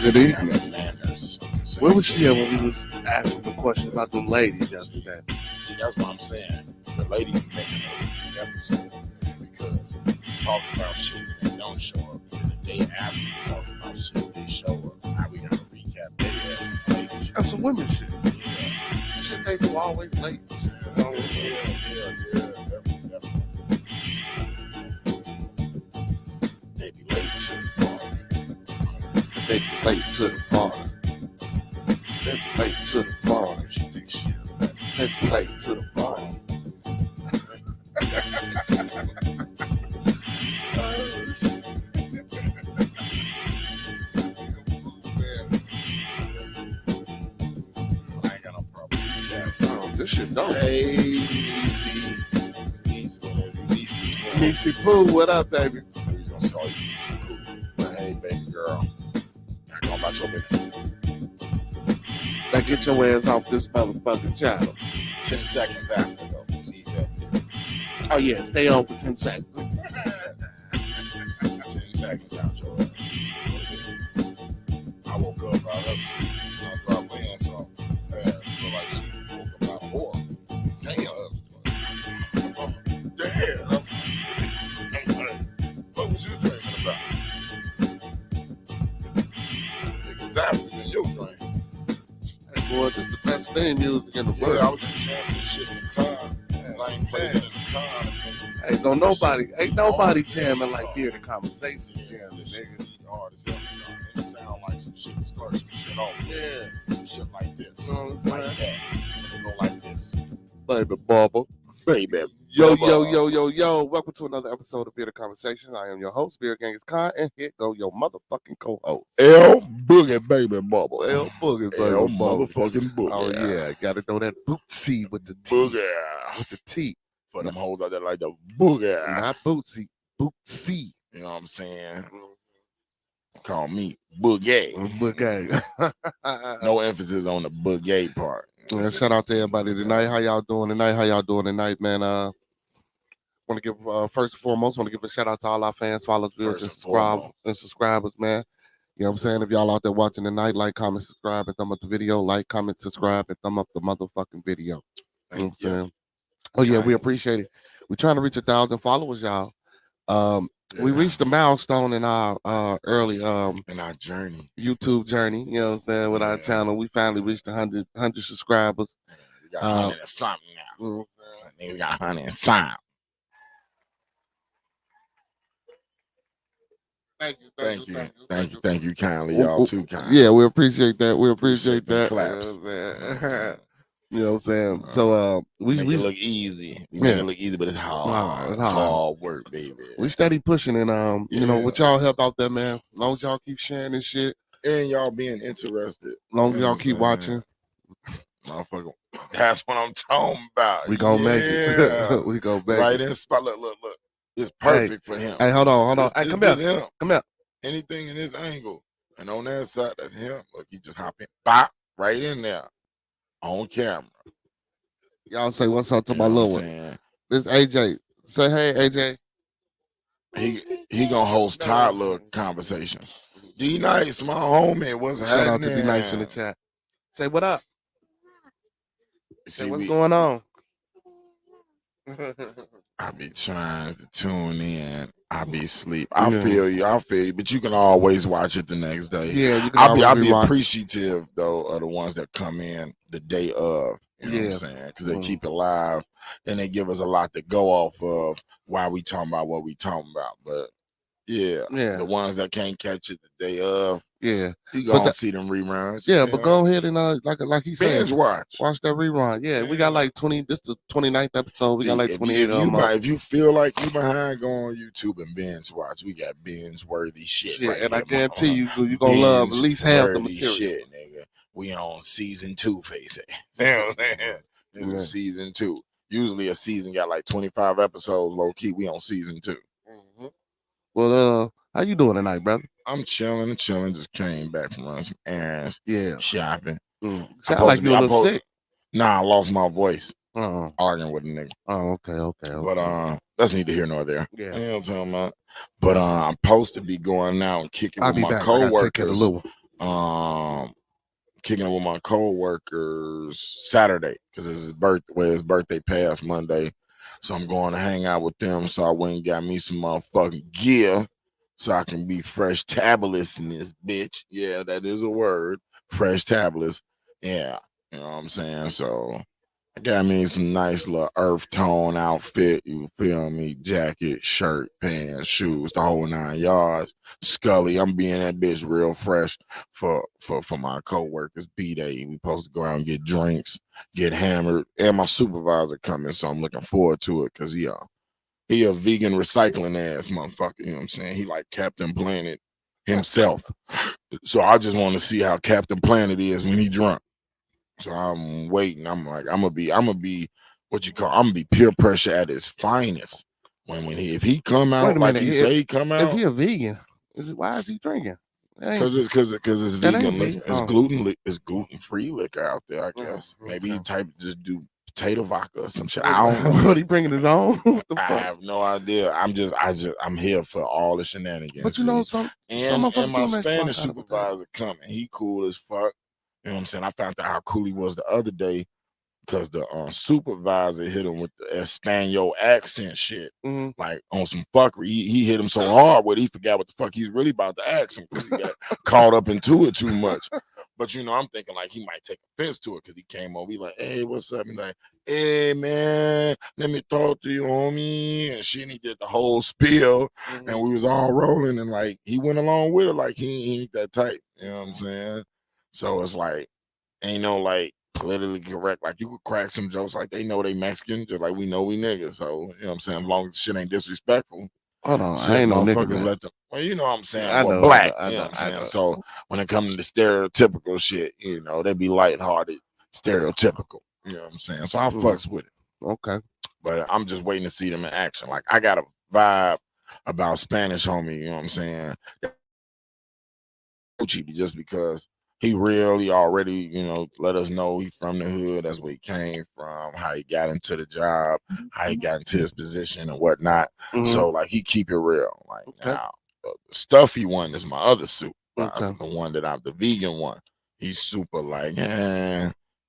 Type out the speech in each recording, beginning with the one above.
Good evening. Where was she at when we was asking the question about them ladies yesterday? See, that's what I'm saying. The ladies be making an episode because we talk about shit and they don't show up. And the day after we talk about shit, they show up. Now we gotta recap their ass ladies. That's some women shit. Yeah. Shit they do always late. Yeah, definitely. They be late to the party. They be late to the party. They be late to the party. She think she is. They be late to the party. I ain't got no problem. Yeah. This shit don't. Hey, Niecy, Niecy Pooh, what up, baby? we gonna saw you, Niecy Pooh. But hey, baby girl, not going about your business. Now get your ass off this motherfucking channel. 10 seconds after, though. We need that. Oh yeah, stay on for 10 seconds. 10 seconds out your ass. I woke up out of sleep. I dropped in, so feel like she woke up out of war. Damn. What was you dreaming about? It was after than your dream. Hey boy, this is the best thing music in the Yeah, world. I was just jamming this shit in the car. I ain't played it in the car. Ain't nobody jamming like Bearded Conversations jamming, This shit nigga. be hard as hell, and it sound like some shit to start some shit off. Yeah. Some shit like this. Mhm. Like that. It's gonna go like this. Baby Bubba. Baby. Yo. Welcome to another episode of Bearded Conversations. I am your host, BeardEdBUCKZ, and here go your motherfucking co-host. L Boogie Baby Bubble. L Boogie, baby. L Bubba. motherfucking Boogie. Oh yeah, gotta throw that bootsy with the T. Boogie. With the T. For them hoes out there like the Boogie. Not bootsy, bootsy. You know what I'm saying? Call me Boogie. Boogie. No emphasis on the Boogie part. Yeah, shout out to everybody tonight. How y'all doing tonight, man? Want to give first and foremost, want to give a shout out to all our fans, followers, viewers, and subscribers, man. You know what I'm saying? If y'all out there watching tonight, like, comment, subscribe, and thumb up the video. Like, comment, subscribe, and thumb up the motherfucking video. You know what I'm saying? Oh yeah, we appreciate it. We're trying to reach 1,000 followers, y'all. We reached a milestone in our early in our journey, YouTube journey. You know what I'm saying? With our channel, we finally reached 100 subscribers. We got 100 and something now. Niggas got 100 and something. Thank you kindly, y'all too kind. Yeah, we appreciate that. We appreciate that. Claps. You know what I'm saying? So we make it look easy. We make it look easy, but it's hard. It's hard work, baby. We steady pushing and you know, with y'all help out there, man. As long as y'all keep sharing this shit. And y'all being interested. As long as y'all keep watching. Motherfucker. That's what I'm talking about. We gonna make it. We gonna make it. Right in spot. Look. It's perfect for him. Hey, hold on. Hey, come here. Come here. Anything in this angle. And on that side, that's him. Look, he just hop in. Bop, right in there. On camera. Y'all say what's up to my little one. This AJ. Say hey, AJ. He gonna host toddler conversations. D-Nice, my homie. What's happening? Shout out to D-Nice in the chat. Say what up. See, what's going on? I be trying to tune in. I be asleep. I feel you, but you can always watch it the next day. Yeah, you can I'll be appreciative though of the ones that come in the day of. You know what I'm saying? Because they keep it live and they give us a lot to go off of while we talking about what we talking about. But the ones that can't catch it the day of, you gonna see them reruns. Yeah, but go ahead and like he said, watch that rerun. Yeah, we got like 20. This is the 29th episode. We got like 28 of them. If you feel like you behind, go on YouTube and binge watch. We got binge worthy shit. Right, and I guarantee you gonna love at least half the material. Shit, nigga. We on season 2, face it. You know what I'm saying? This is season 2. Usually a season got like 25 episodes. Low key, we on season 2. Mm-hmm. Well, how you doing tonight, brother? I'm chilling. Just came back from running some errands. Yeah, shopping. Sound like you're a little sick. Nah, I lost my voice. Arguing with a nigga. Oh, okay. But that's neither here nor there. Yeah. You know what I'm talking about? But I'm supposed to be going out and kicking with my coworkers. Kicking it with my co-workers Saturday because it's his birthday. Well, his birthday passed Monday, so I'm going to hang out with them. So I went and got me some motherfucking gear so I can be fresh tabulous in this bitch. Yeah, that is a word. Fresh tabulous. Yeah, you know what I'm saying. So I got me some nice little earth tone outfit. You feel me? Jacket, shirt, pants, shoes, the whole 9 yards. Scully, I'm being that bitch real fresh for my co-workers. B-Day. We supposed to go out and get drinks, get hammered, and my supervisor coming, so I'm looking forward to it because he a vegan recycling ass motherfucker. You know what I'm saying? He like Captain Planet himself. So I just want to see how Captain Planet is when he drunk. So I'm waiting. I'm like, I'm gonna be what you call. I'm gonna be peer pressure at its finest. If he come out like he say he come out. If he a vegan, why is he drinking? Because it's vegan. It's gluten free liquor out there. I guess maybe he just do potato vodka or some shit. I don't know. What he bringing his own? I have no idea. I'm here for all the shenanigans. But you know and my Spanish supervisor coming. He cool as fuck. You know what I'm saying? I found out how cool he was the other day because the supervisor hit him with the Espanol accent shit, like on some fuckery. He hit him so hard with he forgot what the fuck he's really about to ask him because he got caught up into it too much. But you know, I'm thinking like he might take offense to it because he came over. He like, hey, what's up? And like, hey man, let me talk to you, homie. And shit, and he did the whole spiel, and we was all rolling, and like he went along with it, like he ain't that type. You know what I'm saying? So it's like, ain't no like politically correct. Like you could crack some jokes like they know they Mexican, just like we know we niggas. So, you know what I'm saying? As long as shit ain't disrespectful. Hold on, I ain't no nigga. Let them, well, you know what I'm saying? I know, black. You know what I'm saying? So when it comes to the stereotypical shit, you know, they be lighthearted, stereotypical. You know what I'm saying? So I fucks with it. Okay. But I'm just waiting to see them in action. Like I got a vibe about Spanish homie, you know what I'm saying? Just because he really already, you know, let us know he from the hood. That's where he came from, how he got into the job, how he got into his position and whatnot. So like he keep it real. Like now, the stuff he won is my other suit. The one that I'm the vegan one. He's super like,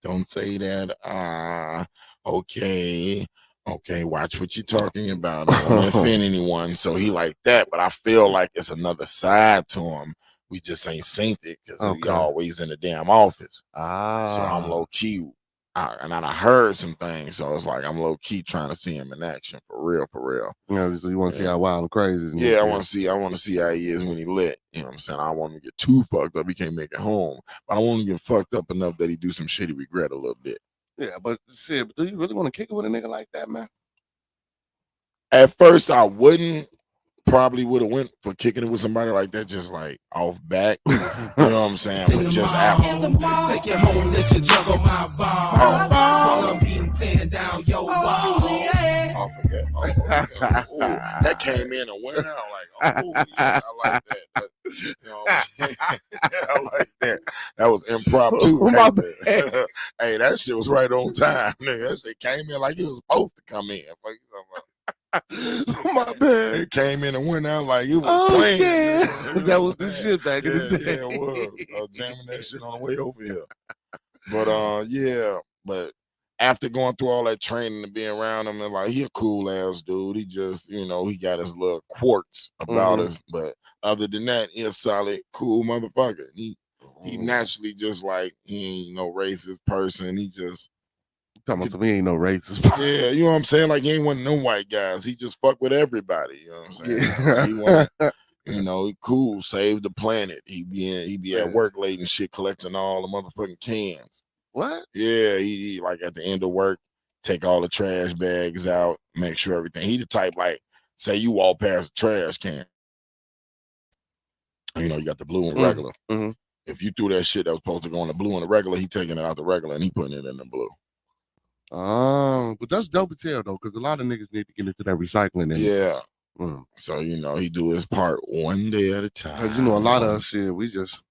don't say that. Okay, watch what you're talking about. I don't offend anyone. So he like that, but I feel like it's another side to him. We just ain't seen it because we always in the damn office. So I'm low key, and I heard some things. So it's like I'm low key trying to see him in action for real. Yeah, so you want to see how wild and crazy? Yeah, I want to see how he is when he lit. You know what I'm saying? I don't want him to get too fucked up. He can't make it home, but I want him to get fucked up enough that he do some shit he regret a little bit. Yeah, but shit, do you really want to kick it with a nigga like that, man? At first, I wouldn't. Probably would have went for kicking it with somebody like that, just like off back. You know what I'm saying? But just after. Take it home, let you jump on my ball. While I'm beating 10 down your wall. I forget. That came in and went out like, oh yeah, I like that. But, you know what I'm saying? I like that. That was improv too. Hey, that shit was right on time, nigga. That shit came in like it was supposed to come in. My bad. It came in and went out like it was playing. Yeah. That was the shit back in the day. Yeah, it was. I was jamming that shit on the way over here. But yeah. But after going through all that training and being around him, and like he a cool ass dude. He just, you know, he got his little quirks about us. But other than that, he a solid, cool motherfucker. He naturally just like he ain't no racist person. He just talking about he ain't no racist. Yeah, you know what I'm saying? Like he ain't one of them white guys. He just fuck with everybody. You know what I'm saying? Yeah. He wanna, you know, he cool, save the planet. He be at work late and shit, collecting all the motherfucking cans. What? Yeah, he like at the end of work, take all the trash bags out, make sure everything. He the type like, say you walk past a trash can. You know, you got the blue and regular. If you threw that shit that was supposed to go in the blue and the regular, he taking it out the regular and he putting it in the blue. But that's dope as hell though, because a lot of niggas need to get into that recycling. Yeah. So you know he do his part one day at a time. Cause you know a lot of shit we just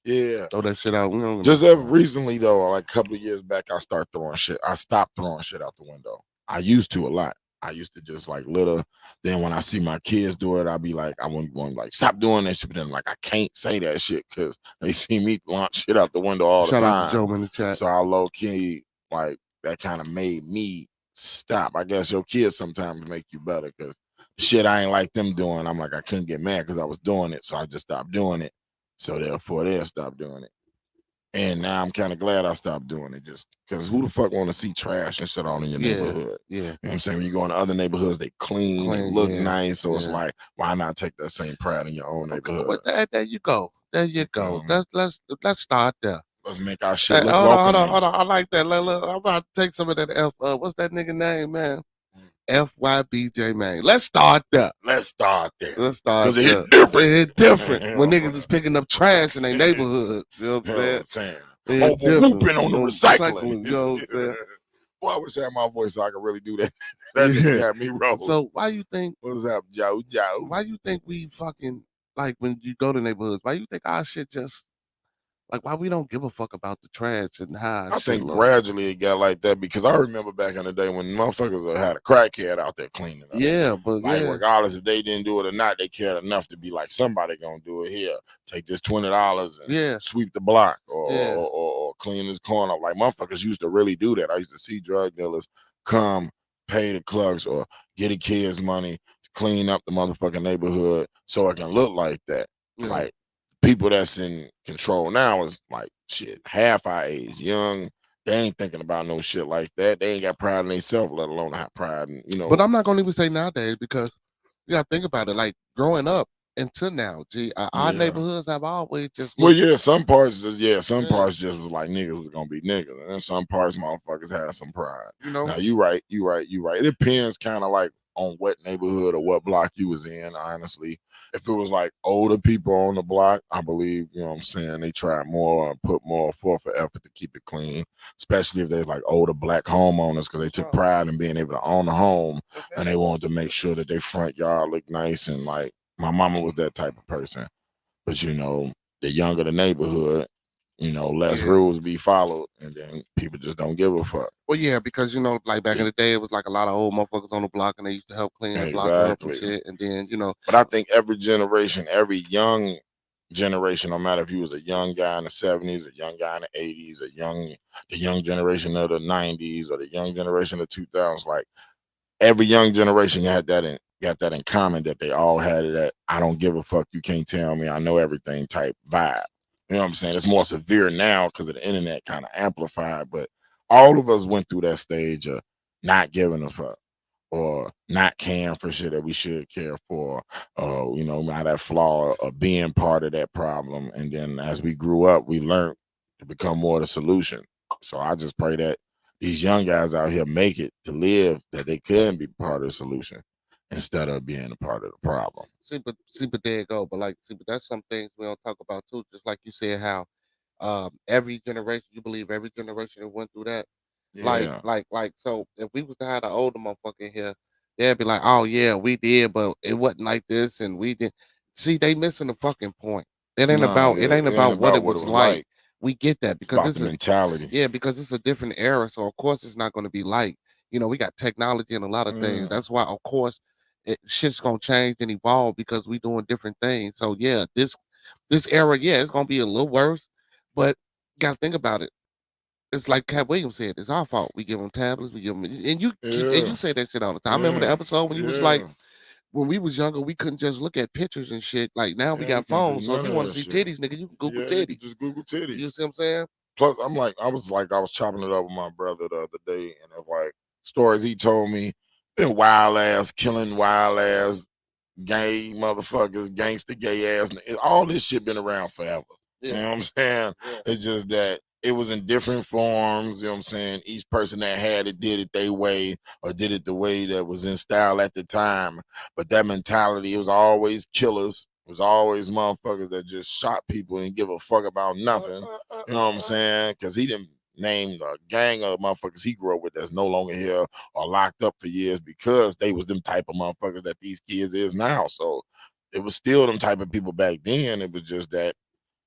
throw that shit out. Just recently though, like a couple of years back, I stopped throwing shit out the window. I used to a lot. I used to just like litter. Then when I see my kids do it, I'll be like, I want like stop doing that shit. But then like I can't say that shit because they see me launch shit out the window all Shout the out to time. Joe in the chat. So I low key like that kind of made me stop. I guess your kids sometimes make you better because shit I ain't like them doing. I'm like I couldn't get mad because I was doing it, so I just stopped doing it. So therefore they'll stop doing it. And now I'm kind of glad I stopped doing it just because who the fuck want to see trash and shit all in your neighborhood? Yeah. You know what I'm saying? When you go into other neighborhoods, they clean, they look nice. So it's like, why not take that same pride in your own neighborhood? But there you go. There you go. Let's start there. Let's make our shit look hold welcoming. on. I like that. Look, I'm about to take some of that what's that nigga name, man? FYBJ, man. Let's start there. Let's start there. Let's start because it hit different. It hit different when niggas is picking up trash in their neighborhoods. You know what I'm saying? Over whooping on the recycling. You know what I'm saying? Boy, I wish I had my voice so I could really do that. That just got me wrong. So why you think? What's up, Joe? Why you think we fucking like when you go to neighborhoods? Why you think our shit just like why we don't give a fuck about the trash and how I think gradually it got like that because I remember back in the day when motherfuckers had a crackhead out there cleaning up. Yeah, but like regardless if they didn't do it or not, they cared enough to be like somebody gonna do it here. Take this $20 and sweep the block or clean this corner. Like motherfuckers used to really do that. I used to see drug dealers come pay the clerks or get the kids money to clean up the motherfucking neighborhood so it can look like that. Like people that's in control now is like shit, half our age, young. They ain't thinking about no shit like that. They ain't got pride in themselves, let alone have pride in, you know. But I'm not gonna even say nowadays because you gotta think about it. Like growing up until now, our neighborhoods have always just some parts parts just was like niggas was gonna be niggas, and then some parts motherfuckers had some pride. You know, now you right. It depends kind of like on what neighborhood or what block you was in, honestly. If it was like older people on the block, I believe, you know what I'm saying, they tried more and put more forth for effort to keep it clean, especially if there's like older black homeowners because they took pride in being able to own a home and they wanted to make sure that their front yard looked nice. And like my mama was that type of person. But you know, the younger the neighborhood, you know, less rules be followed, and then people just don't give a fuck. Well, yeah, because you know, like back in the day, it was like a lot of old motherfuckers on the block, and they used to help clean the block up and shit. And then, you know, but I think every generation, every young generation, no matter if you was a young guy in the 70s, a young guy in the 80s, the young generation of the 90s, or the young generation of 2000s, like every young generation got that in common, that they all had that I don't give a fuck, you can't tell me, I know everything type vibe. You know what I'm saying? It's more severe now because of the internet kind of amplified, but all of us went through that stage of not giving a fuck or not caring for shit that we should care for, you know, not that flaw of being part of that problem. And then as we grew up, we learned to become more the solution. So I just pray that these young guys out here make it to live, that they can be part of the solution instead of being a part of the problem. See, but there you go. But but that's some things we don't talk about too. Just like you said, how every generation, you believe every generation that went through that. Yeah. Like, so if we was to have an older motherfucker here, they'd be like, oh yeah, we did, but it wasn't like this, and we did. See, they missing the fucking point. It ain't about what it was like. We get that because it's a mentality. Yeah, because it's a different era. So of course it's not going to be like, you know, we got technology and a lot of things. That's why, of course, shit's gonna change and evolve because we doing different things. So yeah, this era, it's gonna be a little worse, but gotta think about it. It's like Cat Williams said, it's our fault. We give them tablets, we give them, and you say that shit all the time. I remember the episode when you was like, when we was younger, we couldn't just look at pictures and shit. Like now we got phones, so if you want to see titties, nigga, you can Google titties. Just Google titties. You see what I'm saying? Plus, I was chopping it up with my brother the other day, and it's like stories he told me, been wild ass, killing wild ass, gay motherfuckers, gangster gay ass, all this shit been around forever. You know what I'm saying? It's just that it was in different forms, you know what I'm saying? Each person that had it did it their way or did it the way that was in style at the time. But that mentality, it was always killers. It was always motherfuckers that just shot people and give a fuck about nothing. You know what I'm saying? Because he didn't name a gang of motherfuckers he grew up with that's no longer here or locked up for years because they was them type of motherfuckers that these kids is now. So it was still them type of people back then. It was just that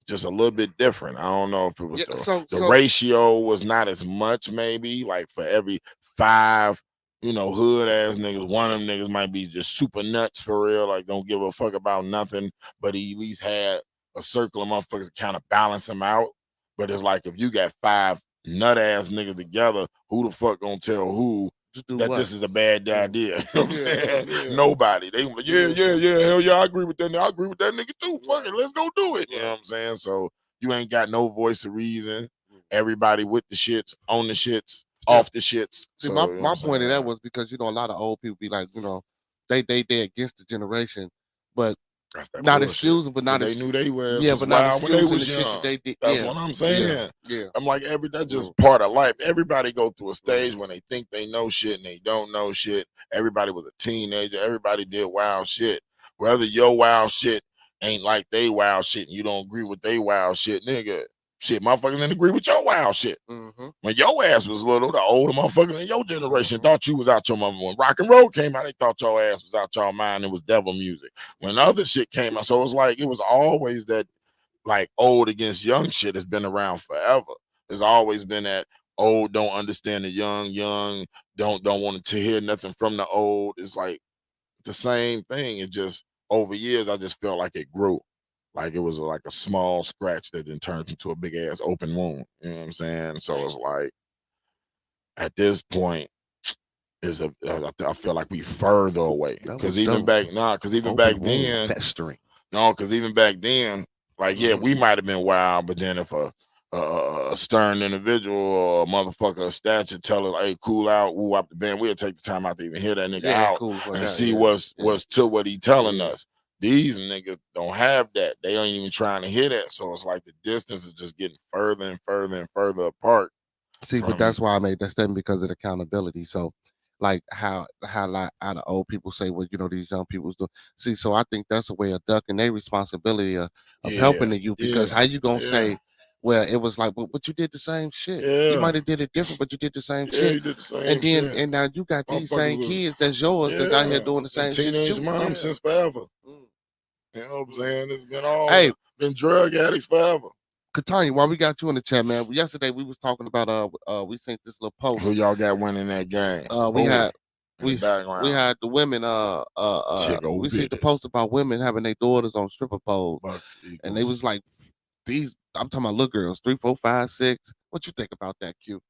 just a little bit different. I don't know if it was the ratio was not as much, maybe like for every 5 you know, hood ass niggas. One of them niggas might be just super nuts for real, like don't give a fuck about nothing, but he at least had a circle of motherfuckers to kind of balance him out. But it's like if you got 5 nut ass niggas together, who the fuck gonna tell who that this is a bad idea? You know what I'm saying? Nobody. They like, yeah, hell yeah, I agree with that. I agree with that nigga too. Fuck it, let's go do it. You know what I'm saying? So you ain't got no voice of reason. Everybody with the shits, on the shits, off the shits. See, So, my point of that was because, you know, a lot of old people be like, you know, they against the generation, but not excusing, but not they knew they was but wild not when they was the young. shit that they did. That's what I'm saying. Yeah. I'm like, that's just part of life. Everybody go through a stage when they think they know shit and they don't know shit. Everybody was a teenager. Everybody did wild shit. Whether your wild shit ain't like they wild shit and you don't agree with they wild shit, nigga. Shit, motherfuckers didn't agree with your wild shit. When your ass was little, the older motherfuckers in your generation thought you was out your mama. When rock and roll came out, they thought your ass was out your mind. It was devil music. When other shit came out, so it's like it was always that like old against young shit has been around forever. There's always been that old don't understand the young don't want to hear nothing from the old. It's like the same thing. It just over years, I just felt like it grew. Like it was like a small scratch that then turned into a big ass open wound. You know what I'm saying? So it's like at this point, I feel like we further away. Because even back then, festering. No, because even back then, like we might have been wild, but then if a stern individual or a motherfucker of stature tell us, hey, cool out, woo up the band, we'll take the time out to even hear that nigga out and see what's to what he telling us. These niggas don't have that. They ain't even trying to hear that. So it's like the distance is just getting further and further and further apart. See, but that's why I made that statement, because of the accountability. So like how the old people say, well, you know, these young people do. See, so I think that's a way of ducking their responsibility of helping the youth, because how you gonna say, well, it was like, but you did the same shit. You might have did it different, but you did the same shit. You did the same and then shit. And now you got these same kids that's yours that's out here doing the same shit. Teenage moms since forever. You know what I'm saying? It's been been drug addicts forever. Katanya, while we got you in the chat, man, yesterday we was talking about we sent this little post. Who y'all got winning that game? We had the women we seen the post about women having their daughters on stripper poles, and they was like, these, I'm talking about little girls, 3, 4, 5, 6. What you think about that, Q?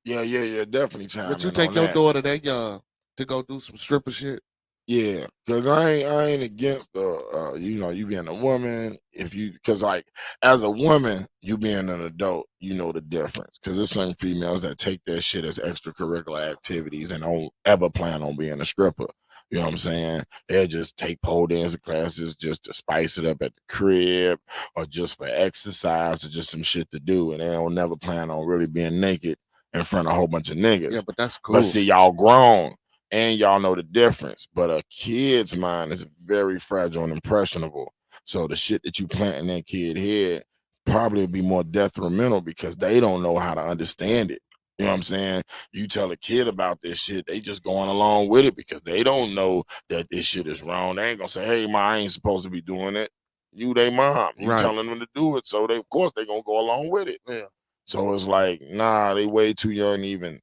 Yeah, definitely. Would you take your daughter that young to go do some stripper shit? Yeah, because I ain't against you know, you being a woman. Because like as a woman, you being an adult, you know the difference. Because there's some females that take that shit as extracurricular activities and don't ever plan on being a stripper. You know what I'm saying? They just take pole dancing classes just to spice it up at the crib, or just for exercise, or just some shit to do, and they don't never plan on really being naked in front of a whole bunch of niggas. Yeah, but that's cool. But see, y'all grown. And y'all know the difference, but a kid's mind is very fragile and impressionable. So the shit that you plant in that kid head probably will be more detrimental because they don't know how to understand it. You know what I'm saying? You tell a kid about this shit, they just going along with it because they don't know that this shit is wrong. They ain't gonna say, hey, ma, I ain't supposed to be doing it. You, they mom. You telling them to do it. So of course, they gonna go along with it. Yeah. So it's like, nah, they way too young to even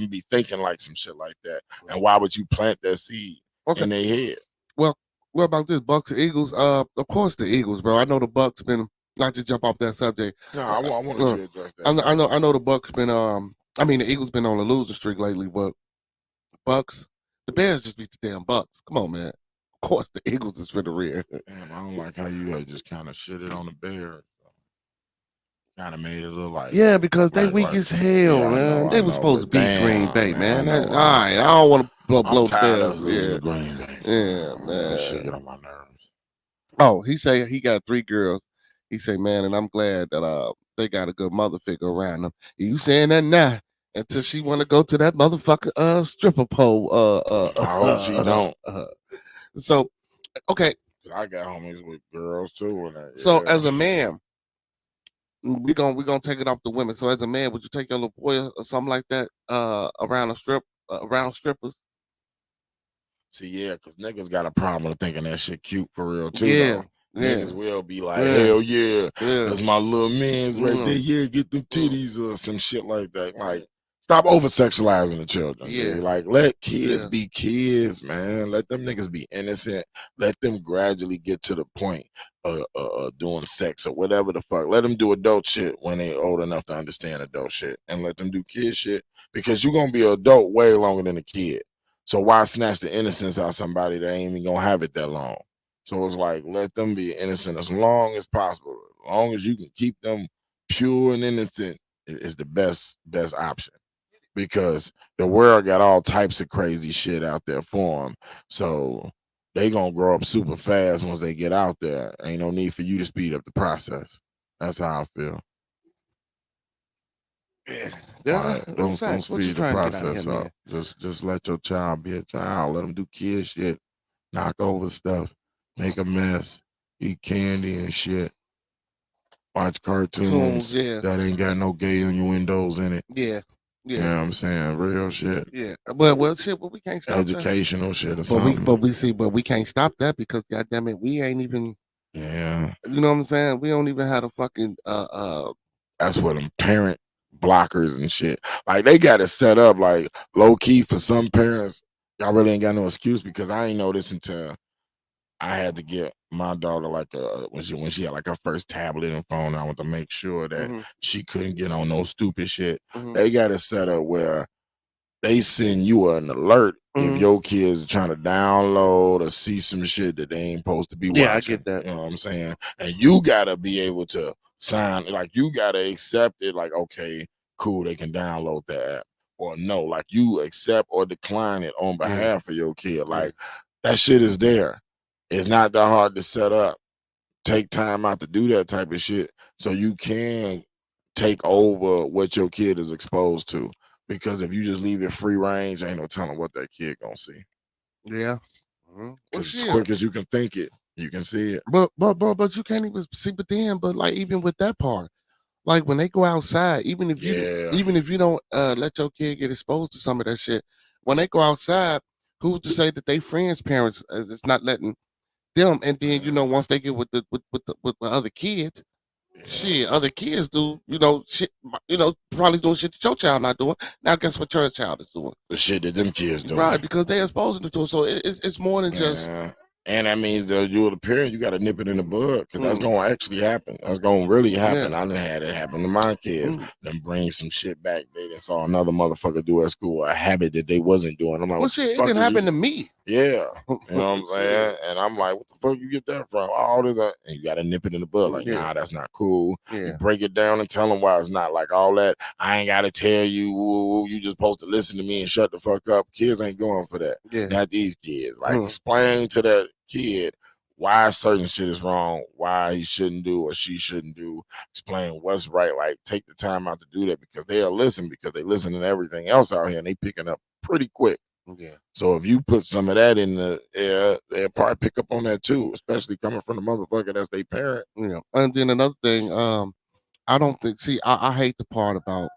be thinking like some shit like that. And why would you plant that seed in their head? Well, what about this? Bucks and Eagles? Of course the Eagles, bro. I know the Bucks been, not to jump off that subject. No, I want to address that. I know the Bucks been I mean the Eagles been on a losing streak lately, but Bucks, the Bears just beat the damn Bucks. Come on, man. Of course the Eagles is for the rear. Damn, I don't like how you just kind of shitted on the Bears. Kind of made it look like because they weak as hell, man. They was supposed to beat Green Bay, man. All right, I don't want to blow the Bears. Losing Green Bay. Yeah, man. That shit get on my nerves. Oh, he say he got 3 girls. He say, man, and I'm glad that they got a good mother figure around them. You saying that now until she want to go to that motherfucker stripper pole. I hope she don't. So, okay. I got homies with girls too. So as a man, we gonna take it off the women. So as a man, would you take your little boy or something like that around around strippers? See, yeah, because niggas got a problem with thinking that shit cute for real too. Yeah. Niggas will be like, hell yeah, that's my little man's right there. Yeah, get them titties or some shit like that. Like, Stop over sexualizing the children. Yeah. Dude. Like, let kids be kids, man. Let them niggas be innocent. Let them gradually get to the point of doing sex or whatever the fuck. Let them do adult shit when they old enough to understand adult shit, and let them do kid shit, because you're gonna be an adult way longer than a kid. So why snatch the innocence out of somebody that ain't even gonna have it that long? So it's like, let them be innocent as long as possible. As long as you can keep them pure and innocent is the best option, because the world got all types of crazy shit out there for them. So they gonna grow up super fast once they get out there. Ain't no need for you to speed up the process. That's how I feel. Yeah, Don't speed the process up. Just let your child be a child. Let them do kid shit, knock over stuff, make a mess, eat candy and shit, watch cartoons that ain't got no gay innuendos in it. Yeah. You know what I'm saying? Real shit. Yeah. Well, shit, but we can't stop educational shit or but something. but we can't stop that, because goddamn it, we ain't even. Yeah. You know what I'm saying? We don't even have a fucking That's what them parent blockers and shit. Like, they got it set up like low key for some parents. Y'all really ain't got no excuse, because I ain't know this until I had to get my daughter like when she had like her first tablet and phone. I want to make sure that she couldn't get on no stupid shit. They got it set up where they send you an alert if your kids are trying to download or see some shit that they ain't supposed to be watching. Yeah, I get that. You know what I'm saying? And you gotta be able to sign, like, you gotta accept it, like, okay, cool, they can download that app. Or no, like, you accept or decline it on behalf of your kid. Like, that shit is there. It's not that hard to set up. Take time out to do that type of shit so you can take over what your kid is exposed to. Because if you just leave it free range, ain't no telling what that kid gonna see. Yeah. Because as quick as you can think it, you can see it. But you can't even see. But like, even with that part, like when they go outside, even if you don't let your kid get exposed to some of that shit, when they go outside, who's to say that they friends' parents is not letting them? And then once they get with other kids. Shit, other kids do, shit, probably doing shit that your child not doing. Now, guess what your child is doing? The shit that them kids doing. Right, because they're exposing it to it. So it's more than just. And that means that you're the parent, you got to nip it in the bud, because that's going to actually happen. That's going to really happen. I done had it happen to my kids. Then bring some shit back. They saw another motherfucker do at school, a habit that they wasn't doing. I'm like, well, shit, it didn't happen to me. Yeah. You know what I'm saying? And I'm like, what the fuck you get that from? All of that. And you got to nip it in the bud. Like, nah, that's not cool. You break it down and tell them why it's not. Like, all that, I ain't got to tell you, you just supposed to listen to me and shut the fuck up. Kids ain't going for that. Not these kids. Like, explain to that kid why certain shit is wrong, why he shouldn't do or she shouldn't do. Explain what's right. Like, take the time out to do that, because they'll listen, because they listen to everything else out here and they picking up pretty quick. Yeah. So if you put some of that in the air, they'll probably pick up on that too, especially coming from the motherfucker that's their parent. Yeah. And then another thing, I don't think. See, I hate the part about.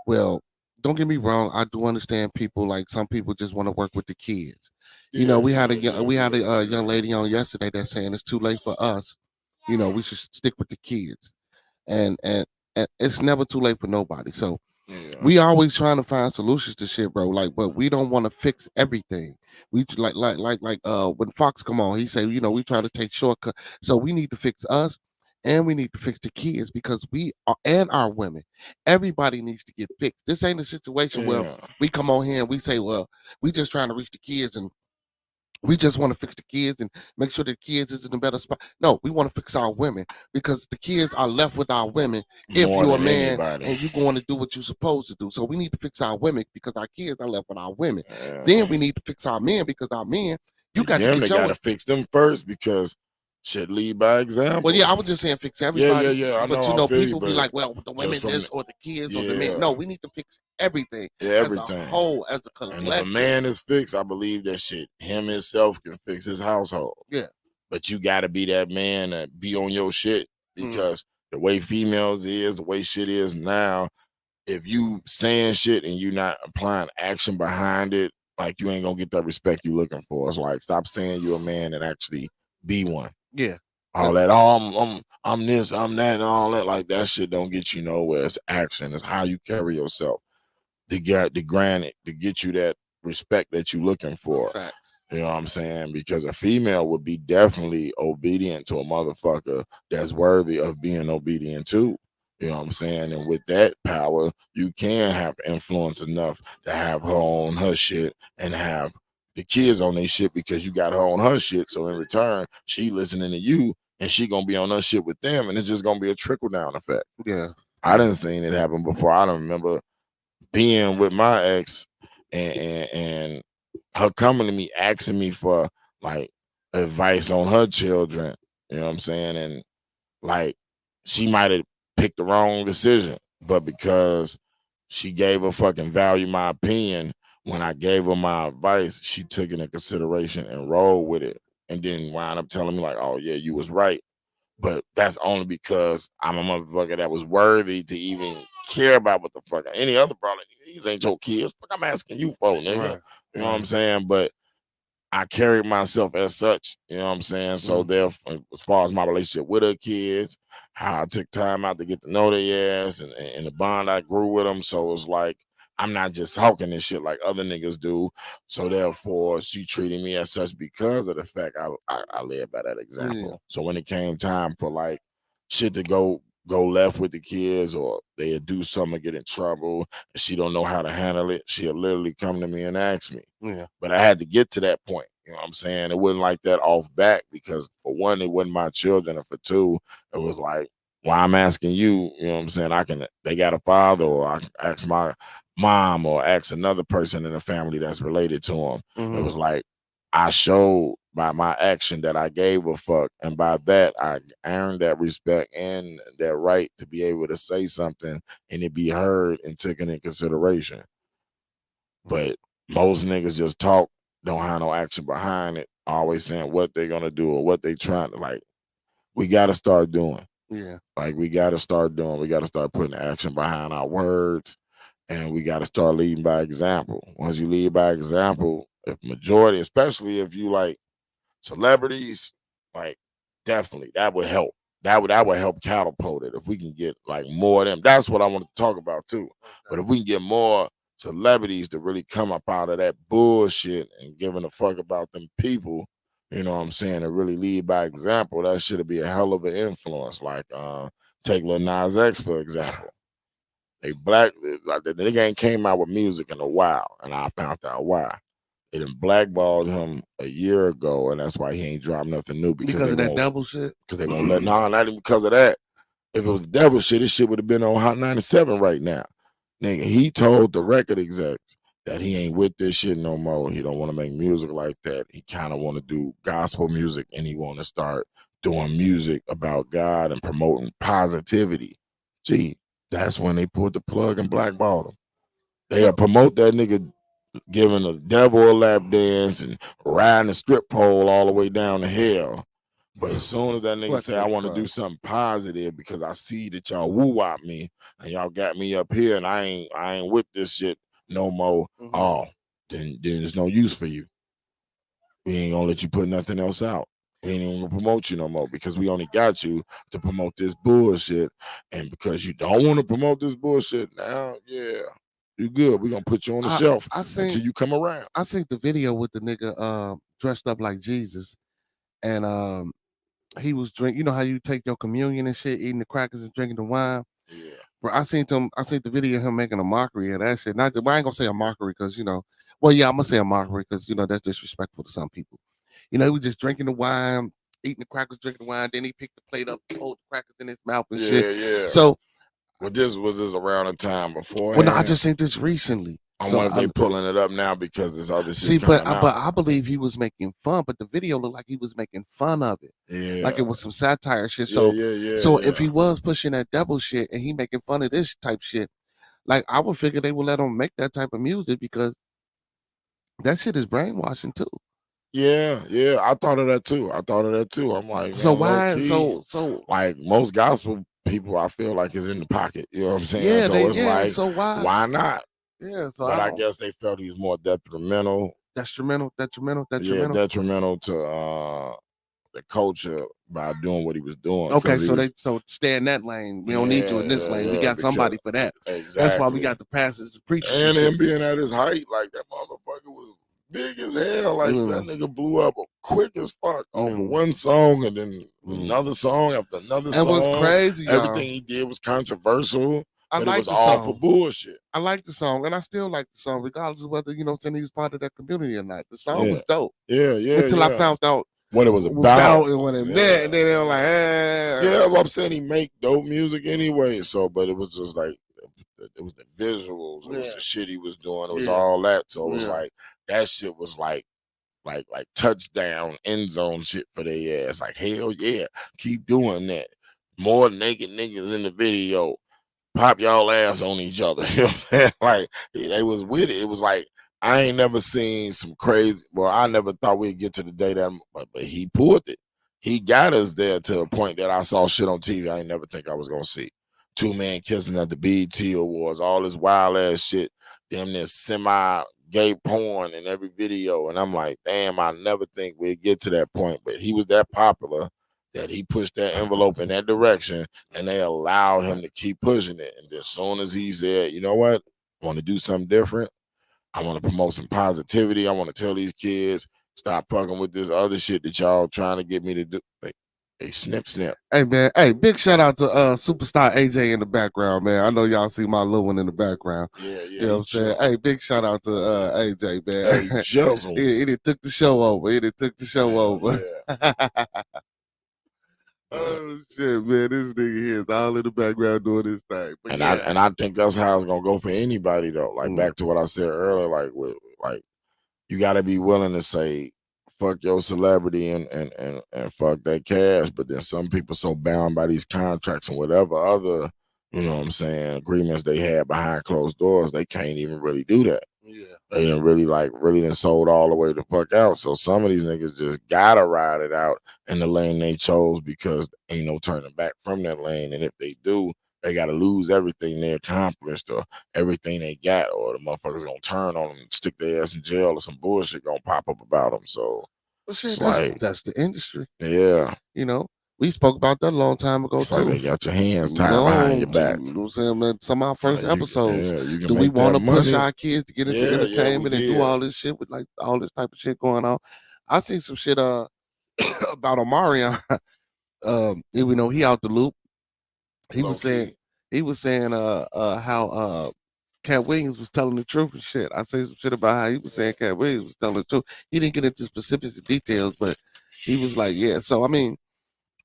Well, don't get me wrong. I do understand people, like some people just want to work with the kids. We had a young lady on yesterday that's saying it's too late for us. We should stick with the kids, and it's never too late for nobody. So we always trying to find solutions to shit, bro. Like, but we don't want to fix everything. We like when Fox come on, he say, we try to take shortcut. So we need to fix us. And we need to fix the kids, because we are, and our women. Everybody needs to get fixed. This ain't a situation where we come on here and we say, well, we just trying to reach the kids and we just want to fix the kids and make sure the kids is in a better spot. No, we want to fix our women, because the kids are left with our women if you're a man and you're going to do what you're supposed to do. So we need to fix our women, because our kids are left with our women. Then we need to fix our men, because our men, you got to got to fix them first, because shit, lead by example. Well, yeah, I was just saying fix everybody. Yeah. But people be like, well, the women this or the kids or the men. No, we need to fix everything. Everything. As a whole, as a collective. And if a man is fixed, I believe that shit, him himself can fix his household. Yeah. But you got to be that man that be on your shit, because the way females is, the way shit is now, if you saying shit and you not applying action behind it, like, you ain't gonna get that respect you looking for. It's like, stop saying you're a man and actually be one. Yeah. All that, I'm this, I'm that, and all that, like, that shit don't get you nowhere. It's action. It's how you carry yourself. to get you that respect that you're looking for. Facts. You know what I'm saying? Because a female would be definitely obedient to a motherfucker that's worthy of being obedient to. You know what I'm saying? And with that power, you can have influence enough to have her on her shit and have the kids on their shit because you got her on her shit. So in return, she listening to you and she gonna be on her shit with them, and it's just gonna be a trickle down effect. Yeah. I didn't seen it happen before. I don't remember being with my ex and her coming to me asking me for like advice on her children. You know what I'm saying? And like she might have picked the wrong decision, but because she gave a fucking value my opinion when I gave her my advice, she took it into consideration and rolled with it, and then wound up telling me like, "Oh yeah, you was right." But that's only because I'm a motherfucker that was worthy to even care about what the fuck any other problem. These ain't your kids. Fuck, I'm asking you for, nigga. Right. You know what I'm saying? But I carried myself as such, you know what I'm saying? So therefore, as far as my relationship with her kids, how I took time out to get to know their ass and the bond I grew with them. So it's like, I'm not just talking this shit like other niggas do. So therefore, she treated me as such because of the fact I live by that example. Yeah. So when it came time for like shit to go left with the kids, or they'd do something and get in trouble and she don't know how to handle it, she'll literally come to me and ask me. Yeah. But I had to get to that point. You know what I'm saying? It wasn't like that off back because for one, it wasn't my children, and for two, it was like, why I'm asking you, you know what I'm saying? They got a father, or I can ask my mom or ask another person in the family that's related to them. It was like, I showed by my action that I gave a fuck, and by that I earned that respect and that right to be able to say something and it be heard and taken in consideration. But most niggas just talk, don't have no action behind it, always saying what they're gonna do or what they trying to like. We gotta start doing. Yeah. Like we gotta start doing. We gotta start putting action behind our words, and we gotta start leading by example. Once you lead by example, if majority, especially if you like celebrities, like definitely that would help. That would help catapult it if we can get like more of them. That's what I want to talk about too. But if we can get more celebrities to really come up out of that bullshit and giving a fuck about them people, you know what I'm saying, and really lead by example, that should be a hell of an influence. Like take Lil Nas X for example. They black like the nigga ain't came out with music in a while, and I found out why. They done blackballed him a year ago, and that's why he ain't dropped nothing new because of that devil shit. Because they won't let not even because of that. If it was devil shit, this shit would have been on Hot 97 right now. Nigga, he told the record execs that he ain't with this shit no more. He don't want to make music like that. He kind of want to do gospel music, and he want to start doing music about God and promoting positivity. Gee, that's when they pulled the plug and blackballed him. They'll promote that nigga giving the devil a lap dance and riding the strip pole all the way down to hell. But as soon as that nigga say, I want to do something positive because I see that y'all woo-wop me and y'all got me up here and I ain't with this shit no more. Oh, then there's no use for you. We ain't gonna let you put nothing else out. We ain't even gonna promote you no more because we only got you to promote this bullshit. And because you don't want to promote this bullshit now, yeah, you good. We're gonna put you on the shelf until you come around. I seen the video with the nigga dressed up like Jesus, and he was drinking. You know how you take your communion and shit, eating the crackers and drinking the wine. Yeah. But I seen the video of him making a mockery of that shit. Not that, well, I ain't gonna say a mockery because well, yeah, I'm gonna say a mockery because that's disrespectful to some people. He was just drinking the wine, eating the crackers, drinking the wine. Then he picked the plate up, pulled the crackers in his mouth and shit. Yeah. So, was this around the time before? Well, no, I just seen this recently. I wonder if they pulling it up now because this other shit. See, but I believe he was making fun, but the video looked like he was making fun of it. Yeah, like it was some satire shit. So, if he was pushing that devil shit and he making fun of this type shit, like I would figure they would let him make that type of music because that shit is brainwashing too. Yeah, I thought of that too. I'm like, so why? So like most gospel people, I feel like is in the pocket. You know what I'm saying? Yeah, so it's like, so why not? Yeah, so but I guess they felt he was more detrimental. Detrimental. Yeah, detrimental to the culture by doing what he was doing. Okay, so stay in that lane. We don't need you in this lane. We got somebody for that. Exactly. That's why we got the pastors, the preachers, and him being at his height, like that motherfucker was big as hell. Like that nigga blew up quick as fuck off of one song, and then another song after another song. And what's crazy, everything he did was controversial. But it was the all song. for bullshit. I like the song, and I still like the song, regardless of whether, you know, he was part of that community or not. The song was dope. Yeah. Until I found out what it was about and what it meant, and then they were like, Yeah, well, I'm saying he make dope music anyway. So, but it was just like, it was the visuals, it was the shit he was doing, it was all that. So it was like, that shit was like touchdown end zone shit for their ass. Like, hell yeah, keep doing that. More naked niggas in the video. Pop y'all ass on each other. You know what I'm saying? Like, they was with it. It was like, I ain't never seen some crazy. Well, I never thought we'd get to the day that, but he pulled it. He got us there to a point that I saw shit on TV I ain't never think I was gonna see. Two men kissing at the BET Awards, all this wild ass shit, damn this semi-gay porn in every video, and I'm like, damn, I never think we'd get to that point. But he was that popular that he pushed that envelope in that direction, and they allowed him to keep pushing it. And as soon as he said, you know what, I want to do something different. I want to promote some positivity. I want to tell these kids, stop fucking with this other shit that y'all trying to get me to do. Hey, snip. Hey, man. Hey, big shout out to Superstar AJ in the background, man. I know y'all see my little one in the background. Yeah. You know what I'm saying? Hey, big shout out to AJ, man. Hey, Jizzle. It took the show over. Yeah. Oh shit, man! This nigga here is all in the background doing his thing. But and I think that's how it's gonna go for anybody though. Like back to what I said earlier, like you got to be willing to say fuck your celebrity and fuck that cash. But then some people so bound by these contracts and whatever other, you know what I'm saying, agreements they had behind closed doors, they can't even really do that. Yeah. They didn't really done sold all the way the fuck out. So some of these niggas just gotta ride it out in the lane they chose because ain't no turning back from that lane. And if they do, they gotta lose everything they accomplished or everything they got, or the motherfuckers gonna turn on them and stick their ass in jail or some bullshit gonna pop up about them. So shit, that's the industry. Yeah. You know, we spoke about that a long time ago too. Like they got your hands tied behind your back. You know what I'm saying? Some of our first episodes. Do we want to push our kids to get into entertainment and do all this shit with like all this type of shit going on? I seen some shit about Omarion. You know, he out the loop. He was saying how Cat Williams was telling the truth and shit. I say some shit about how he was saying Cat Williams was telling the truth. He didn't get into specifics and details, but he was like, yeah. So I mean,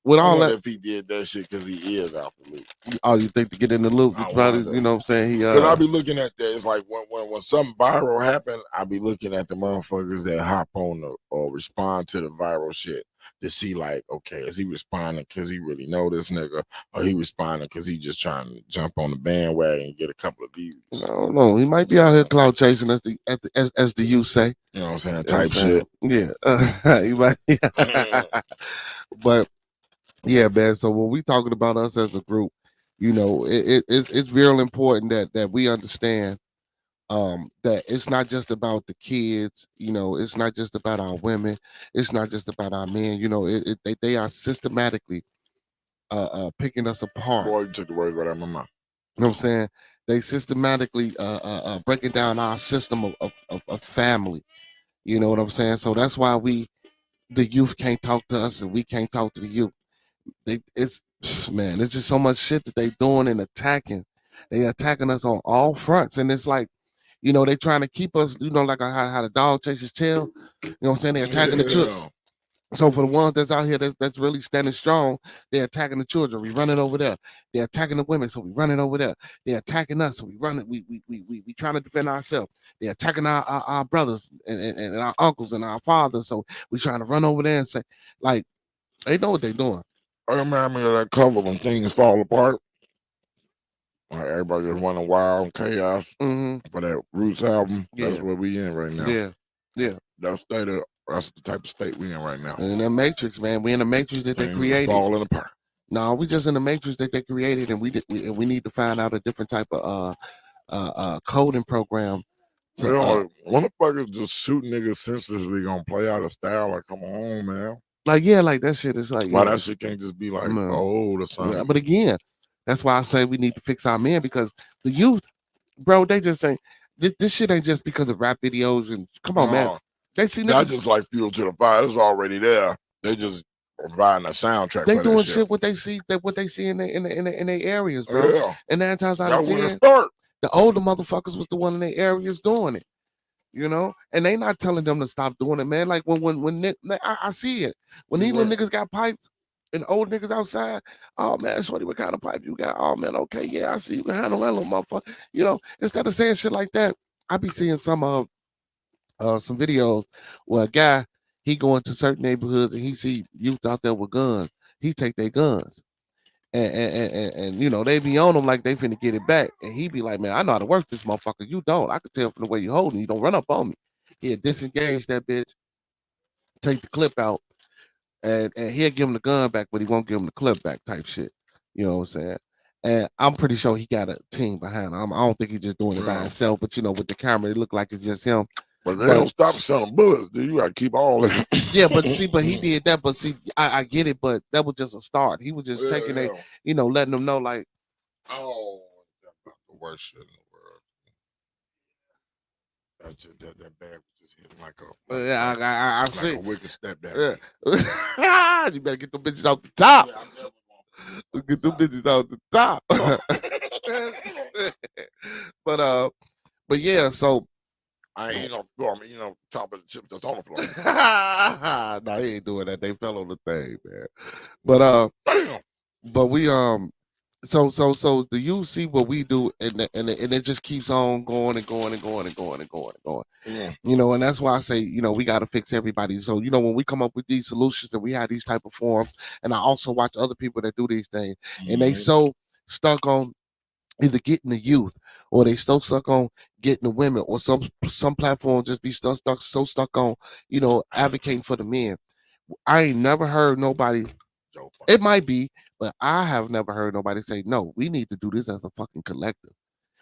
with all that, if he did that shit because he is out the loop. Oh, you think to get in the loop? You probably, you know what I'm saying? Because I be looking at that. It's like when something viral happen, I be looking at the motherfuckers that hop on or respond to the viral shit to see like, okay, is he responding because he really know this nigga, or he responding because he just trying to jump on the bandwagon and get a couple of views? I don't know. He might be out here cloud chasing as the youth say. You know what I'm saying? Type shit. Yeah. He might. But yeah, man. So when we talking about us as a group, you know, it's real important that we understand that it's not just about the kids, you know, it's not just about our women, it's not just about our men, you know, they are systematically picking us apart. Boy, you took the words right out of my mouth. You know what I'm saying? They systematically breaking down our system of family. You know what I'm saying? So that's why the youth can't talk to us and we can't talk to the youth. It's just so much shit that they doing and attacking. They attacking us on all fronts, and it's like, you know, they trying to keep us, you know, like how the dog chases tail. You know what I'm saying? They attacking the children. So for the ones that's out here that's really standing strong, they're attacking the children. We running over there. They're attacking the women, so we running over there. They're attacking us, so we running. We trying to defend ourselves. They're attacking our brothers and our uncles and our fathers, so we trying to run over there and say, like, they know what they're doing. I remind me of that cover when things fall apart. Like everybody just running wild chaos for that Roots album. Yeah. That's what we in right now. Yeah. That's the type of state we in right now. In the matrix, man. We in the matrix that they created. Falling apart. No, we just in the matrix that they created, and we need to find out a different type of coding program. So, motherfuckers just shooting niggas senselessly gonna play out of style. Like, come on, man. Like, yeah, like that shit is like, why yeah, that shit can't just be like old or something. yeah, but again, that's why I say we need to fix our men, because the youth, bro, they just say this shit ain't just because of rap videos and come on, man. They see That's niggas, just like fuel to the fire. It's already there. They just providing a soundtrack. they for doing that shit what they see, what they see in their areas, bro. Yeah. And 9 times out of 10, start. the older motherfuckers was the one in their areas doing it. You know, and they not telling them to stop doing it, man. Like when I see it when these little niggas got pipes and old niggas outside. Oh man, shorty, what kind of pipe you got? Oh man, okay, yeah, I see you can handle that little motherfucker. You know, instead of saying shit like that, I be seeing some videos where a guy, he go into certain neighborhoods and he see youth out there with guns. He take their guns. And you know, they be on him like they finna get it back. And he be like, man, I know how to work this motherfucker. You don't. I could tell from the way you holding. You don't run up on me. He'll disengage that bitch, take the clip out, and he'll give him the gun back, but he won't give him the clip back type shit. You know what I'm saying? And I'm pretty sure he got a team behind him. I don't think he's just doing it by himself, but you know, with the camera, it look like it's just him. But they don't stop selling bullets. You gotta keep all that. Yeah, but see, but he did that. But see, I get it, but that was just a start. He was just taking it, you know, letting them know, like, oh, that's about the worst shit in the world. That bag was just hitting like a I like see a wicked stepdad. Yeah. You better get them bitches out the top. Yeah, get them bitches out the top. But yeah, so I ain't top of the chip that's on the floor. No, he ain't doing that. They fell on the thing, man. But we so do you see what we do, and it just keeps on going and going and going and going and going and going. Yeah. You know, and that's why I say, you know, we got to fix everybody. So, you know, when we come up with these solutions and we have these type of forums, and I also watch other people that do these things, and they so stuck on either getting the youth, or they so stuck on getting the women, or some platforms just be so stuck on, you know, advocating for the men. I ain't never heard nobody. It might be, but I have never heard nobody say, no, we need to do this as a fucking collective.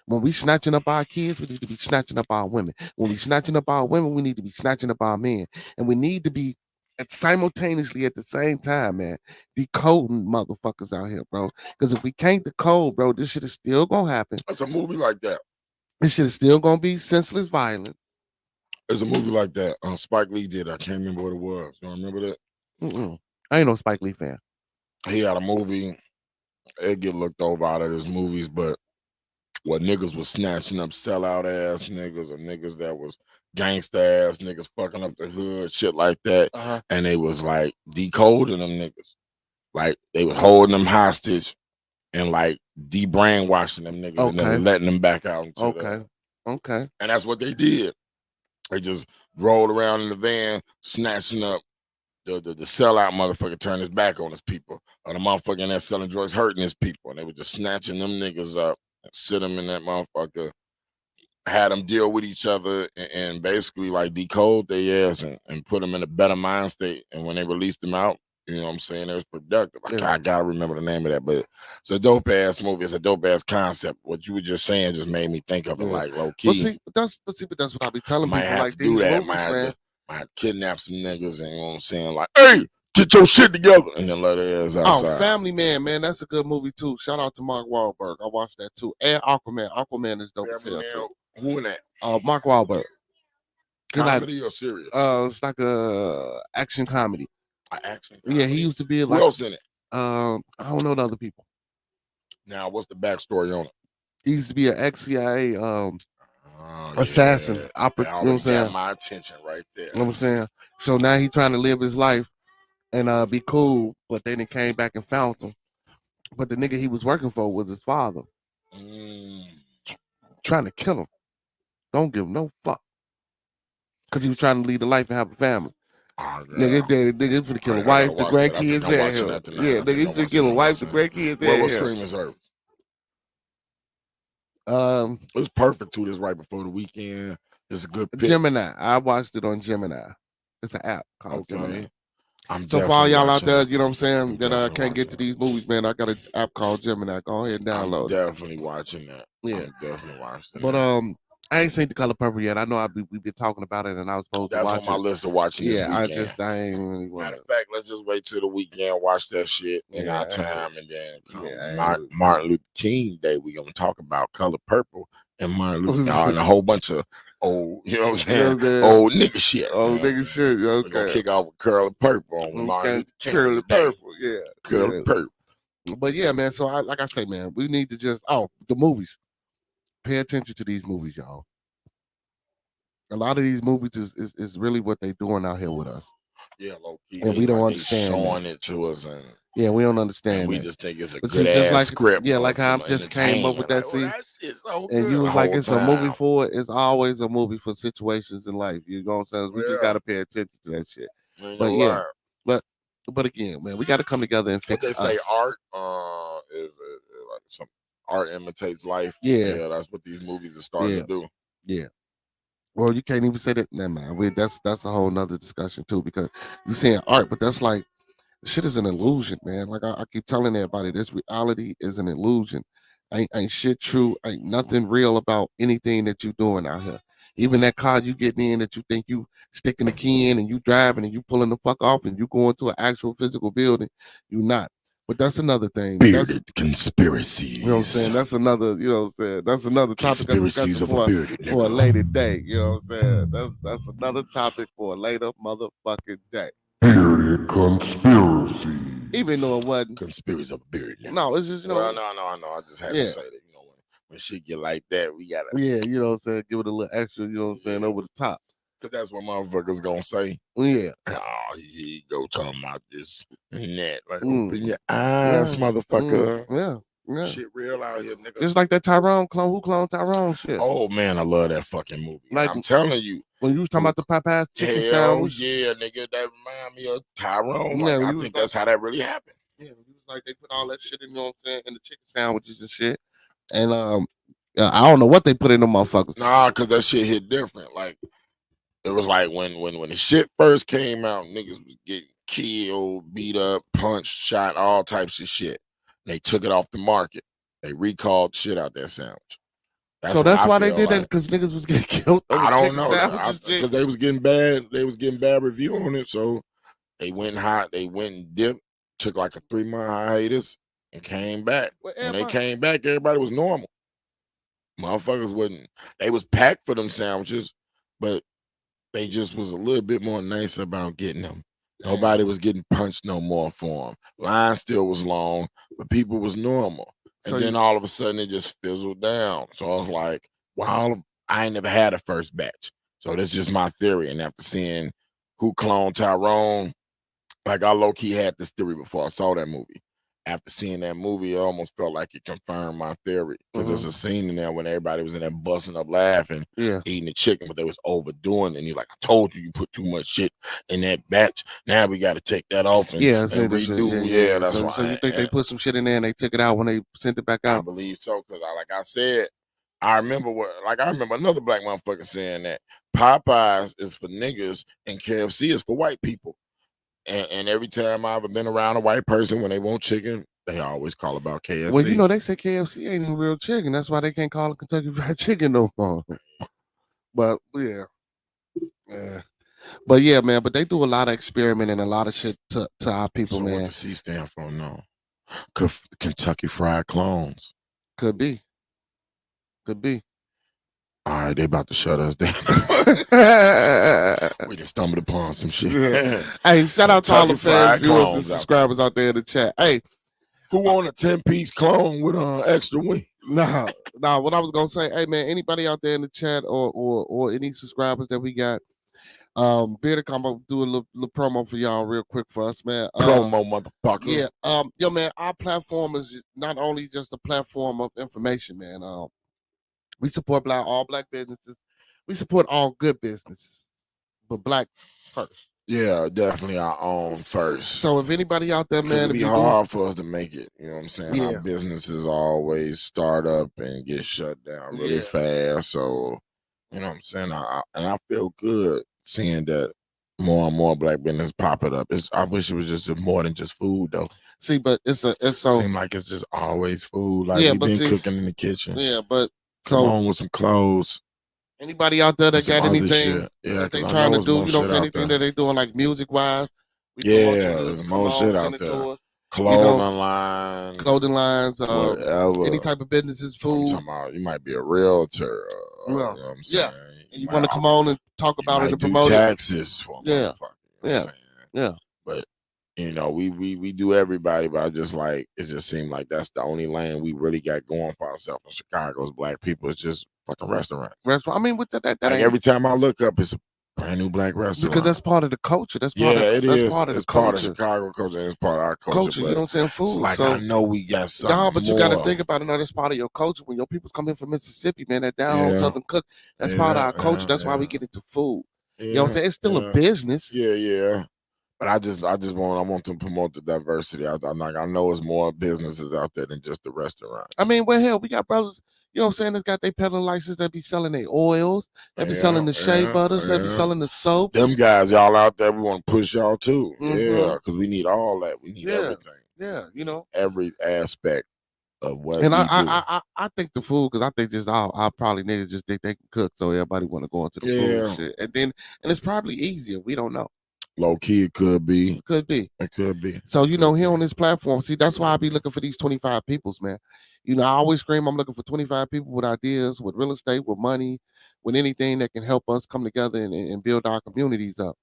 When we snatching up our kids, we need to be snatching up our women. When we snatching up our women, we need to be snatching up our men. And we need to be simultaneously at the same time, man, decoding motherfuckers out here, bro. Because if we can't decode, bro, this shit is still gonna happen. It's a movie like that. This shit is still gonna be senseless violence. There's a movie like that. Spike Lee did. I can't remember what it was. You remember that? I ain't no Spike Lee fan. He had a movie. It get looked over out of his movies, but what niggas was snatching up sellout ass niggas, or niggas that was gangsta ass niggas fucking up the hood, shit like that. And they was like decoding them niggas. Like they was holding them hostage and like de-brainwashing them niggas and then letting them back out. Okay. And that's what they did. They just rolled around in the van, snatching up the sellout motherfucker, turn his back on his people. Or the motherfucker in there selling drugs hurting his people. And they were just snatching them niggas up, sit them in that motherfucker, had them deal with each other, and basically like decode their ass and put them in a better mind state. And when they released them out, you know what I'm saying, it was productive. I gotta remember the name of that, but it's a dope ass movie. It's a dope ass concept. What you were just saying just made me think of it like low key. But that's what I be telling people. Like these movies, man. Might kidnap some niggas, and you know what I'm saying, like, hey, get your shit together, and then let their ass outside. Oh, Family Man, that's a good movie too. Shout out to Mark Wahlberg. I watched that too. And Aquaman. Aquaman is dope as hell too. Who in that? Mark Wahlberg. Comedy or serious? It's like a action comedy. Action comedy? Yeah, he used to be like. Who else in it? I don't know the other people. Now, what's the backstory on it? He used to be an ex-CIA assassin. You know what I'm saying? Got my attention right there. You know what I'm saying? So now he's trying to live his life and be cool, but then he came back and found him. But the nigga he was working for was his father. Trying to kill him. Don't give him no fuck. Because he was trying to lead a life and have a family. Nigga, nigga finna kill a wife, the grandkids there. Yeah, nigga, he finna kill a wife, the grandkids there. What was streaming service? It was perfect too. This right before the weekend. It's a good pick. Gemini. I watched it on Gemini. It's an app called Gemini. So for all y'all out there, you know what I'm saying, that can't get to these movies, man, I got an app called Gemini. Go ahead and download it. Definitely watching that. Yeah. I'm definitely watching that. I ain't seen The Color Purple yet. I know we've been talking about it, and I was supposed to watch it. That's on my list of watching this weekend. I ain't really want. Matter of fact, let's just wait till the weekend, watch that shit in our time, and then Martin Luther King Day, we gonna talk about Color Purple and Martin Luther King and a whole bunch of old, you know what I'm saying, old nigga shit. Old nigga shit. Okay. We're gonna kick off with Color Purple on Martin Luther King Color Purple, yeah. Color Purple. But yeah, man. So like I say, man, we need to just the movies. Pay attention to these movies, y'all. A lot of these movies is really what they doing out here with us. Yeah, low key. And we don't understand. Showing it to us, and we don't understand. And we just think it's a good ass script. Yeah, like how I just came up with that scene. And you was like, it's a movie for it. It's always a movie for situations in life. You know what I'm saying? We just gotta pay attention to that shit. But again, man, we got to come together and fix. What they say, art is like some art imitates life. Yeah, that's what these movies are starting to do. Yeah. Well, you can't even say that. Never mind. That's a whole nother discussion too, because you're saying art, but that's like shit is an illusion, man. Like I keep telling everybody, this reality is an illusion. Ain't shit true. Ain't nothing real about anything that you doing out here. Even that car you getting in that you think you sticking the key in and you driving and you pulling the fuck off and you going to an actual physical building, you not. But that's another thing. Bearded conspiracies. You know what I'm saying? That's another, you know what I'm saying? That's another topic for a later day. You know what I'm saying? That's another topic for a later motherfucking day. Bearded conspiracy. Even though it wasn't conspiracy of a beard. No, it's just, you know. Well, no. I just had to say that, you know, when shit get like that, we gotta. Yeah, you know what I'm saying? Give it a little extra, you know what I'm saying, over the top. Cause that's what motherfuckers gonna say. Yeah. Oh, he go talking about this and that. Like, open your eyes, motherfucker. Yeah. Shit real out here, nigga. Just like that Tyrone clone. Who cloned Tyrone shit? Oh man, I love that fucking movie. Like, I'm telling you. When you was talking about the Popeye's chicken sandwich. Yeah, nigga, that remind me of Tyrone. Like, I think that's how that really happened. Yeah, it was like they put all that shit in, you know what I'm saying, in the chicken sandwiches and shit. And I don't know what they put in them motherfuckers. Nah, cause that shit hit different. Like, it was like when the shit first came out, niggas was getting killed, beat up, punched, shot, all types of shit. They took it off the market. They recalled shit out that sandwich. That's why they did that, because niggas was getting killed. I don't know, because they was getting bad. They was getting bad review on it, so they went hot. They went and dipped, took like a 3-month hiatus, and came back. When they came back, everybody was normal. Motherfuckers wasn't. They was packed for them sandwiches, but they just was a little bit more nice about getting them. Nobody was getting punched no more for them. Line still was long, but people was normal. And then all of a sudden it just fizzled down. So I was like, wow, I ain't never had a first batch. So that's just my theory. And after seeing who cloned Tyrone, like I low-key had this theory before I saw that movie. After seeing that movie, it almost felt like it confirmed my theory. Because there's a scene in there when everybody was in there busting up laughing, eating the chicken, but they was overdoing it. And you're like, I told you put too much shit in that batch. Now we got to take that off and redo. That's why. So you think they put some shit in there and they took it out when they sent it back out? I believe so, because like I said, I remember another black motherfucker saying that Popeyes is for niggas and KFC is for white people. And every time I've ever been around a white person, when they want chicken, they always call about KFC. Well, you know, they say KFC ain't even real chicken. That's why they can't call it Kentucky Fried Chicken no more. But yeah. But yeah, man. But they do a lot of experimenting, a lot of shit to our people, man. What does C stand for? No. Kentucky Fried Clones. Could be. All right, they about to shut us down. We just stumbled upon some shit. Yeah. Hey, shout out to all the fans, viewers, and subscribers out there in the chat. Hey, who want a 10-piece clone with extra wing? Nah. What I was gonna say, hey man, anybody out there in the chat or any subscribers that we got, Bearded, come up, do a little promo for y'all real quick for us, man. Promo, motherfucker. Yeah. Yo, man, our platform is not only just a platform of information, man. We support all black businesses. We support all good businesses, but black first. Yeah, definitely our own first. So if anybody out there, man, it'd be hard for us to make it. You know what I'm saying? Our businesses always start up and get shut down really fast. So, you know what I'm saying? I feel good seeing that more and more black businesses popping up. I wish it was just more than just food though. See, but it seems like it's just always food. Like we've been cooking in the kitchen. Yeah, but come on with some clothes. Anybody out there that got anything that they trying to do, you know, anything that they doing like music wise, there's more shit out there. Clothing lines, whatever. Any type of businesses, food. I'm talking about, you might be a realtor. You know what I'm saying? You want to come on and talk about it and promote taxes for a motherfucker. You know what I'm saying? But you know, we do everybody, but I just like, it just seemed like that's the only lane we really got going for ourselves in Chicago as black people. It's just fucking restaurants. I mean, with that like every time I look up, it's a brand new black restaurant. Because that's part of the culture. That's part it's part of Chicago culture, and it's part of our culture. You know what I'm saying? Food. It's like, so, I know we got something. But you got to think about it. No, that's part of your culture. When your people's come in from Mississippi, man, that down home Southern cook, that's part of our culture. That's why we get into food. You know what I'm saying? It's still a business. But I want to promote the diversity. I'm like, I know it's more businesses out there than just the restaurant. I mean, well, hell, we got brothers, you know what I'm saying, that's got their peddling license, that be selling their oils, that be selling the shea butters, that be selling the soaps. Them guys, y'all out there, we want to push y'all too. Yeah, because we need all that. We need everything. Yeah, you know. Every aspect of what and we do. I think the food, because I think just I'll probably niggas just think they can cook, so everybody want to go into the food and shit. And it's probably easier. We don't know. Low key, it could be. It could be. So, you know, here on this platform, see, that's why I be looking for these 25 peoples, man. You know, I always scream, I'm looking for 25 people with ideas, with real estate, with money, with anything that can help us come together and build our communities up.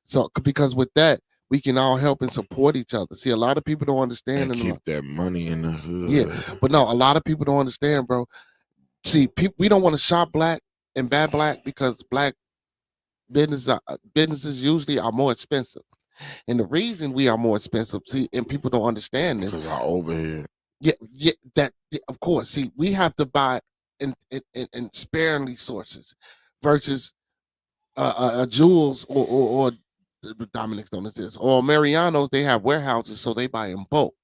So, because with that, we can all help and support each other. See, a lot of people don't understand. And keep that money in the hood. Yeah, but no, a lot of people don't understand, bro. See, we don't want to shop black and bad black because black businesses usually are more expensive, and the reason we are more expensive, see, and people don't understand this, because our overhead. Of course. See, we have to buy in sparingly sources versus Jewels or Dominic's don't exist, or Mariano's. They have warehouses, so they buy in bulk.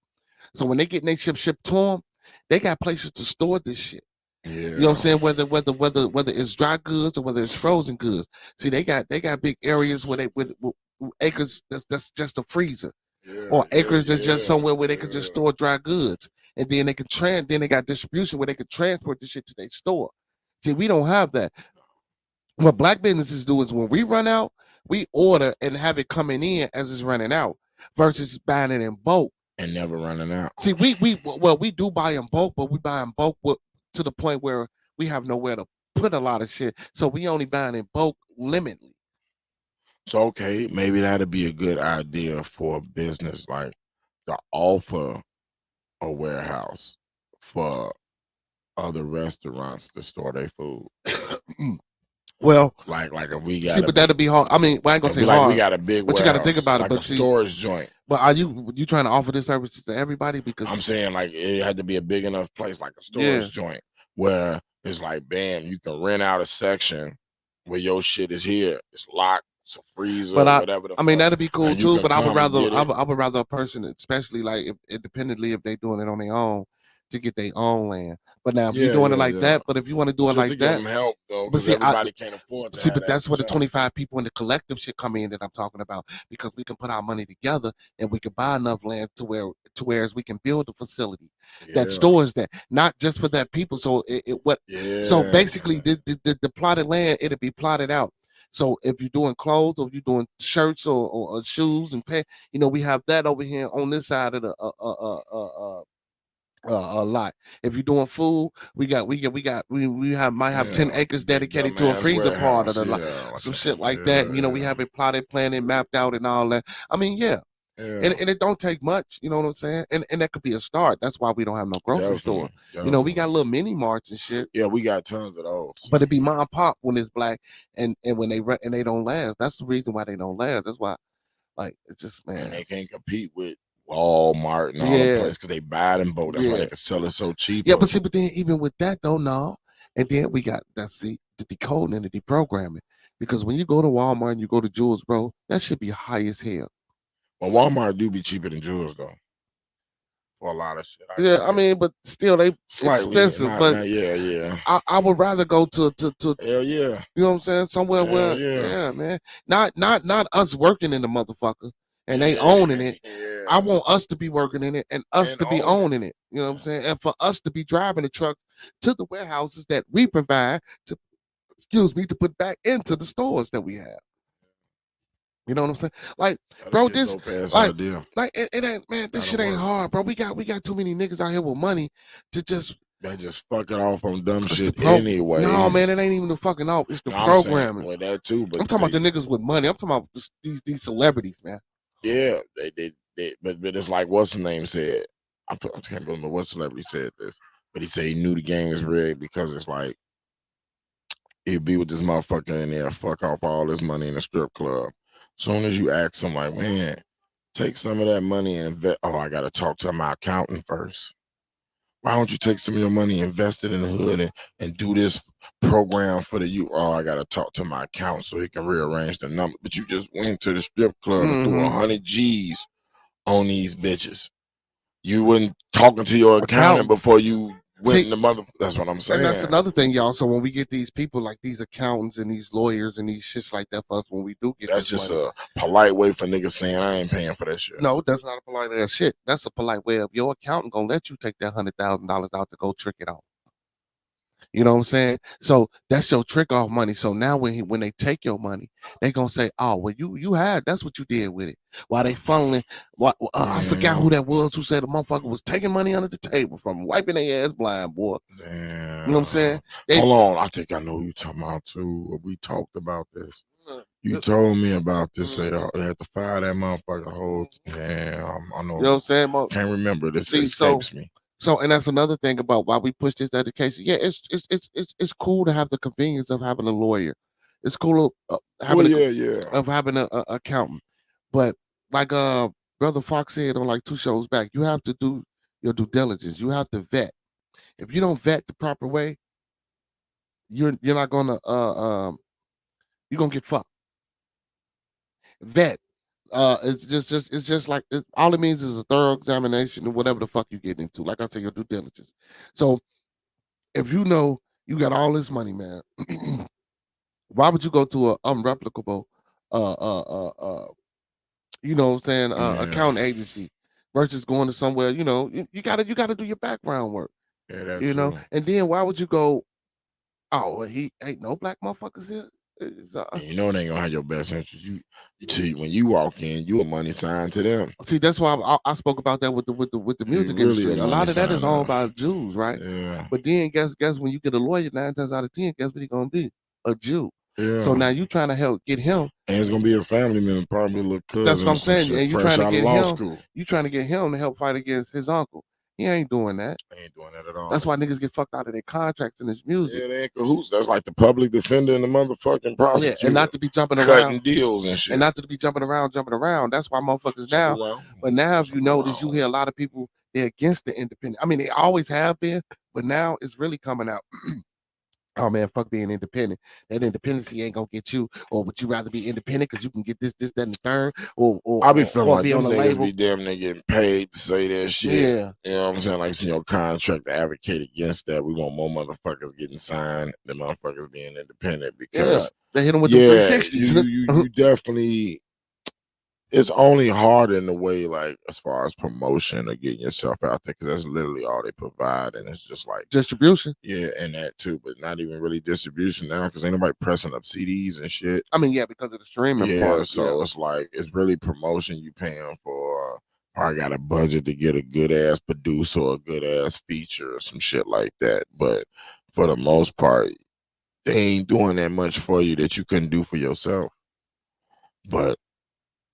So when they get their ship shipped to them, they got places to store this shit. Yeah. You know what I'm saying? Whether it's dry goods or whether it's frozen goods. See, they got big areas where with acres that's just a freezer. Or acres that's just somewhere where they can just store dry goods. And then they can then they got distribution where they can transport the shit to their store. See, we don't have that. What black businesses do is when we run out, we order and have it coming in as it's running out versus buying it in bulk. And never running out. See, we do buy in bulk, but we buy in bulk to the point where we have nowhere to put a lot of shit. So we only buying in bulk limitedly. So, okay, maybe that'd be a good idea for a business, like to offer a warehouse for other restaurants to store their food. Well, like if we got, but that'd be hard. I mean, I ain't gonna say hard. We got a big, but you got to think about like it. But a storage joint. But are you trying to offer this service to everybody? Because I'm saying, like, it had to be a big enough place, like a storage joint, where it's like, bam, you can rent out a section where your shit is here. It's locked. It's a freezer, whatever. I mean, that'd be cool too. But I would rather a person, especially like independently, if they're doing it on their own, to get their own land. But now if you're doing it like that, but if you want to do it like that, help though, but see, everybody can't afford that. See, but that's where the 25 people in the collective shit come in that I'm talking about, because we can put our money together and we can buy enough land to where we can build a facility that stores that, not just for that people. So so basically the plotted land, it'll be plotted out. So if you're doing clothes or you're doing shirts or shoes and pants, you know, we have that over here on this side of the a lot. If you're doing food, we might have 10 acres dedicated to a freezer part of the lot, some shit like that. You know, we have it plotted, planned, mapped out, and all that. I mean, and it don't take much. You know what I'm saying? And that could be a start. That's why we don't have no grocery store. You know, we got little mini marts and shit. Yeah, we got tons of those. But it be mom and pop when it's black, and when they don't last. That's the reason why they don't last. That's why, like, it's just, man, and they can't compete with Walmart and all the places because they buy it in bulk. That's why they can sell it so cheap. Yeah, but then even with that though, no. And then we got the decoding and the deprogramming. Because when you go to Walmart and you go to Jewels, bro, that should be high as hell. Well, Walmart do be cheaper than Jewels though. For a lot of shit. I mean, but still they slightly expensive. But I would rather go to hell yeah. You know what I'm saying? Somewhere where man. Not us working in the motherfucker and they owning it. I want us to be working in it and us to be owning it. You know what I'm saying? And for us to be driving the truck to the warehouses that we provide excuse me, to put back into the stores that we have. You know what I'm saying? Like, bro, this like it ain't, man, this shit ain't hard, bro. We got too many niggas out here with money to just they just fucking off on dumb shit anyway. No, man, it ain't even the fucking off. It's the programming. Well, that too, but I'm talking about the niggas with money. I'm talking about these celebrities, man. Yeah, but it's like what's the name said. I can't remember what celebrity said this, but he said he knew the game was rigged because it's like he'd be with this motherfucker in there, fuck off all this money in the strip club. Soon as you ask him, like, man, take some of that money and invest. Oh, I gotta talk to my accountant first. Why don't you take some of your money, invest it in the hood, and do this program for the youth? Oh, I gotta talk to my accountant so he can rearrange the number. But you just went to the strip club and threw 100 G's on these bitches. You weren't talking to your accountant before you went in the mother. That's what I'm saying. And that's another thing, y'all. So when we get these people like these accountants and these lawyers and these shits like that for us, when we do get that's just money, a polite way for niggas saying I ain't paying for that shit. No, that's not a polite way of shit. That's a polite way of your accountant gonna let you take that $100,000 out to go trick it off. You know what I'm saying? So that's your trick off money. So now when they take your money, they gonna say, "Oh, well, you had that's what you did with it." While they funneling, I forgot who that was who said the motherfucker was taking money under the table from wiping their ass blind, boy. Damn. You know what I'm saying? Hold on, I think I know who you talking about too. We talked about this. You told me about this. Say they had to fire that motherfucker. Whole damn, I know. You know what I'm saying? Can't remember. This escapes me. So, and that's another thing about why we push this education. Yeah, it's cool to have the convenience of having a lawyer. It's cool having of having a accountant. But like Brother Fox said on like 2 shows back, you have to do your due diligence. You have to vet. If you don't vet the proper way, you're not gonna you're gonna get fucked. Vet. It's just like all it means is a thorough examination of whatever the fuck you get into. Like I said, your due diligence. So if you know you got all this money, man, why would you go to a unreplicable you know what I'm saying, accounting agency versus going to somewhere, you know, you gotta do your background work. Yeah, you know, and then why would you go, oh, well, he ain't no black motherfuckers here? You know they ain't gonna have your best interest. You see, when you walk in, you a money sign to them. See, that's why I spoke about that with the music industry. A lot of that is owned by Jews, right? Yeah. But then guess when you get a lawyer, 9 times out of 10, guess what he gonna be? A Jew. Yeah. So now you trying to help get him, and it's gonna be his family member, probably a little cousin. That's what I'm saying. And you trying to get him. School. You trying to get him to help fight against his uncle. He ain't doing that. He ain't doing that at all. That's why niggas get fucked out of their contracts in this music. Yeah, they ain't cahoots. That's like the public defender and the motherfucking prosecutor. Yeah, and not to be jumping cutting deals and shit. And not to be jumping around. That's why motherfuckers now. But now, if you notice, you hear a lot of people, they're against the independent. I mean, they always have been, but now it's really coming out. Oh man, fuck being independent. That independency ain't gonna get you. Or would you rather be independent because you can get this, that, and the third? Or I be feeling like be them on a niggas label. be damn near getting paid to say that shit. Yeah. You know what I'm saying? Like, see your contract to advocate against that. We want more motherfuckers getting signed than motherfuckers being independent because they hit them with the 360s. You definitely. It's only hard in the way, like, as far as promotion or getting yourself out there, because that's literally all they provide, and it's just like distribution. Yeah, and that too, but not even really distribution now, because ain't nobody pressing up CDs and shit. I mean, yeah, because of the streaming. Yeah, so it's like it's really promotion you paying for. I got a budget to get a good ass producer or a good ass feature or some shit like that, but for the most part, they ain't doing that much for you that you couldn't do for yourself. But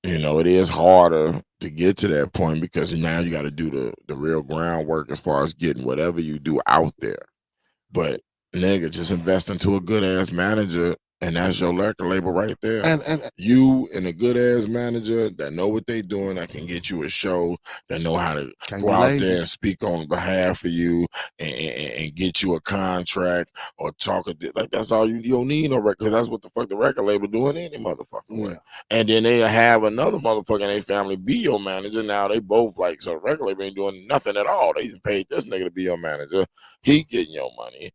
you know, it is harder to get to that point because now you got to do the real groundwork as far as getting whatever you do out there. But nigga, just invest into a good ass manager, and that's your record label right there. And you and a good ass manager that know what they doing, that can get you a show, that know how to go out there and speak on behalf of you and get you a contract or talk like that's all you don't need no record, because that's what the fuck the record label doing any motherfucking way. And then they have another motherfucker in their family be your manager. Now they both like, so the record label ain't doing nothing at all. They just paid this nigga to be your manager. He getting your money.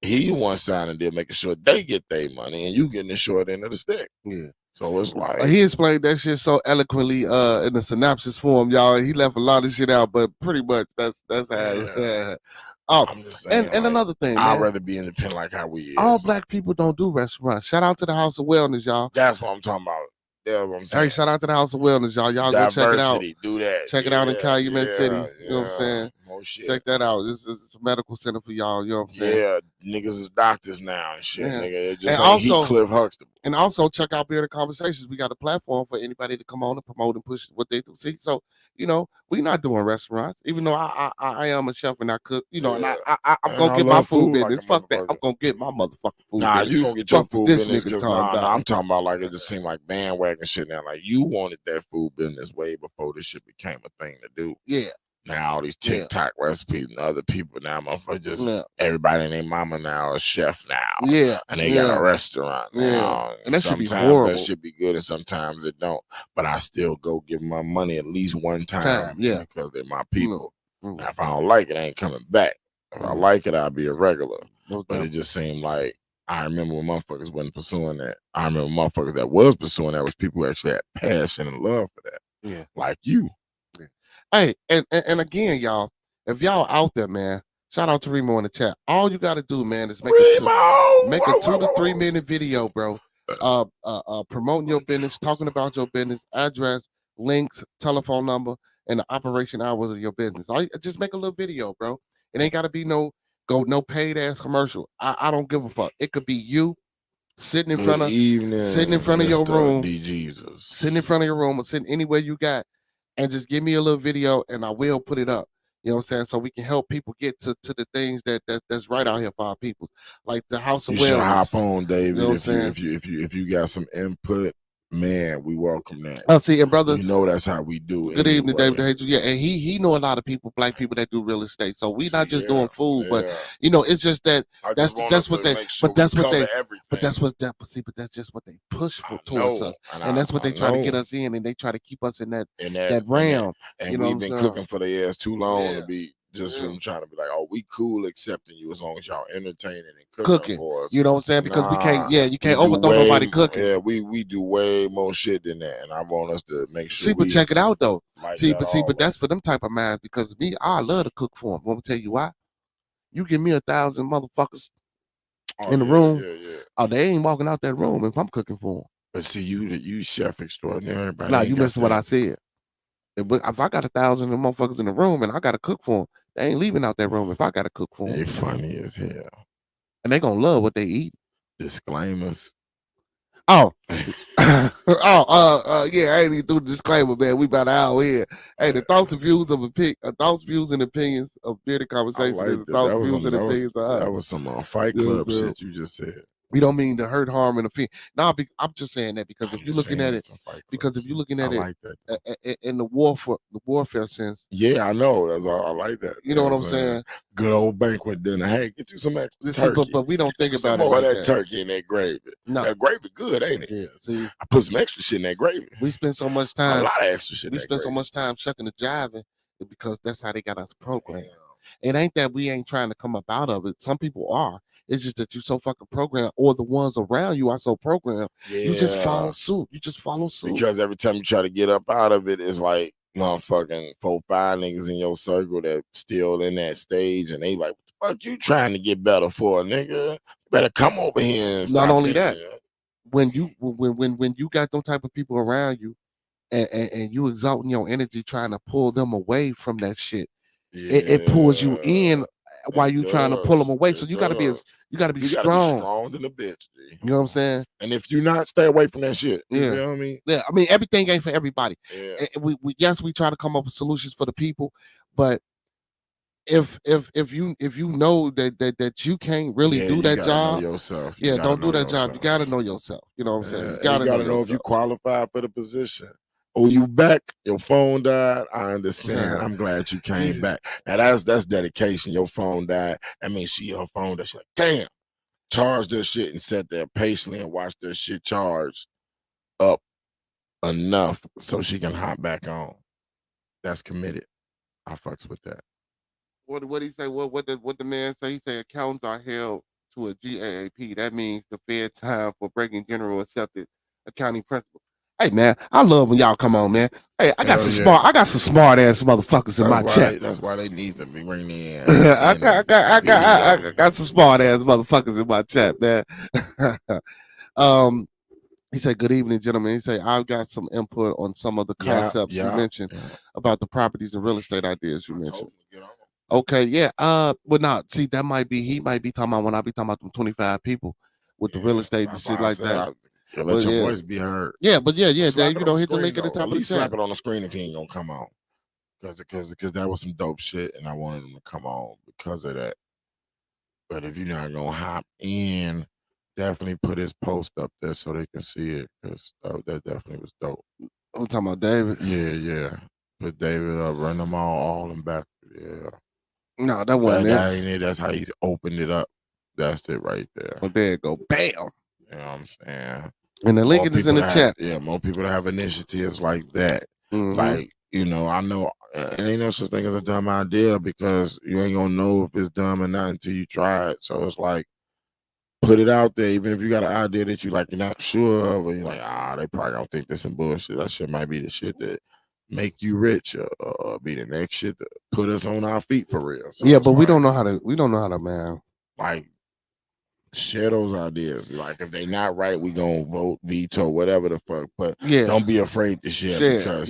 He one signing deal, making sure they get their money, and you getting the short end of the stick. Yeah. So it's like he explained that shit so eloquently in the synopsis form, y'all. He left a lot of shit out, but pretty much that's how. Oh, I'm just saying, and like, another thing, I'd man. rather be independent like how we is. All black people don't do restaurants. Shout out to the House of Wellness, y'all. That's what I'm talking about. That's what I'm saying. Hey, shout out to the House of Wellness, y'all. Y'all go check it out. Do that. Check it out in Calumet City. You know what I'm saying? More shit. Check that out. It's a medical center for y'all. You know what I'm saying? Yeah, niggas is doctors now and shit, Yeah. nigga. It just And ain't also- Cliff Huxtable. And also check out Bearded Conversations. We got a platform for anybody to come on and promote and push what they do. See, so you know, we not doing restaurants, even though I am a chef and I cook, you know, Yeah. and I'm And gonna I get my love food food like business. a Fuck that. I'm motherfucker. gonna get my motherfucking food Nah, business. you gonna get your Fuck food this business nigga because talking about. I'm talking about like it just seemed like bandwagon shit now. Like you wanted that food business way before this shit became a thing to do. Yeah. Now all these TikTok recipes and other people now, motherfuckers just everybody and their mama now a chef now. Yeah. And they got a restaurant now. And that should be sometimes horrible. that should be good and sometimes it don't. But I still go give my money at least one time because they're my people. Now, if I don't like it, I ain't coming back. If I like it, I'll be a regular. But it just seemed like I remember when motherfuckers wasn't pursuing that. I remember motherfuckers that was pursuing that was people who actually had passion and love for that. Yeah. Like you. Yeah. Hey, and again, y'all, if y'all out there, man, shout out to Remo in the chat. All you gotta do, man, is make a 2 to 3 minute video, bro. Promoting your business, talking about your business, address, links, telephone number, and the operation hours of your business. Just make a little video, bro. It ain't gotta be no paid ass commercial. I don't give a fuck. It could be you sitting in front of your room, sitting in front of your room, or sitting anywhere you got, and just give me a little video, and I will put it up. You know what I'm saying? So we can help people get to the things that's right out here for our people, like the House of Wellness. You should hop on, David. You know what I'm if you got some input, man, we welcome that. Oh, see, and brother, you know that's how we do it. Good evening, David. Yeah, and he know a lot of people, black people that do real estate. So we not just doing food, but you know, it's just that that's what they, but that's what they, but that's just what they push for towards us, and that's what they try to get us in, and they try to keep us in that round. And you know we've been cooking for their ass too long to be. Just from trying to be like, oh, we cool accepting you as long as y'all entertaining and cooking for us. You know what I'm saying? Because we can't, you can't overthrow nobody cooking. Yeah, we do way more shit than that, and I want us to make sure. See, but check it out though. But that's for them type of minds. Because me, I love to cook for them. Let me tell you why. You give me 1,000 motherfuckers in the room. Oh, they ain't walking out that room if I'm cooking for them. But see, you chef extraordinary. Nah, you missing what I said. If I got 1,000 motherfuckers in the room and I got to cook for them, they ain't leaving out that room if I got to cook for them. They funny as hell. And they gonna love what they eat. Disclaimers. Yeah, I ain't even do the disclaimer, man. We about an hour here. Hey, the thoughts and views and opinions of Bearded Conversations is thoughts, views, and opinions of us. That was some Fight Club shit you just said. We don't mean to hurt, harm, and offend. No, I'm just saying that because if you're looking at it, like that. In the warfare sense. Yeah, I know. That's all. I like that. You know what I'm saying? Good old banquet dinner. Hey, get you some extra turkey. But we don't think about it. More like of that turkey in that gravy. No, that gravy good, ain't it? Yeah. See, I put some extra shit in that gravy. We spend so much time. A lot of extra shit. We spend so much time shucking and jiving because that's how they got us programmed. It ain't that we ain't trying to come up out of it. Some people are. It's just that you so fucking programmed, or the ones around you are so programmed. Yeah. You just follow suit. Because every time you try to get up out of it, it's like motherfucking 4-5 niggas in your circle that still in that stage, and they like, what the fuck you trying to get better for, nigga? You better come over here. And not only that, when you got them type of people around you, and you exalting your energy, trying to pull them away from that shit, it pulls you in. While you trying to pull them away, so you gotta be strong. You gotta be strong than a bitch, G. You know what I'm saying? And if you not, stay away from that shit. You know what I mean? Yeah, I mean everything ain't for everybody. Yeah. We try to come up with solutions for the people, but if you know that you can't really do that job, yourself. Don't do that job. You gotta know yourself. You know what I'm saying? You gotta know if you qualify for the position. Oh, you back? Your phone died. I understand. I'm glad you came back. Now that's dedication. Your phone died. I mean, her phone died. She's like, damn. Charge their shit and sat there patiently and watch their shit charge up enough so she can hop back on. That's committed. I fucks with that. What did he say? What the man say? He said accountants are held to a GAAP. That means the fair time for breaking general accepted a county principal. Hey man, I love when y'all come on, man. Hey, I got Hell some yeah. smart ass motherfuckers in my chat. That's why they need to be bringing in. I got some smart ass motherfuckers in my chat, man. He said, "Good evening, gentlemen." He said, "I've got some input on some of the concepts you mentioned about the properties and real estate ideas you mentioned." Okay, yeah. But now, see, that might be he might be talking about when I be talking about them 25 people with the real estate and shit like that. Let your voice be heard. Yeah, but yeah, Slap Dave, hit the link at the top at of the least chat. slap it on the screen if he ain't gonna come on. Because that was some dope shit, and I wanted him to come on because of that. But if you're not gonna hop in, definitely put his post up there so they can see it, because that definitely was dope. I'm talking about David. Yeah. Put David up, run them all in back. Yeah. No, that wasn't that ain't it. That's how he opened it up. That's it right there. Well, there you go. Bam. You know what I'm saying? And the link is in the chat. Yeah, more people that have initiatives like that. Mm-hmm. Like, I know it ain't no such thing as a dumb idea, because you ain't gonna know if it's dumb or not until you try it. So it's like, put it out there, even if you got an idea that you're not sure of, or you're like, they probably don't think this is bullshit. That shit might be the shit that make you rich, or be the next shit to put us on our feet for real. So yeah, but we don't know how to, man. Like, share those ideas. Like, if they not right, we gonna vote, veto, whatever the fuck. But don't be afraid to share, because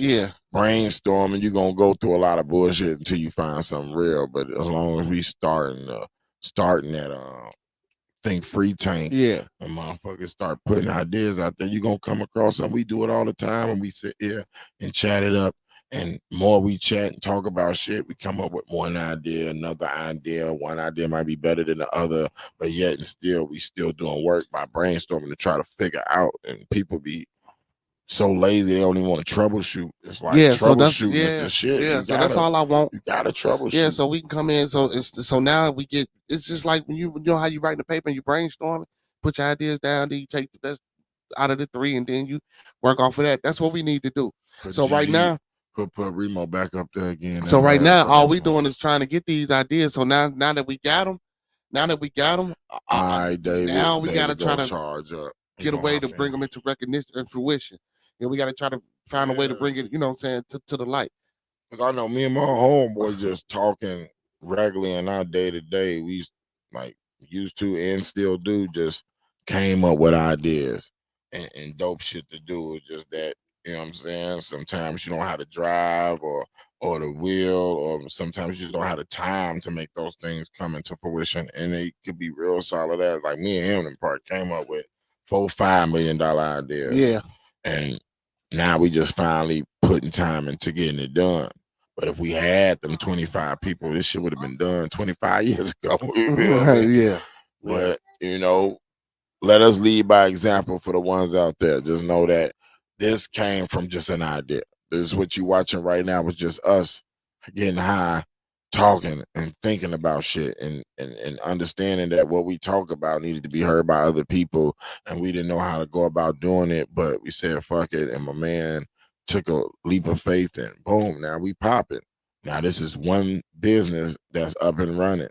brainstorming, you're gonna go through a lot of bullshit until you find something real. But as long as we starting that think free tank, and motherfuckers start putting ideas out there, you're gonna come across something. We do it all the time, and we sit here and chat it up. And more we chat and talk about shit, we come up with one idea, another idea. One idea might be better than the other, but yet and still, we still doing work by brainstorming to try to figure out. And people be so lazy, they don't even want to troubleshoot. It's like troubleshooting is the shit. Yeah, so that's all I want. You gotta troubleshoot. Yeah, so we can come in. So now we get. It's just like when you know how you write the paper and you brainstorm, put your ideas down, then you take the best out of the three, and then you work off of that. That's what we need to do. So right now. Put Remo back up there again. So right now, all we doing is trying to get these ideas. So now that we got them, all right, David. Now we got to try to charge up, get a way to bring them into recognition and fruition. And we got to try to find a way to bring it, you know what I'm saying, to the light. Because I know me and my homeboy just talking regularly in our day to day. We used to and still do, just came up with ideas and dope shit to do. It's just that, you know what I'm saying? Sometimes you don't have to drive or the wheel, or sometimes you just don't have the time to make those things come into fruition. And they could be real solid as, like, me and him in part came up with $4-5 million ideas. Yeah. And now we just finally putting time into getting it done. But if we had them 25 people, this shit would have been done 25 years ago. Yeah. But, let us lead by example for the ones out there. Just know that this came from just an idea. This is what you're watching right now, was just us getting high, talking and thinking about shit, and understanding that what we talk about needed to be heard by other people, and we didn't know how to go about doing it, but we said fuck it, and my man took a leap of faith, and boom, now we popping. Now this is one business that's up and running,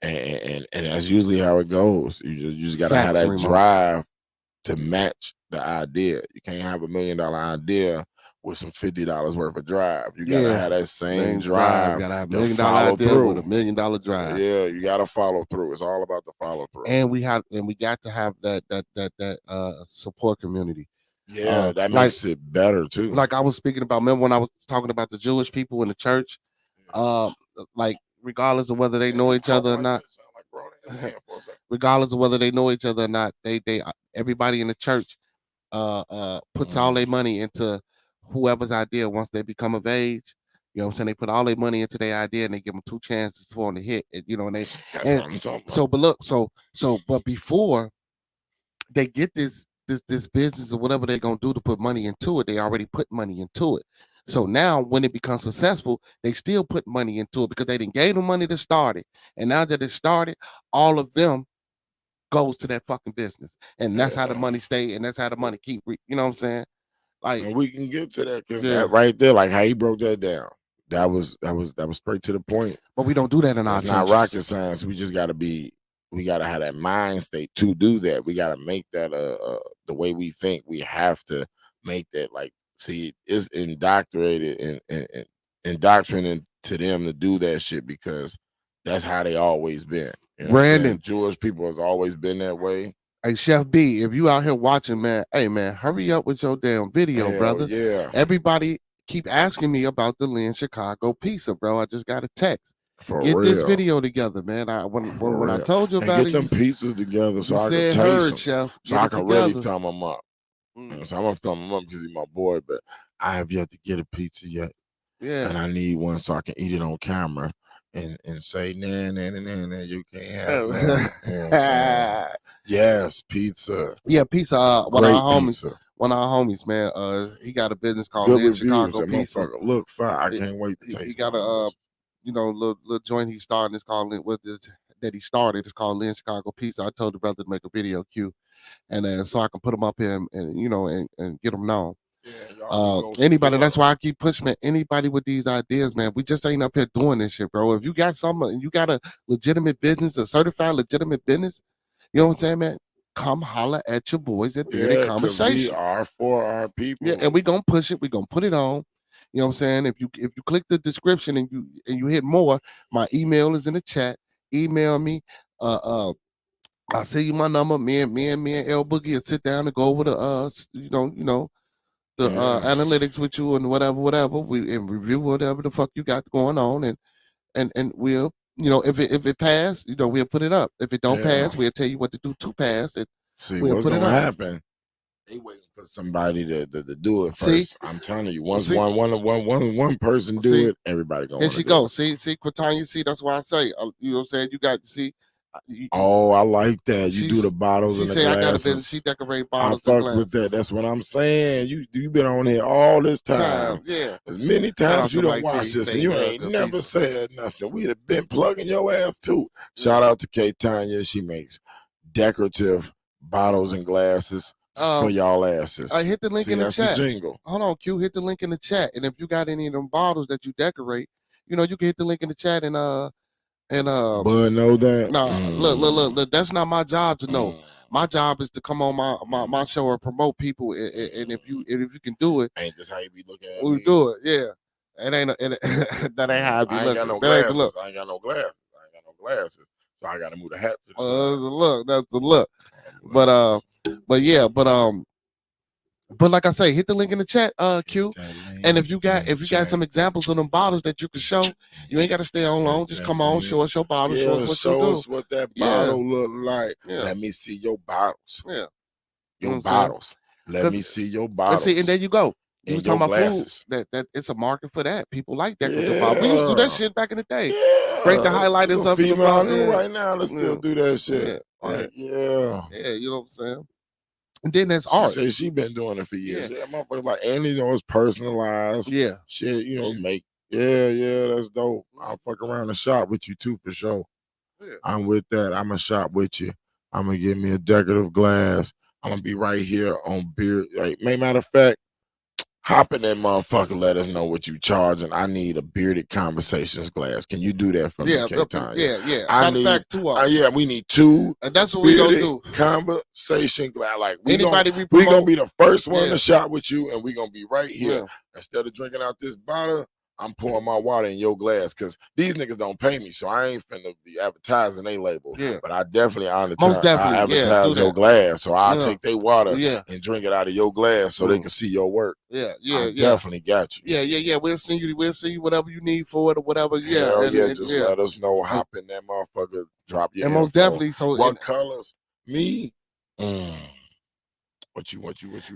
and that's usually how it goes. You just gotta have that drive to match the idea. You can't have $1 million idea with some $50 worth of drive. You gotta have that same drive. You gotta have $1 million idea with $1 million drive. Yeah, you gotta follow through. It's all about the follow through. And we got to have that support community. Yeah, that makes it better too. Like I was speaking about, remember when I was talking about the Jewish people in the church? Like regardless of whether they know each other or not. Regardless of whether they know each other or not, they everybody in the church puts all their money into whoever's idea once they become of age. You know what I'm saying? They put all their money into their idea, and they give them 2 chances for them to hit it, but before they get this business or whatever they're gonna do to put money into it, they already put money into it. So now when it becomes successful, they still put money into it because they didn't gave them money to start it. And now that it started, all of them goes to that fucking business. And that's how the money stay, and that's how the money keep, you know what I'm saying? Like, and we can get to that, because that right there, like how he broke that down, that was straight to the point. But we don't do that in our churches. It's not rocket science. We just we gotta have that mind state to do that. We gotta make that the way we think, we have to make that like, see, it's indoctrinated and indoctrinated to them to do that shit because that's how they always been. You know Brandon, Jewish people has always been that way. Hey, Chef B, if you out here watching, man, hey, man, hurry up with your damn video, brother. Yeah. Everybody keep asking me about the Lynn Chicago pizza, bro. I just got a text. For Get real. this video together, man. When I told you about get them pizzas together so I can taste them, Chef, so I can really thumb them up. So I'm gonna thumb him up because he's my boy, but I have yet to get a pizza yet. Yeah. And I need one so I can eat it on camera and say, nah, you can't have that. You know what I'm saying? Yes, pizza. Yeah, pizza. One Great of our homies, pizza. One of our homies, man. He got a business called Good Lynn reviews. Chicago That Pizza. motherfucker look fire. I can't wait to taste. He got a little joint he started. It's called that he started. It's called Lynn Chicago Pizza. I told the brother to make a video cue, and so I can put him up here and get him known. Yeah, anybody, that's why I keep pushing, man. Anybody with these ideas, man, we just ain't up here doing this shit, bro. If you got something, you got a legitimate business, a certified legitimate business, you know what I'm saying, man? Come holler at your boys at Bearded Conversation. We are for our people. Yeah, and we gonna push it. We gonna put it on. You know what I'm saying? If you click the description and you hit more, my email is in the chat. Email me. I'll send you my number. Me and L Boogie will sit down and go over the analytics with you and whatever. We and review whatever the fuck you got going on and we'll, if it pass, we'll put it up. If it don't pass, we'll tell you what to do to pass it. See, we'll what's put gonna happen. They waiting for somebody to do it first. I'm telling you, once one person do it, everybody gonna. Here she go. See, Quatanya. See, that's why I say, you know what I'm saying. You got oh, I like that. You do the bottles and the glasses. I got a business. She decorate bottles. I fuck with that. That's what I'm saying. You been on here all this time. Yeah. As many times you don't watch this, and you ain't never said nothing. We'd have been plugging your ass too. Shout out to K Tanya. She makes decorative bottles and glasses for y'all asses. I hit the link in the chat. The jingle. Hold on, Q. Hit the link in the chat, and if you got any of them bottles that you decorate, you can hit the link in the chat and Bud know that. No, look. That's not my job to know. My job is to come on my show or promote people, and if you can do it, ain't this how you be looking at we me? Do it. Yeah, that ain't how I be looking. I ain't got no glasses. I ain't got no glasses. So I got to move the hat to the side. That's the look. But like I say, hit the link in the chat, Q. And if you got some examples of them bottles that you can show, you ain't got to stay on long. Just come on, show us your bottles, show us what you do. Show us what that bottle look like. Yeah. Let me see your bottles. Yeah, your bottles. Let me see your bottles. See, and there you go. You was talking about glasses. Food. That it's a market for that. People like that. Yeah. We used to do that shit back in the day. Break the highlighters up. Female right now. Let's still do that shit. Yeah, you know what I'm saying. And then there's art. She said she been doing it for years. Yeah, motherfucker, like, and it's personalized. Yeah, shit. Make. Yeah, that's dope. I'll fuck around and shop with you too for sure. Yeah. I'm with that. I'm gonna shop with you. I'm gonna get me a decorative glass. I'm gonna be right here on Beard. Like, matter of fact, hop in that motherfucker. Let us know what you charging. I need a Bearded Conversations glass. Can you do that for me, K-Tanya? Yeah. I need 2 of them. We need 2. And that's what we gonna do. Conversation glass. Like we gonna be the first one to shop with you, and we gonna be right here. Instead of drinking out this bottle, I'm pouring my water in your glass because these niggas don't pay me, so I ain't finna be advertising they label. Yeah. But I definitely advertise your glass, so I'll take their water and drink it out of your glass so they can see your work. I definitely got you. Yeah. We'll send you whatever you need for it or whatever. Just let us know. Hop in that motherfucker. Drop your and most info. definitely. So what colors? Me. What you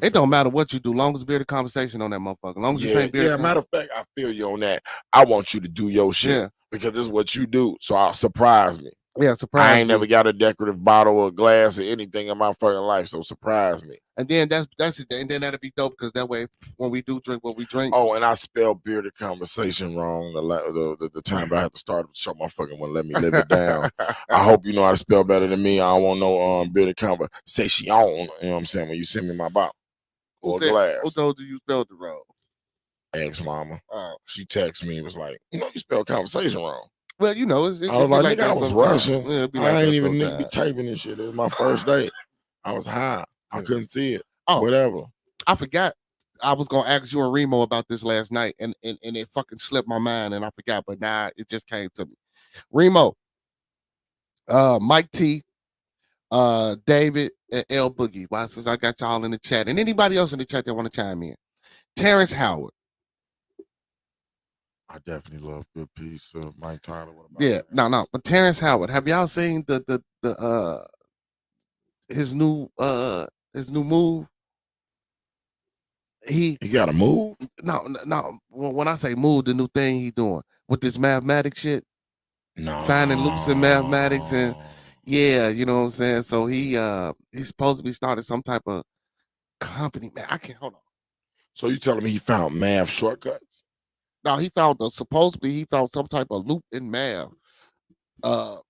it don't matter what you do, long as Bearded Conversation on that motherfucker. Long as you pay Bearded. Matter of fact, I feel you on that. I want you to do your shit because this is what you do. So I'll surprise me. Yeah, surprise. I ain't never got a decorative bottle or glass or anything in my fucking life. So surprise me. And then that's it. And then that'll be dope because that way when we do drink what we drink. Oh, and I spelled Bearded Conversation wrong the time that I had to start the show. My fucking wouldn't let me live it down. I hope you know how to spell better than me. I don't want no Bearded Conversation. You know what I'm saying? When you send me my bottle or glass. Who told you spelled it wrong? Ex-mama. She texted me. It was like, you spelled conversation wrong. Well, I was like, nigga, I was rushing. I ain't even be typing this shit. It was my first day. I was high. I couldn't see it. Oh, whatever. I forgot. I was gonna ask you and Remo about this last night, and it fucking slipped my mind, and I forgot. But now it just came to me. Remo, Mike T, David, and L Boogie. Why? Since I got y'all in the chat, and anybody else in the chat that want to chime in. Terrence Howard. I definitely love good piece of Mike Tyler. What about Yeah, no. But Terrence Howard, have y'all seen the his new move? He got a move? No. When I say move, the new thing he doing with this mathematics shit. No. Finding loops in mathematics and yeah, you know what I'm saying? So he's supposed to be starting some type of company. Man, I can't hold on. So you telling me he found math shortcuts? No, he found supposedly he found some type of loop in math. Hold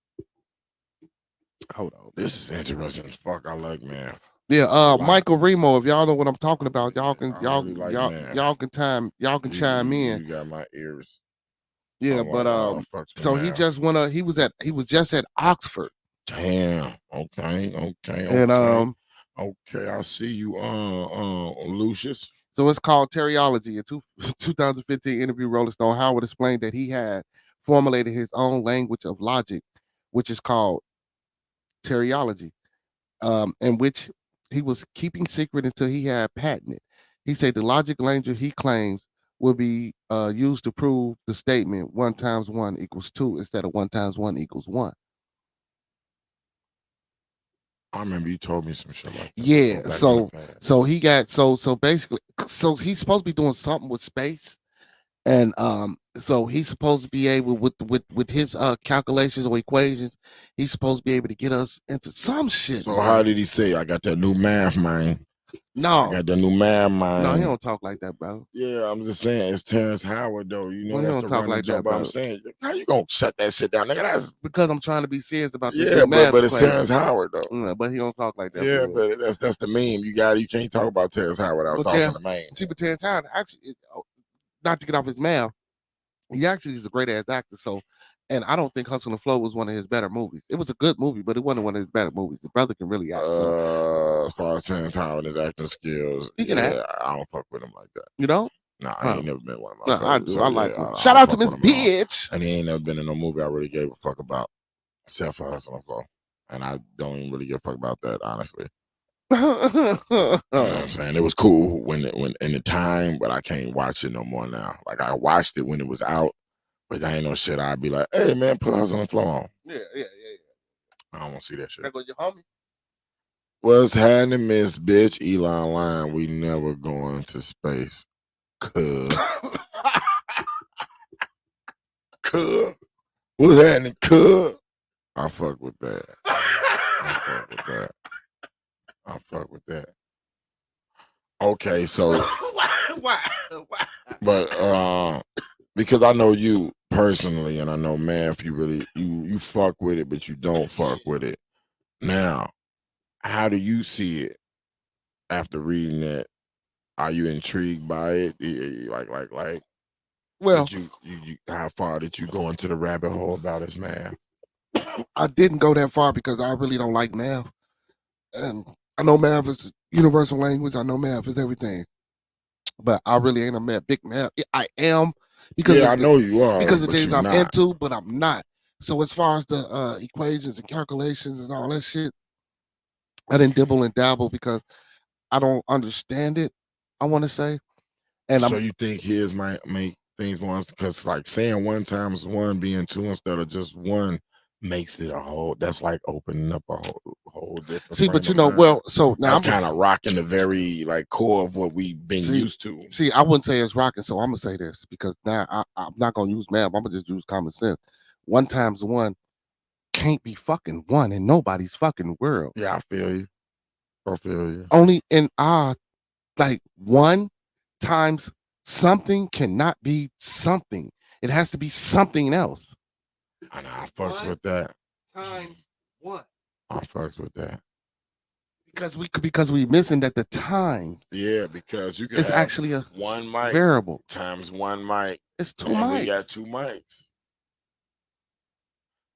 on. This is interesting as fuck. I like math. Yeah, Michael Remo, if y'all know what I'm talking about, y'all can really like y'all can chime in. You got my ears. Yeah, but so he just he was just at Oxford. Damn. Okay. And okay, I see you Lucius. So it's called Teriology. In 2015 interview, Rolling Stone, Howard explained that he had formulated his own language of logic, which is called Teriology, in which he was keeping secret until he had patented. He said the logic language he claims will be used to prove the statement 1 × 1 = 2 instead of 1 × 1 = 1. I remember you told me some shit like that. Yeah, so he got so basically so he's supposed to be doing something with space, and so he's supposed to be able with his calculations or equations, he's supposed to be able to get us into some shit. So how did he say? I got that new math mind. No, I got the new math mind. No, he don't talk like that, bro. Yeah, I'm just saying it's Terrence Howard though. You know, he that's don't talk like that, bro. I'm saying, how you gonna shut that shit down, nigga? That's because I'm trying to be serious about this. Yeah, but it's Terrence Howard though. Yeah, but he don't talk like that. Yeah, but that's the meme. You can't talk about Terrence Howard without tossing the meme. See, but Terrence Howard actually, not to get off his mouth, he actually is a great ass actor. So, and I don't think Hustle and Flow was one of his better movies. It was a good movie, but it wasn't one of his better movies. The brother can really act. As far as Terrence Howard and his acting skills, he can act. I don't fuck with him like that. You don't? Nah, he ain't never been one of my favorites. I do. So, I like him. Shout out to Miss Bitch. And he ain't never been in no movie I really gave a fuck about, except for Hustle and Flow. And I don't even really give a fuck about that, honestly. You know what I'm saying? It was cool when in the time, but I can't watch it no more now. Like I watched it when it was out, but I ain't no shit. I'd be like, hey man, put Hustle and Flow on. Yeah. I don't want to see that shit. There go your homie. What's happening, Miss Bitch? Elon Line, we never going to space. Cuh. Cuh. What's happening, cuh? I fuck with that. I fuck with that. Okay, so why? But because I know you personally, and I know math, you really you fuck with it, but you don't fuck with it. Now, how do you see it after reading that? Are you intrigued by it? Like. Well, you how far did you go into the rabbit hole about his math? I didn't go that far because I really don't like math, and I know math is universal language. I know math is everything, but I really ain't a big math. I am because I know you are because of things I'm into, but I'm not. So as far as the equations and calculations and all that shit, I didn't dibble and dabble because I don't understand it. I want to say, and so you think his might make things more, because like saying 1 × 1 being 2 instead of just 1 makes it a whole. That's like opening up a whole different. See, but you know, well, so now that's kind of rocking the very like core of what we've been used to. See, I wouldn't say it's rocking, so I'm gonna say this because now I'm not gonna use math. I'm gonna just use common sense. 1 × 1 can't be fucking 1 in nobody's fucking world. Yeah, I feel you. Only in like 1 times something cannot be something. It has to be something else. And I fucks with that. Times 1. I fucks with that. Because we missing that the times. Yeah, because you can. It's actually a 1 mic variable times 1 mic. It's 2 mics. We got 2 mics.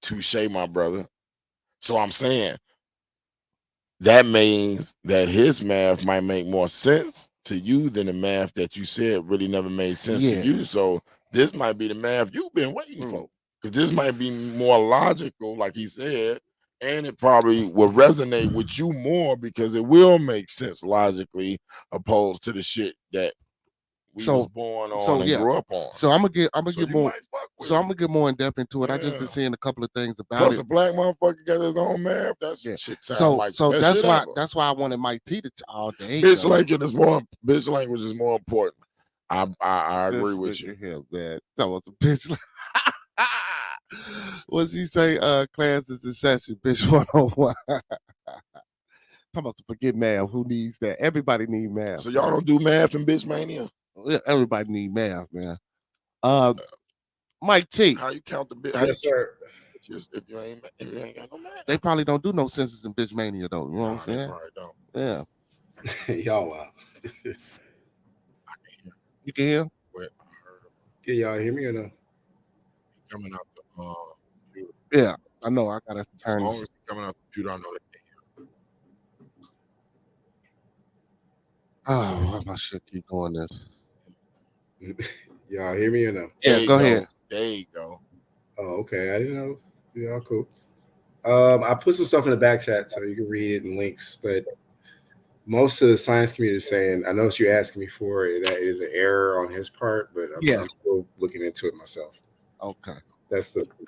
Touche, my brother. So I'm saying, that means that his math might make more sense to you than the math that you said really never made sense to you. So this might be the math you've been waiting for, because this might be more logical, like he said, and it probably will resonate with you more because it will make sense logically, opposed to the shit that we was born on and grew up on. So I'm gonna get more. So I'm gonna get more in depth into it. I just been seeing a couple of things about Plus it. a black motherfucker got his own math. That shit sound like so the that's shit why ever. that's why I wanted Mike T to all day. Bitch language is more important. I agree with you. Here, man. That was a bitch. What's he say? Class is in session, bitch 101. Talking about to forget math. Who needs that? Everybody need math. So y'all don't do math in Bitch Mania? Yeah, everybody need math, man. Mike T. How you count the bit? Yes, sir. Just if you ain't got no math. They probably don't do no census in Bitch Mania though. You know what I'm saying? Probably don't. Yeah. Y'all wow. You can hear? Can y'all hear me or no? Coming out the computer. Yeah, I know. I gotta turn. As long as it's coming out the computer, I know they can hear. Oh, why my shit keep doing this? Y'all hear me or no? Yeah, go ahead. There you go. Oh, okay. I didn't know. Y'all cool. I put some stuff in the back chat so you can read it in links, but most of the science community is saying, I know what you're asking me for, that is an error on his part, but I'm still looking into it myself. Okay.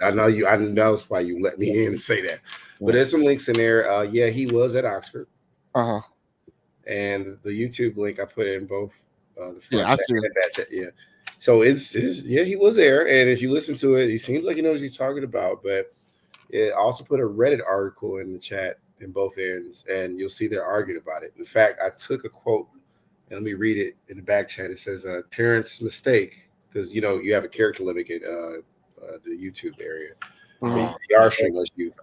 I know that's why you let me in and say that. But there's some links in there. Yeah, he was at Oxford. Uh-huh. And the YouTube link I put in both the front I see and back chat. Yeah. So it's he was there. And if you listen to it, he seems like he knows what he's talking about. But it also put a Reddit article in the chat in both ends, and you'll see they're arguing about it. In fact, I took a quote, and let me read it in the back chat. It says, Terrence's mistake, because you have a character limit at the YouTube area. Mm-hmm. The R string lets you.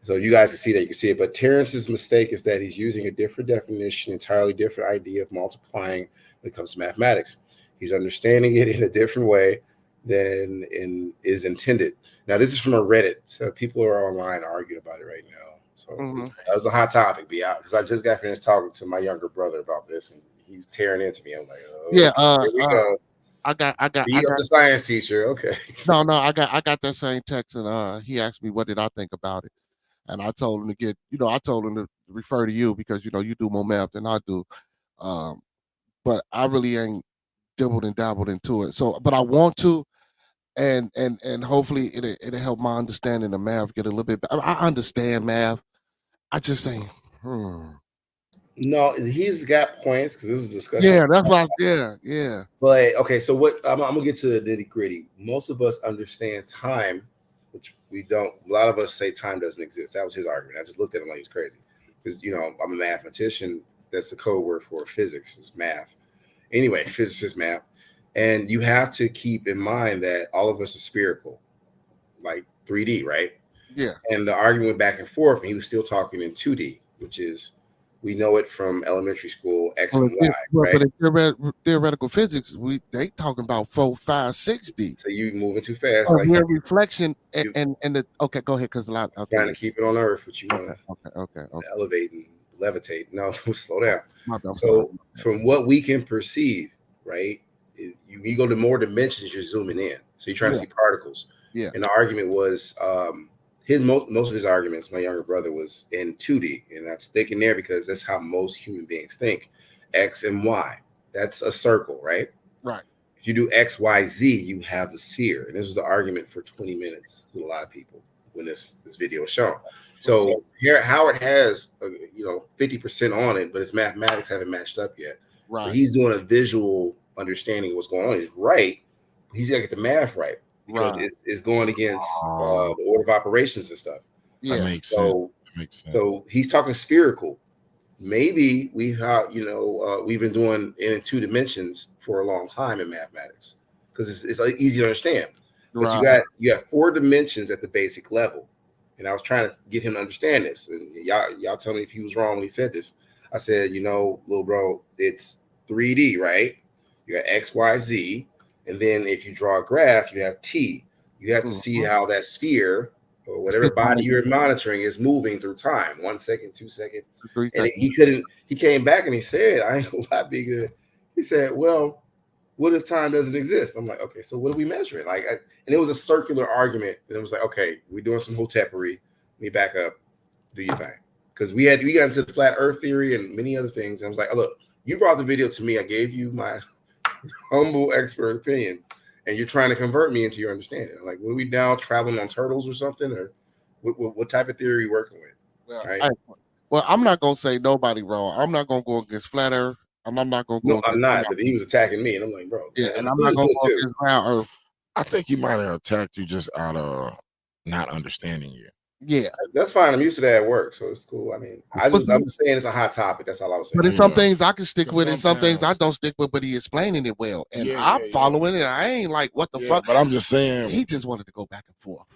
So you guys can see that. You can see it. But Terrence's mistake is that he's using a different definition, entirely different idea of multiplying when it comes to mathematics. He's understanding it in a different way than is intended. Now, this is from a Reddit. So people are online arguing about it right now. So that was a hot topic, because I just got finished talking to my younger brother about this, and he was tearing into me. I'm like, oh, yeah, here we go. I got the science teacher. Okay. No, I got that same text, and he asked me what did I think about it. And I told him to refer to you because you do more math than I do. But I really ain't dibbled and dabbled into it. So, but I want to, and hopefully it'll help my understanding of math get a little bit better. I understand math. I just ain't. No, he's got points because this is a discussion. Yeah, that's right. Yeah. But okay, so what I'm gonna get to the nitty gritty. Most of us understand time, which we don't. A lot of us say time doesn't exist. That was his argument. I just looked at him like he's crazy because I'm a mathematician. That's the code word for physics is math. Anyway, physics is math, and you have to keep in mind that all of us are spherical, like 3D, right? Yeah. And the argument went back and forth, and he was still talking in 2D, which is. We know it from elementary school, X and Y, right? But in theoretical physics, they talking about 4, 5, 6D. So you moving too fast. We're reflection and the okay. Go ahead, because a lot. Okay. Trying to keep it on Earth, but you want to okay. elevate and levitate. No, slow down. So from what we can perceive, right? You go to more dimensions, you're zooming in. So you're trying to see particles. Yeah. And the argument was. Most of his arguments, my younger brother, was in 2D, and I'm sticking there because that's how most human beings think. X and Y, that's a circle, right? Right. If you do X, Y, Z, you have a sphere. And this was the argument for 20 minutes with a lot of people when this video was shown. So here, Howard has 50% on it, but his mathematics haven't matched up yet. Right. So he's doing a visual understanding of what's going on. He's right. He's got to get the math right. Because it's going against the order of operations and stuff. Yeah, that makes sense. So he's talking spherical. Maybe we've been doing it in 2 dimensions for a long time in mathematics because it's easy to understand. But you have 4 dimensions at the basic level, and I was trying to get him to understand this. And y'all tell me if he was wrong when he said this. I said, little bro, it's 3D, right? You got X, Y, Z. And then if you draw a graph, you have T. You have to see how that sphere or whatever body you're monitoring is moving through time, 1 second, 2 seconds. 3 And seconds. he came back and he said, I ain't gonna lie, be good. He said, well, what if time doesn't exist? I'm like, okay, so what are we measuring? And it was a circular argument. And it was like, okay, we're doing some hotepery. Let me back up, do your thing. Because we got into the flat earth theory and many other things. And I was like, oh, look, you brought the video to me. I gave you my humble expert opinion, and you're trying to convert me into your understanding. I'm like, were we now traveling on turtles or something? Or what type of theory are you working with? Well, right? I'm not going to say nobody wrong. I'm not going to go against flat earth. I'm not going to go. No, I'm not. But he was attacking me, and I'm like, bro. Yeah, and I'm not going to go against round earth. I think he might have attacked you just out of not understanding you. Yeah, that's fine. I'm used to that at work, so it's cool. I mean, I'm just saying it's a hot topic. That's all I was saying. But in some things I can stick with, and some things I don't stick with. But he explaining it well, and I'm following it. I ain't like, what the fuck? But I'm just saying, he just wanted to go back and forth.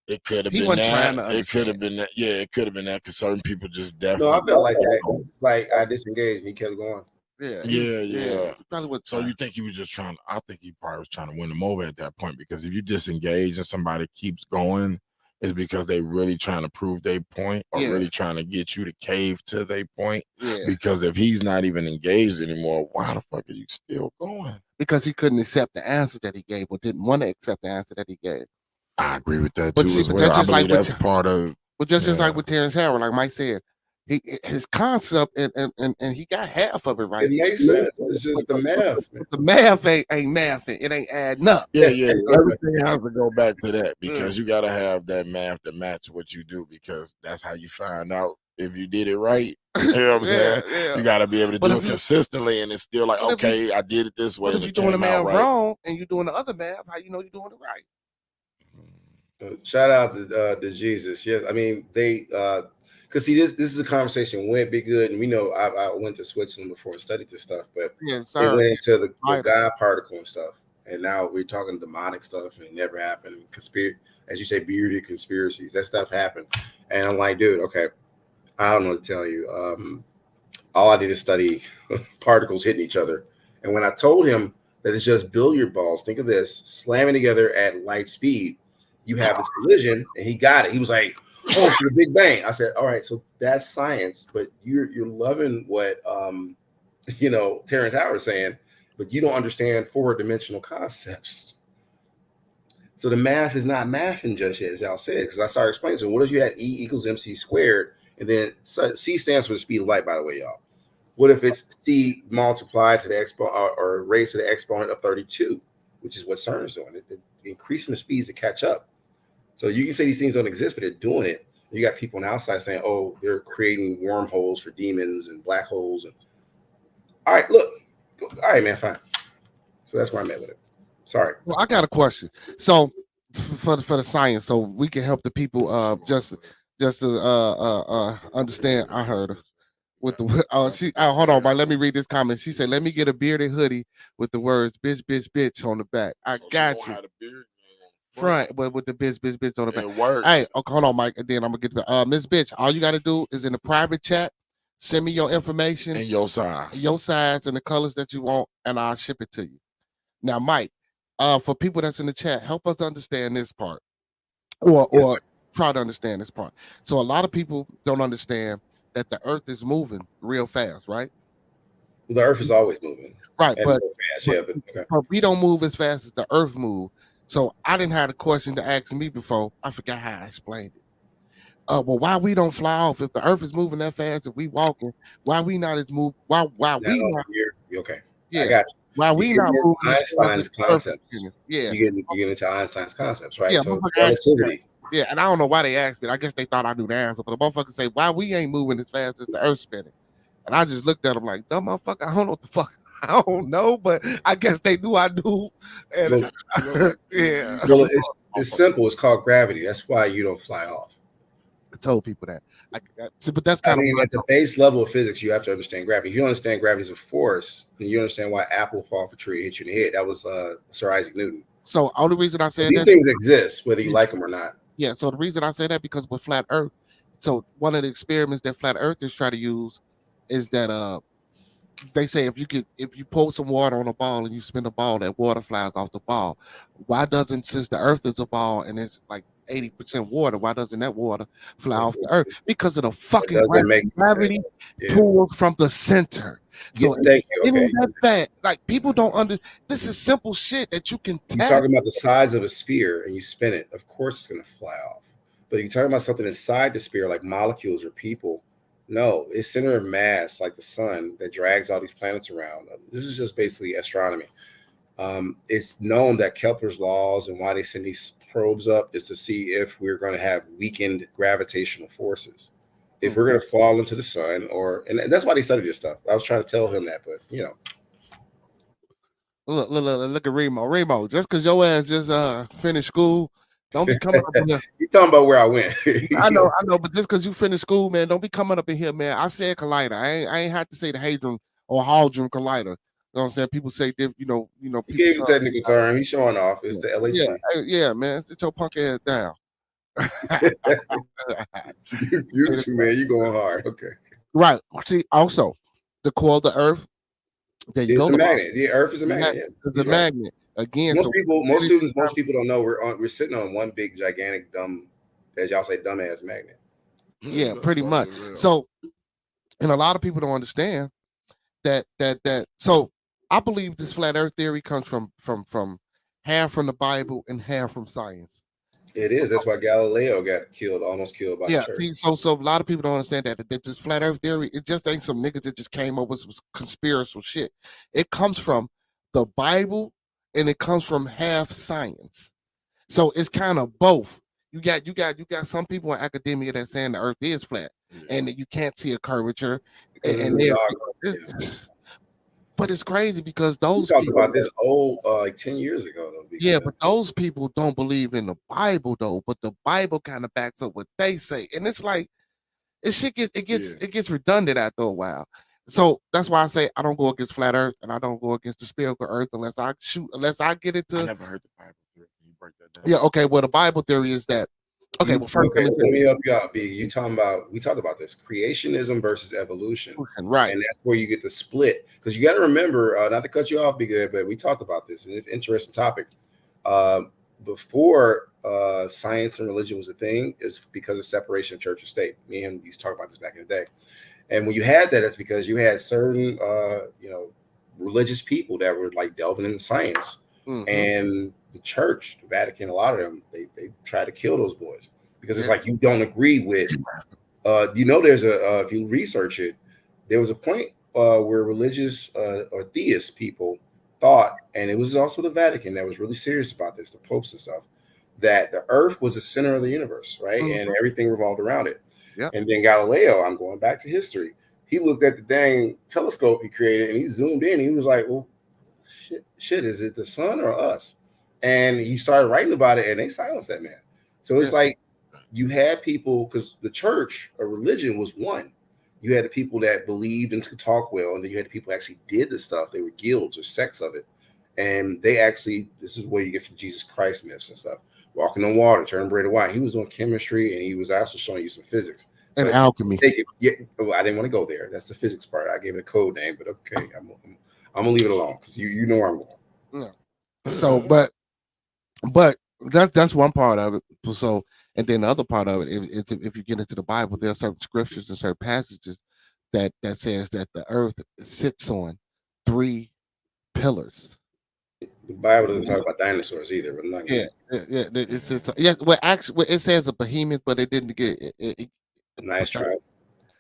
It could have been that. It could have been that. Yeah, it could have been that because certain people just definitely. No, I felt like that. It's like I disengaged and he kept going. Yeah. So you think he was just trying? I think he probably was trying to win him over at that point, because if you disengage and somebody keeps going, it's because they really trying to prove their point, or really trying to get you to cave to their point. Yeah. Because if he's not even engaged anymore, why the fuck are you still going? Because he couldn't accept the answer that he gave, or didn't want to accept the answer that he gave. I agree with that too. As well. I believe that's part of. But just like with Terrence Howard, like Mike said, his concept and he got half of it right. It makes sense. It's just the math. The math ain't mathing. It ain't adding up. Yeah. Everything has to go back to that, because you got to have that math to match what you do, because that's how you find out if you did it right. You know what I'm saying? Yeah. You got to be able to do it consistently, and it's still like, okay, I did it this way. But if you're doing the math wrong and you're doing the other math, how you know you're doing it right? Shout out to Jesus. Yes, I mean they because see this is a conversation went be good, and we know I went to Switzerland before and studied this stuff, but it went into the God particle and stuff, and now we're talking demonic stuff, and it never happened. As you say, bearded conspiracies, that stuff happened, and I'm like, dude, okay, I don't know what to tell you. All I did is study particles hitting each other, and when I told him that it's just billiard balls, think of this, slamming together at light speed. You have this collision, and he got it. He was like, "Oh, it's the Big Bang." I said, "All right, so that's science, but you're loving what Terrence Howard is saying, but you don't understand 4-dimensional concepts. So the math is not mathing just yet, as Al said, because I started explaining to him, what if you had E equals MC squared, and then C stands for the speed of light, by the way, y'all. What if it's C multiplied to the exponent or raised to the exponent of 32, which is what CERN's doing. They're increasing the speeds to catch up. So you can say these things don't exist, but they're doing it. You got people on the outside saying, oh, they're creating wormholes for demons and black holes. And all right, look. All right, man, fine. So that's where I'm at with it. Sorry. Well, I got a question. So for the science, so we can help the people just to understand. I heard her with the hold on, Mike. Let me read this comment. She said, "Let me get a bearded hoodie with the words bitch, bitch, bitch on the back." I got you. Front, but with the bitch, bitch, bitch on the back. It works. Hey, okay, hold on, Mike, and then I'm gonna get to Miss Bitch. All you gotta do is in the private chat, send me your information and your size, and the colors that you want, and I'll ship it to you. Now, Mike, for people that's in the chat, help us understand this part, or try to understand this part. So a lot of people don't understand that the Earth is moving real fast, right? The Earth is always moving, right? But we don't move as fast as the Earth moves. So I didn't have a question to ask me before. I forgot how I explained it. Well, why we don't fly off if the Earth is moving that fast? If we walking, why we not as move? Why we not? Okay. Yeah. I got you. Why we not moving? Einstein's concepts. Yeah. You get into Einstein's concepts, right? Yeah. So relativity. Yeah, and I don't know why they asked me. I guess they thought I knew the answer. But the motherfucker say, why we ain't moving as fast as the Earth spinning? And I just looked at him like, dumb motherfucker. I don't know what the fuck. I don't know, but I guess they knew I knew. And yeah. Well, it's simple. It's called gravity. That's why you don't fly off. I told people that. But that's kind of at the base level of physics, you have to understand gravity. If you don't understand gravity as a force, then you understand why apple fall off a tree, hit you in the head. That was Sir Isaac Newton. So only reason I said these things exist, whether you like them or not. Yeah. So the reason I say that because with flat Earth, so one of the experiments that flat earthers try to use is that they say if you pour some water on a ball and you spin a ball, that water flies off the ball. Why doesn't, since the Earth is a ball and it's like 80% water. Why doesn't that water fly off the earth? Because of the fucking doesn't make gravity Yeah. pulled from the center. So Thank you. getting Okay. that fat, like people don't this is simple shit that you can You're tap. talking about the size of a sphere and you spin it, of course it's going to fly off. But if you're talking about something inside the sphere, like molecules or people, no, it's center of mass, like the sun, that drags all these planets around. This is just basically astronomy. It's known that Kepler's laws and why they send these probes up is to see if we're going to have weakened gravitational forces. If we're going to fall into the sun, and that's why they study this stuff. I was trying to tell him that, but you know. Look at Remo. Remo, just because your ass just finished school, don't be coming up in here. He's talking about where I went. I know, but just because you finished school, man, don't be coming up in here, man. I said collider. I ain't have to say the hadron or Hadron collider. You know what I'm saying? People say, you know. He gave the technical term. He's showing off. It's the LHC. Yeah, man. Sit your punk ass down. Man, you going hard. Okay. Right. See, also, the core of the Earth. There you it's go. A magnet. The Earth is a magnet. Yeah. It's a magnet. Again, most people don't know we're sitting on one big, gigantic, dumb, as y'all say, dumbass magnet. Yeah, pretty much. So, and a lot of people don't understand that. So, I believe this flat Earth theory comes from half from the Bible and half from science. It is. That's why Galileo got killed, almost killed by the church. See, so a lot of people don't understand that this flat Earth theory, it just ain't some niggas that just came up with some conspiracy shit. It comes from the Bible and it comes from half science. So it's kind of both. You got some people in academia that saying the Earth is flat and that you can't see a curvature. But it's crazy because those people talked about this like 10 years ago though. Yeah, but those people don't believe in the Bible though. But the Bible kind of backs up what they say, and it's like it gets redundant after a while. So that's why I say I don't go against flat Earth and I don't go against the spherical Earth unless I get into. I never heard the Bible theory. Can you break that down? Yeah. Okay. Well, the Bible theory is that. Okay, well, first let me help you out, B. We talked about this creationism versus evolution, right? And that's where you get the split because you got to remember, not to cut you off, be good, but we talked about this and it's an interesting topic. Before science and religion was a thing, is because of separation of church and state. Me and him used to talk about this back in the day, and when you had that, it's because you had certain religious people that were like delving into science, and the church, the Vatican, a lot of them, they try to kill those boys because it's like you don't agree with. There's if you research it, there was a point where religious or theist people thought, and it was also the Vatican that was really serious about this, the popes and stuff, that the Earth was the center of the universe, right, and everything revolved around it. Yeah. And then Galileo, I'm going back to history. He looked at the dang telescope he created, and he zoomed in. And he was like, "Well, shit, is it the sun or us?" And he started writing about it, and they silenced that man. So it's like you had people, because the church or religion was one. You had the people that believed and could talk well, and then you had the people who actually did the stuff. They were guilds or sects of it. And they actually, this is where you get from Jesus Christ myths and stuff. Walking on water, turning bread to wine. He was doing chemistry, and he was also showing you some physics. And alchemy. I didn't want to go there. That's the physics part. I gave it a code name, but okay. I'm going to leave it alone because you know where I'm going. No. So, but that's one part of it. So, and then the other part of it, if you get into the Bible, there are certain scriptures and certain passages that says that the earth sits on 3 pillars. The Bible doesn't talk about dinosaurs either. But I'm not it says Well, actually, it says a behemoth, but it didn't get it. Nice try.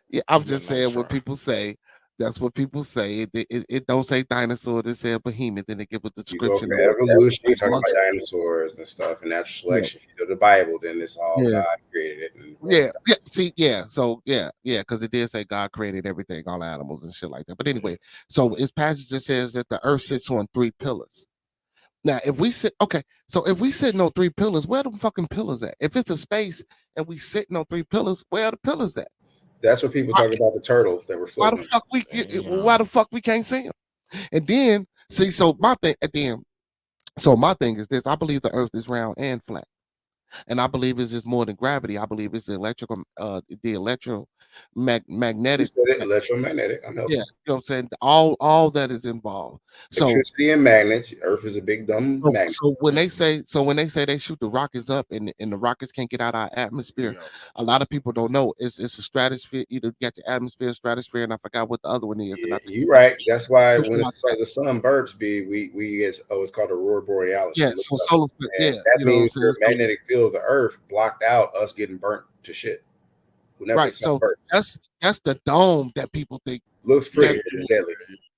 Yeah, I'm just saying what people say. That's what people say. It don't say dinosaurs. It says behemoth, and it gives a description. You go evolution, you talk about dinosaurs and stuff, and natural selection. If you go to the Bible, then it's all God created it. So because it did say God created everything, all animals and shit like that. But anyway, so it's passage that says that the earth sits on 3 pillars. Now, if we sit on 3 pillars, where are the fucking pillars at? If it's a space and we sitting on 3 pillars, where are the pillars at? That's what people talk about the turtle that were floating. Why the fuck we can't see them? And then my thing is this: I believe the earth is round and flat. and I believe it's just more than gravity. I believe it's the electromagnetic. Electromagnetic. I'm helping. Yeah, you know what I'm saying. All that is involved. So electricity and magnets. Earth is a big dumb magnet. So when they say they shoot the rockets up and the rockets can't get out our atmosphere, a lot of people don't know it's a stratosphere. Either get the atmosphere, stratosphere, and I forgot what the other one is. Yeah, you're right. That's why when the sun burps, it's called aurora borealis. Yeah, so solar flare. Yeah, that means the magnetic field of the Earth blocked out us getting burnt to shit. Right. So that's the dome that people think looks pretty deadly.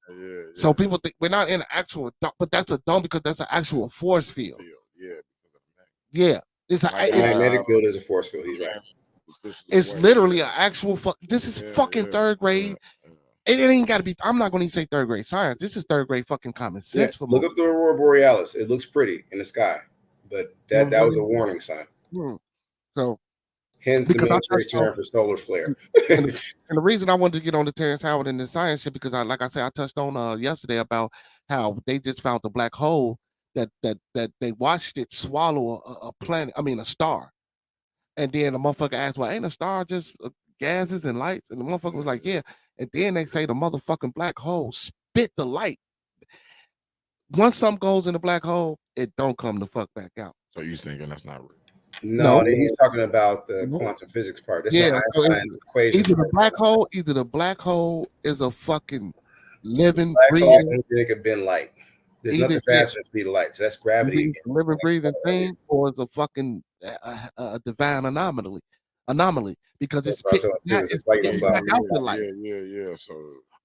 Yeah. So people think we're not in an actual dome, but that's a dome because that's an actual force field. Yeah. It's a magnetic field is a force field. He's right. It's literally an actual this is fucking third grade. It ain't got to be. I'm not going to say third grade science. This is third grade fucking common sense for me. Look up the aurora borealis. It looks pretty in the sky, but that was a warning sign. So hence the military term for solar flare. and the reason I wanted to get on the Terrence Howard and the science shit because like I said, I touched on yesterday about how they just found the black hole that they watched it swallow a planet. I mean a star, and then the motherfucker asked, "Well, ain't a star just gases and lights?" And the motherfucker was like, "Yeah." And then they say the motherfucking black hole spit the light. Once something goes in the black hole, it don't come the fuck back out. So you thinking that's not real? No, he's talking about the quantum physics part. That's equation. Either the black hole is a fucking living, breathing. It could bend light. There's nothing faster than the speed of light. So that's gravity. Living, breathing thing, or it's a fucking divine anomaly because it's back out the light. Yeah. So,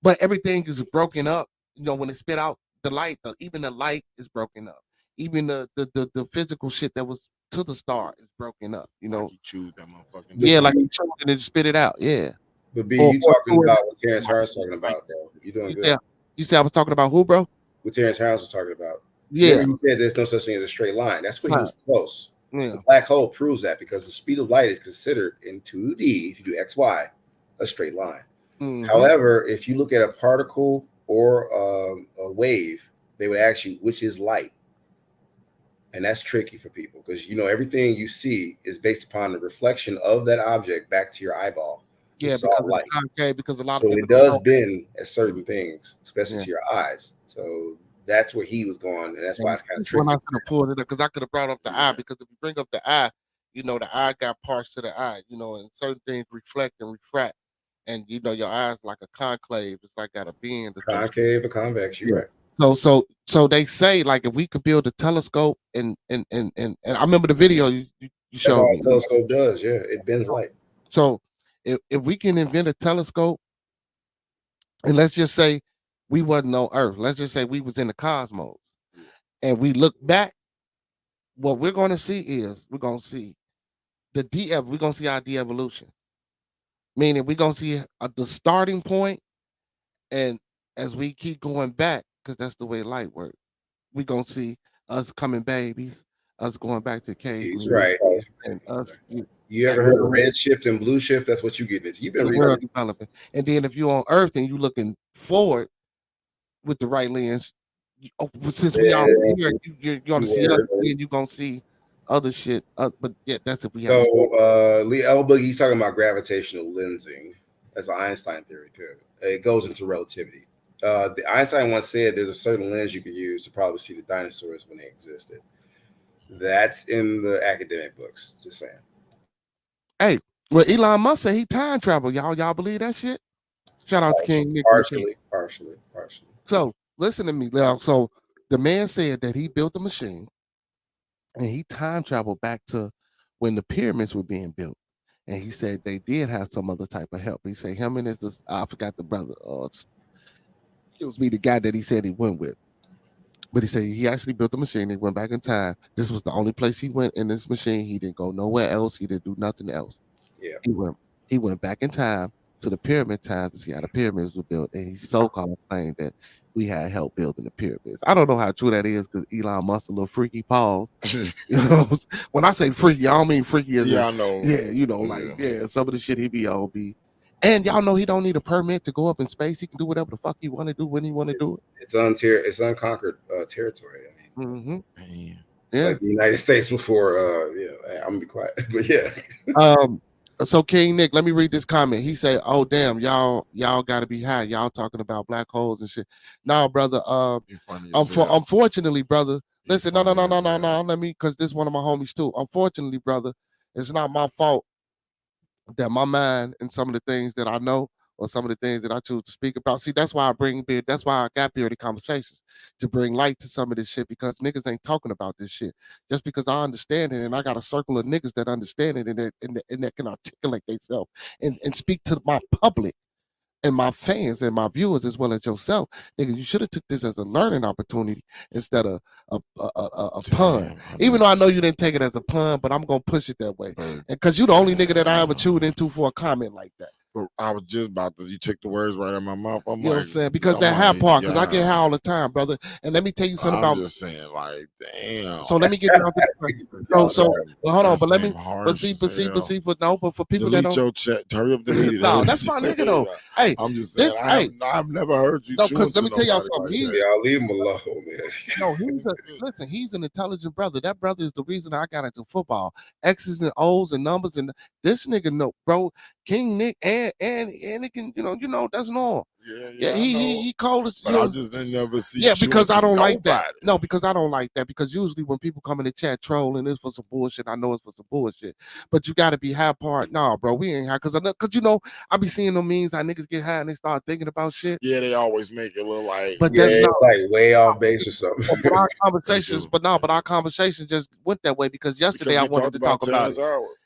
but everything is broken up. You know, when it spit out the light, even the light is broken up. Even the physical shit that was to the star is broken up. You know, like you chewed that motherfucking. Yeah, like you chewed and it spit it out. Yeah. But B, you talking about what Terrence Harris talking about, though? You doing good? You said I was talking about who, bro? What Terrence Harris was talking about. Yeah. He said there's no such thing as a straight line. That's when he was close. Yeah. The black hole proves that because the speed of light is considered in 2D, if you do XY, a straight line. Mm-hmm. However, if you look at a particle or a wave, they would ask you which is light. And that's tricky for people because, you know, everything you see is based upon the reflection of that object back to your eyeball. Yeah, because a lot of people it does bend at certain things, especially to your eyes. So that's where he was going, and that's why it's kind of tricky. When I could have pulled it up, because I could have brought up the eye, because if you bring up the eye, you know, the eye got parts to the eye, you know, and certain things reflect and refract. And, you know, your eye's like a concave. It's like got a bend. Concave or convex, you're right. So they say, like, if we could build a telescope and I remember the video you showed me. That's all a telescope does, yeah. It bends light. So if we can invent a telescope, and let's just say we wasn't on Earth, let's just say we was in the cosmos, and we look back, what we're going to see is we're going to see we're going to see our de-evolution. Meaning we're going to see the starting point, and as we keep going back, because that's the way light works, we're going to see us coming babies, us going back to cave. He's right. And us. You ever heard of red shift and blue shift? That's what you get into. You've been reading. Developing. And then if you're on Earth and you're looking forward with the right lens, since we are here, you're going to see us, and you're going to see other shit. But yeah, that's if we have. So Lee Elbig, he's talking about gravitational lensing. That's an Einstein theory too. It goes into relativity. The Einstein once said there's a certain lens you can use to probably see the dinosaurs when they existed. That's in the academic books. Just saying. Hey, well, Elon Musk said he time traveled. Y'all believe that shit? Shout out to King Nick. Partially. So listen to me, Leo. So the man said that he built a machine and he time traveled back to when the pyramids were being built. And he said they did have some other type of help. He said him and his, I forgot the brother. It was me, the guy that he said he went with. But he said he actually built the machine. He went back in time. This was the only place he went in this machine. He didn't go nowhere else. He didn't do nothing else. Yeah. He went back in time to the pyramid times to see how the pyramids were built. And he so-called claimed that we had help building the pyramids. I don't know how true that is because Elon Musk a little freaky pause. You know, when I say freaky, I don't mean freaky as I know. Yeah, you know, some of the shit he be on be. And y'all know he don't need a permit to go up in space. He can do whatever the fuck he want to do when he want to do it. It's unconquered territory. I mean. It's like the United States before. Yeah, I'm gonna be quiet, but yeah. So King Nick, let me read this comment. He say, "Oh damn, y'all got to be high. Y'all talking about black holes and shit." No, brother. Unfortunately, brother. Listen, no. Let me, because this is one of my homies too. Unfortunately, brother, it's not my fault that my mind and some of the things that I know or some of the things that I choose to speak about. See, that's why I bring beard. That's why I got bearded conversations to bring light to some of this shit, because niggas ain't talking about this shit. Just because I understand it and I got a circle of niggas that understand it and that can articulate themselves and speak to my public and my fans and my viewers as well as yourself, nigga, you should have took this as a learning opportunity instead of a pun. Even though I know you didn't take it as a pun, but I'm gonna push it that way, because you the only nigga that I ever chewed into for a comment like that. But I was just about to. You took the words right out of my mouth. You know what I'm saying? Because that high part, because I get high all the time, brother. And let me tell you something about. I'm just saying, like, damn. So let me get down to well, hold on, but let me. But see, but for people delete that don't. Your chat. Hurry up, delete it. No, that's my nigga though. Hey, I'm just saying, I've never heard you. No, because let me tell y'all something. Y'all leave him alone, man. No, he's an intelligent brother. That brother is the reason I got into football. X's and O's and numbers, and this nigga know, bro. King Nick and it can, you know that's normal. Yeah, he called us. But I just didn't never see. Yeah, because I don't like that. No, because I don't like that. Because usually when people come in the chat trolling, it's for some bullshit. I know it's for some bullshit. But you got to be high part. Nah, bro, we ain't high. Because I be seeing them memes how niggas get high and they start thinking about shit. Yeah, they always make it look like. But that's not like way off base or something. But our conversations, but our conversation just went that way because yesterday I wanted to talk about it.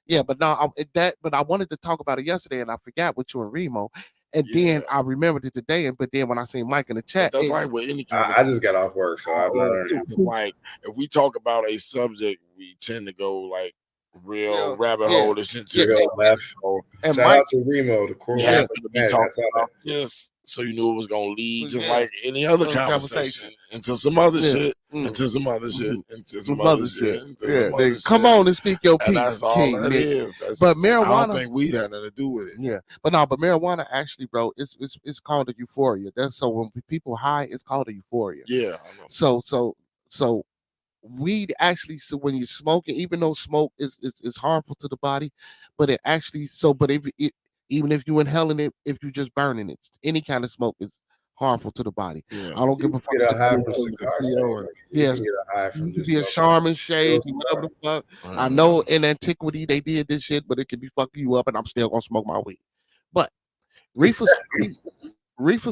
Yeah, but I wanted to talk about it yesterday and I forgot with you and Remo. And then I remembered it today, but then when I seen Mike in the chat, that's like with any I just got off work, so I'm not like if we talk about a subject, we tend to go like real rabbit hole into left. And shout out to Remo, the core. Yes, so you knew it was gonna lead just like any other conversation into some other shit, into some other shit, into some other shit. Come on and speak your piece. That's all that is. But marijuana, I don't think weed had nothing to do with it. Yeah, but marijuana actually, bro, it's called a euphoria. That's so when people high, it's called a euphoria. Yeah. I know. So weed actually, so when you smoke it, even though smoke is harmful to the body, but it actually even if you inhaling it, if you just burning it, any kind of smoke is harmful to the body. Yeah. I don't give a fuck. Get a high from cigars. Yes, get a high from just be a Charmin shade, whatever the fuck. I know in antiquity they did this shit, but it could be fucking you up, and I'm still gonna smoke my weed. But reefer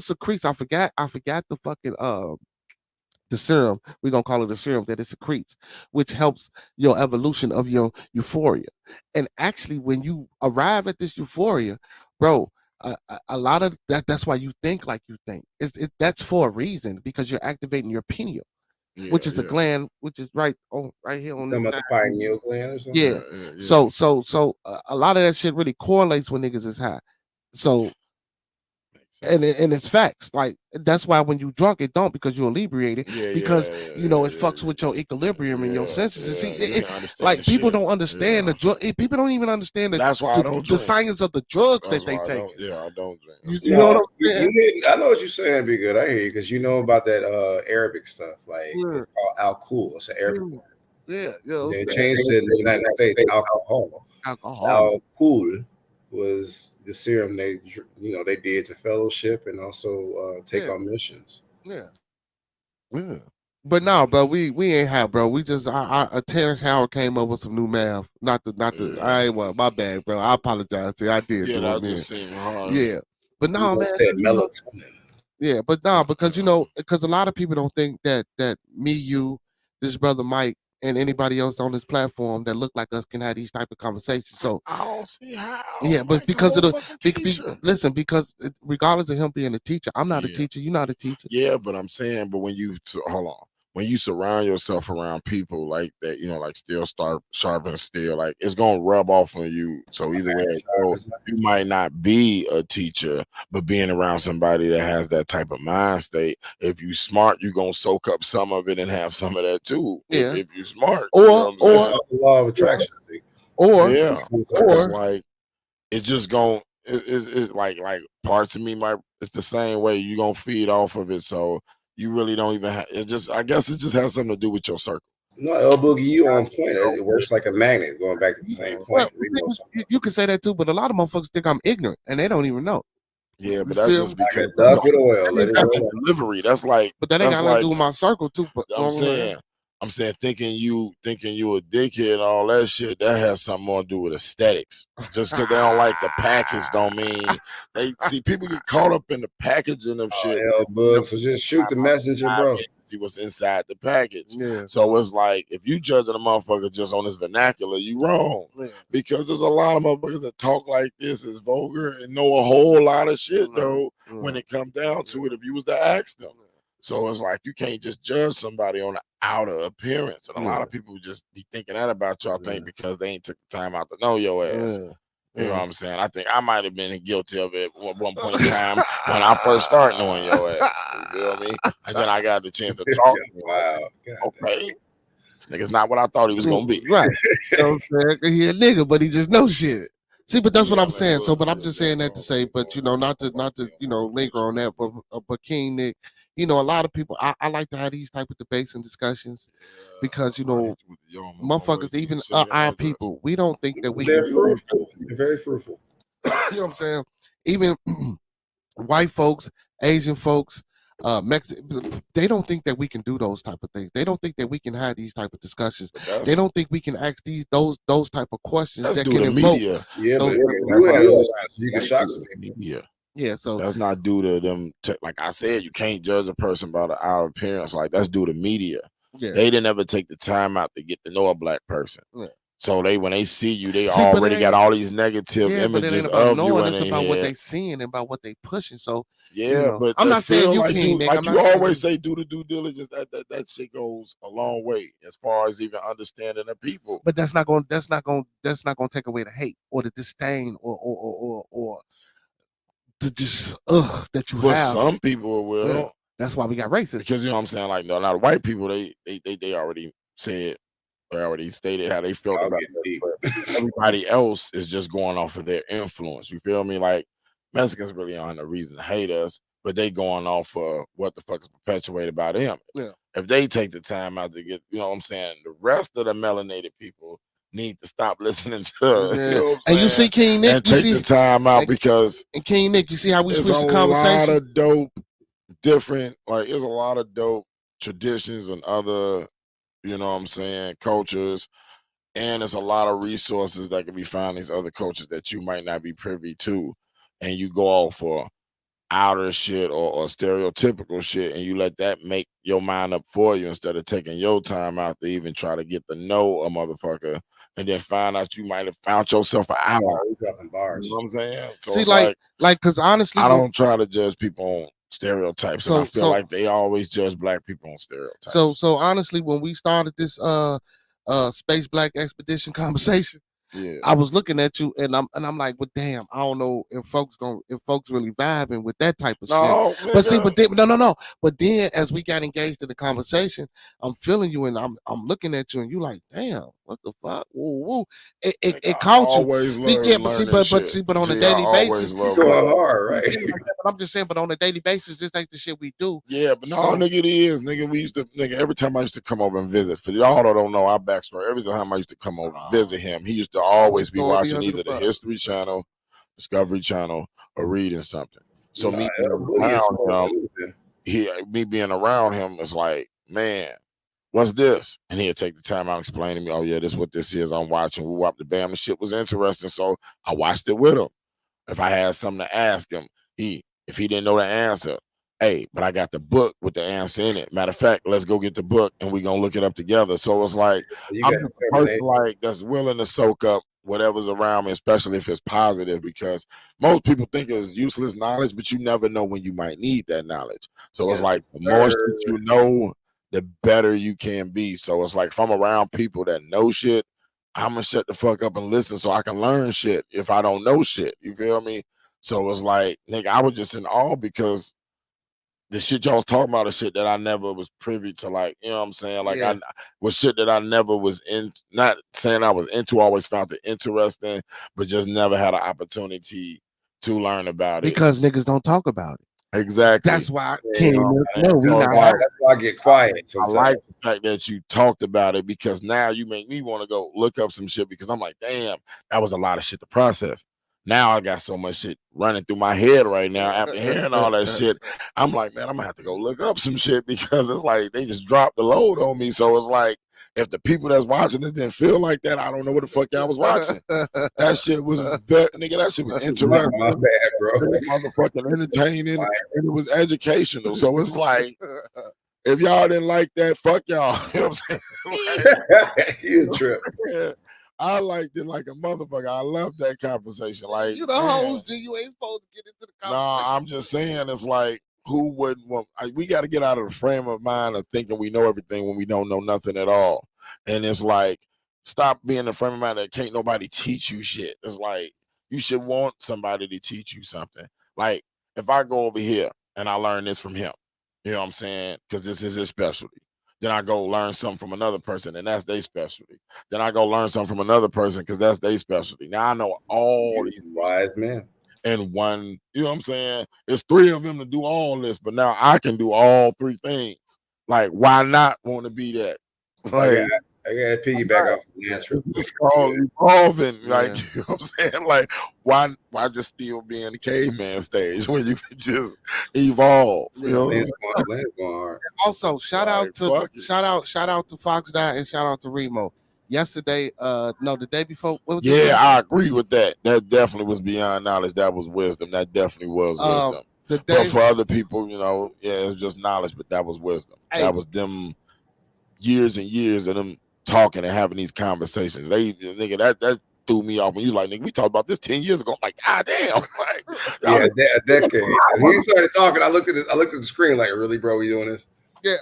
secretes. I forgot the fucking the serum, we're gonna call it a serum that it secretes, which helps your evolution of your euphoria. And actually, when you arrive at this euphoria, bro, a lot of that's why you think like you think. That's for a reason, because you're activating your pineal, which is a gland, which is right here on the pineal gland or something. Yeah. So a lot of that shit really correlates when niggas is high. So. And it's facts. Like that's why when you drunk, it don't, because you're inebriated. Because it fucks with your equilibrium and your senses. And see, like people don't understand the drug. People don't even understand that's why I don't the science of the drugs that they take. I don't drink. You know what I'm saying? I know what you're saying. Be good. I hear you, because you know about that Arabic stuff. Like it's called al-Kul. It's an Arabic word. They changed it in the United States. Alcohol. Al-Kul was the serum they did to fellowship and also take on missions. Yeah. But no, bro, we ain't have, bro. We just Terrence Howard came up with some new math. Not the I ain't my bad, bro. I apologize to you. I did. Yeah, that just seemed hard. Yeah. But no, man. Melatonin. Yeah, but no, because because a lot of people don't think that me, you, this brother Mike, and anybody else on this platform that look like us can have these type of conversations. So I don't see how. Yeah, but because of listen, because regardless of him being a teacher, I'm not a teacher. You're not a teacher. Yeah, but I'm saying, but when you when you surround yourself around people like that, like steel sharpen steel, like it's gonna rub off on you. So either way, you might not be a teacher, but being around somebody that has that type of mind state, if you smart, you're gonna soak up some of it and have some of that too. Yeah. If you're smart. Or the law of attraction. Or it's like it's just gonna it's like parts of me it's the same way. You're gonna feed off of it. So you really don't even have it. I guess it just has something to do with your circle. No, El Boogie, you on point. It works like a magnet, going back to the same Well, point. you can say that too, but a lot of motherfuckers think I'm ignorant and they don't even know. Yeah, but You that's feel just me? Like because a duck with oil. Let it that's roll. delivery. That's like, But that ain't got nothing to do with my circle too. But you know what I'm saying thinking you a dickhead and all that shit, that has something more to do with aesthetics. Just because they don't like the package don't mean they see people get caught up in the packaging of shit. Hell, bug. So just shoot the messenger, bro. See what's inside the package. Yeah. So it's like if you judging a motherfucker just on his vernacular, you wrong. Yeah. Because there's a lot of motherfuckers that talk like this, is vulgar, and know a whole lot of shit though. When it comes down to it, if you was to ask them. So it's like you can't just judge somebody on the outer appearance. And a lot of people just be thinking that about you, I think, because they ain't took the time out to know your ass. You know what I'm saying? I think I might have been guilty of it at one point in time when I first started knowing your ass. You feel me? And then I got the chance to talk. Wow. Okay. This nigga's not what I thought he was gonna be. Right. You know what I'm saying? He a nigga, but he just knows shit. See, but that's what I'm saying. So, but I'm just saying that to say, but you know, not to linger on that, but King Nick, you know, a lot of people, I like to have these type of debates and discussions because you know, motherfuckers, even our people, we don't think that we. They're fruitful. They're very fruitful. You know what I'm saying? Even white folks, Asian folks, they don't think that we can do those type of things. They don't think that we can have these type of discussions. They don't think we can ask those type of questions that can invoke. Yeah, but you can shock some people. Yeah, so that's not due to them. Like I said, you can't judge a person by the outer appearance. Like that's due to media. Yeah. They didn't ever take the time out to get to know a black person. Yeah. So when they see you, they already got all these negative images of you. And it's about what they seeing and about what they pushing. So but I'm not saying you like can't. Like you always say, do the due diligence. That shit goes a long way as far as even understanding the people. But that's not going to take away the hate or the disdain or to just that you have. Some people will. Yeah. That's why we got racists. Because you know what I'm saying. Like a lot of white people, they already said. They already stated how they felt about it. Everybody else is just going off of their influence. You feel me? Like Mexicans really aren't a reason to hate us, but they going off of what the fuck is perpetuated by them. Yeah. If they take the time out to get, you know what I'm saying, the rest of the melanated people need to stop listening to. You know what I'm and you see King Nick, and take the time out because and King Nick, you see how we switch the conversation. There's a lot of dope, different, like there's a lot of dope traditions and other. You know what I'm saying? Cultures. And there's a lot of resources that can be found in these other cultures that you might not be privy to. And you go off for outer shit or stereotypical shit, and you let that make your mind up for you instead of taking your time out to even try to get to know a motherfucker and then find out you might have found yourself an ally. Dropping bars. You know what I'm saying? So see, it's like, because honestly, I don't try to judge people on stereotypes, and I feel like they always judge black people on stereotypes. So honestly, when we started this Space Black Expedition conversation, I was looking at you and I'm like, well, damn, I don't know if folks really vibing with that type of shit. But see, but then as we got engaged in the conversation, I'm feeling you and I'm looking at you and you like, damn, what the fuck? Whoa. It caught you. But on a daily basis, you going hard, right? But I'm just saying, but on a daily basis, this ain't the shit we do. Yeah, but nigga, it is, nigga. We used to, every time I used to come over and visit, for y'all that don't know our backstory, every time I used to come over and visit him, he used to always be watching either the History Channel, Discovery Channel, or reading something. So me being around him is like, man, what's this? And he'll take the time out and explain to me, oh yeah, this is what this is. I'm watching. We watched the bam. The shit was interesting, so I watched it with him. If I had something to ask him, if he didn't know the answer, hey, but I got the book with the answer in it. Matter of fact, let's go get the book and we're gonna look it up together. So it's like I'm the person like that's willing to soak up whatever's around me, especially if it's positive, because most people think it's useless knowledge, but you never know when you might need that knowledge. So it's like the more shit you know, the better you can be. So it's like if I'm around people that know shit, I'm gonna shut the fuck up and listen so I can learn shit if I don't know shit. You feel me? So it's like, nigga, I was just in awe because the shit y'all was talking about is shit that I never was privy to, like, you know what I'm saying? Like, I was shit that I never was in, not saying I was into, always found it interesting, but just never had an opportunity to learn about because niggas don't talk about it. Exactly. That's why I Yeah, can't. No, we not. that's why I get quiet I sometimes. like the fact that you talked about it because now you make me want to go look up some shit because I'm like, damn, that was a lot of shit to process. Now I got so much shit running through my head right now after hearing all that shit. I'm like, man, I'm gonna have to go look up some shit because it's like they just dropped the load on me. So it's like, if the people that's watching this didn't feel like that, I don't know what the fuck y'all was watching. That shit was nigga, that shit was interesting. My bad, bro. Motherfucking entertaining and it was educational. So it's like, if y'all didn't like that, fuck y'all. You know what I'm saying? You a trip. Yeah, I liked it like a motherfucker. I love that conversation. Like, You the host, G. You ain't supposed to get into the conversation. nah, I'm just saying, it's like, who wouldn't want? We got to get out of the frame of mind of thinking we know everything when we don't know nothing at all. And it's like, stop being in the frame of mind that can't nobody teach you shit. It's like, you should want somebody to teach you something. Like, if I go over here and I learn this from him, you know what I'm saying? Because this is his specialty. Then I go learn something from another person, and that's their specialty. Then I go learn something from another person because that's their specialty. Now I know all these wise man. and one, you know what I'm saying? It's three of them to do all this, but now I can do all three things. Like, why not want to be that? Like, I got to piggyback off the answer. it's called evolving. Yeah. Like, you know what I'm saying? Like, why just still be in the caveman stage when you can just evolve? You know? Land's going hard. Also, shout out to Fox Dot and shout out to Remo. Yesterday, the day before. What was Yeah, I agree with that. That definitely was beyond knowledge. That was wisdom. That definitely was wisdom. But for other people, you know, yeah, it was just knowledge, but that was wisdom. Hey. That was them years and years of them talking and having these conversations. Nigga, that threw me off when you like, nigga, we talked about this 10 years ago. I'm like, god damn. Like, yeah, a decade. When he started talking, I looked at the screen like, really, bro, we doing this? Yeah.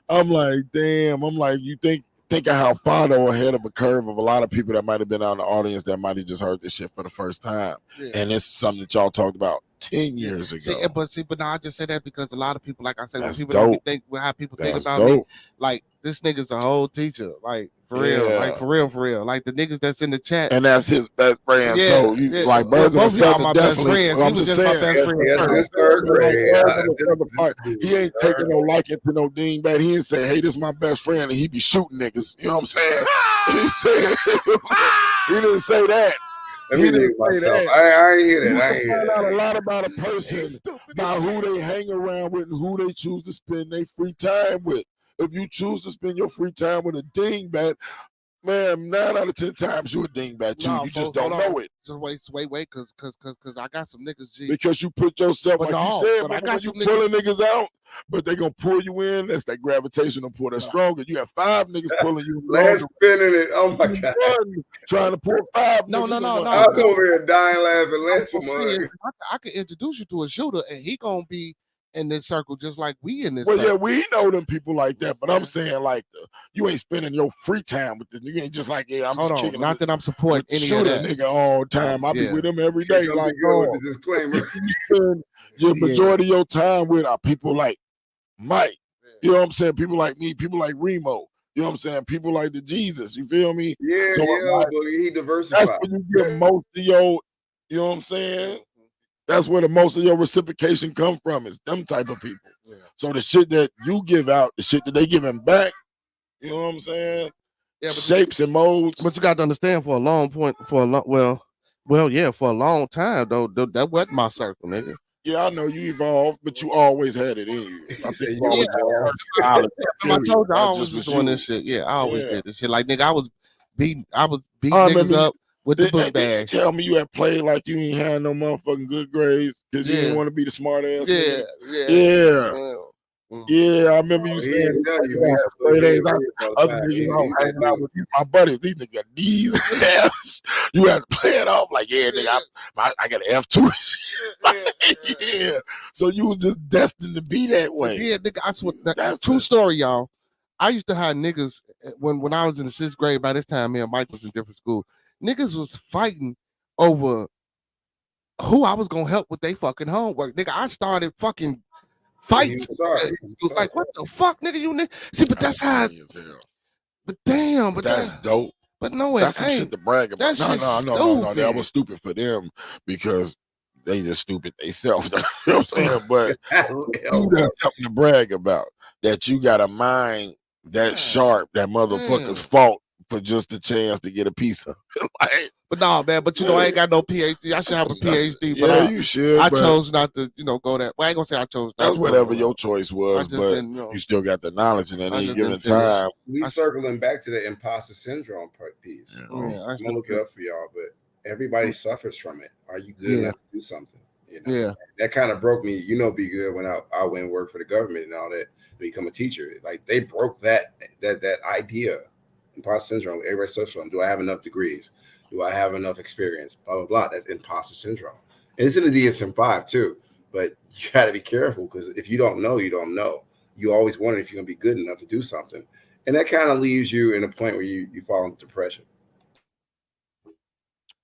I'm like, damn. I'm like, you think of how far though ahead of a curve of a lot of people that might have been out in the audience that might have just heard this shit for the first time. Yeah. And it's something that y'all talked about 10 years ago. But now I just say that because a lot of people, like I said, when people dope. don't think how people think about dope. me, like this nigga's a whole teacher, like for real, like for real, like the niggas that's in the chat, and that's his best friend. Yeah, so you like birds of a feather, my definitely. best friends. I'm just saying, my best friend. Yes, it's third grade. He ain't taking no liking to no dingbat. He ain't say, "Hey, this is my best friend," and he be shooting niggas. You know what I'm saying? He didn't say that. Let me think myself. I ain't hear that. I ain't hear that. A lot about a person by who they hang around with and who they choose to spend their free time with. If you choose to spend your free time with a dingbat, man, 9 out of 10 times you a dingbat too. You just don't know it. Just wait, because I got some niggas, G. Because you put yourself, like you said, but I got you pulling niggas out, but they gonna pull you in. That's that gravitational pull. That's stronger. You have 5 niggas pulling you. Last spinning it. Oh my god. Trying to pull 5. No. I was over here dying laughing. I can introduce you to a shooter, and he gonna be in this circle just like we in this. Well, circle. Yeah, we know them people like that, but I'm saying like you ain't spending your free time with this. You ain't just like, yeah, I'm just kicking. Not that I'm supporting any shooter of that. Nigga all the time. I be with him every day. Like, with the disclaimer. You spend your majority of your time with people like Mike. You know what I'm saying? People like me. People like Remo. You know what I'm saying? People like the Jesus. You feel me? Yeah, so but he diversified. That's when you get most of your. You know what I'm saying? That's where the most of your reciprocation come from. Is them type of people. Yeah. So the shit that you give out, the shit that they giving back, you know what I'm saying? Yeah, shapes and molds. But you got to understand, for a long time though, that wasn't my circle, nigga. Yeah, I know you evolved, but you always had it in you. I think you always I told you I always was doing this shit. Yeah, I always did this shit. Like nigga, I was beating niggas up with the book bag. Tell me you had played like you ain't had no motherfucking good grades because you didn't want to be the smart ass. Yeah, I remember you saying other niggas hanging out with my buddies. These niggas got these F's. You had to play it off like, yeah, nigga, I got an F2. Yeah. So you was just destined to be that way. Yeah, nigga, I swear. That's true story, y'all. I used to have niggas when I was in the 6th grade. By this time, me and Mike was in different school. Niggas was fighting over who I was gonna help with their fucking homework. Nigga, I started fucking fights. Like, what the fuck, nigga? See, but that's how. But damn, but that's dope. But no, that's some shit to brag about. No. That was stupid for them because they just stupid themselves. You know what I'm saying? But Hell that's something to brag about. That you got a mind that sharp that motherfuckers fought for just a chance to get a piece of. Like, But no, man. But you know, I ain't got no PhD. I should have a PhD, but you should. I chose not to, go that. Well, I ain't gonna say I chose. That's not whatever to your choice was, but you still got the knowledge, and at any given time, we circling back to the imposter syndrome piece. You I'm gonna look it up for y'all, but everybody suffers from it. Are you good enough to do something? You know? Yeah, that kind of broke me. You know, Be Good when I went and worked for the government and all that, become a teacher. Like they broke that idea. Imposter syndrome. Everybody suffers from. Do I have enough degrees? Do I have enough experience? Blah blah blah. That's imposter syndrome, and it's in the DSM-5 too. But you got to be careful because if you don't know, you don't know. You always wonder if you're gonna be good enough to do something, and that kind of leaves you in a point where you fall into depression.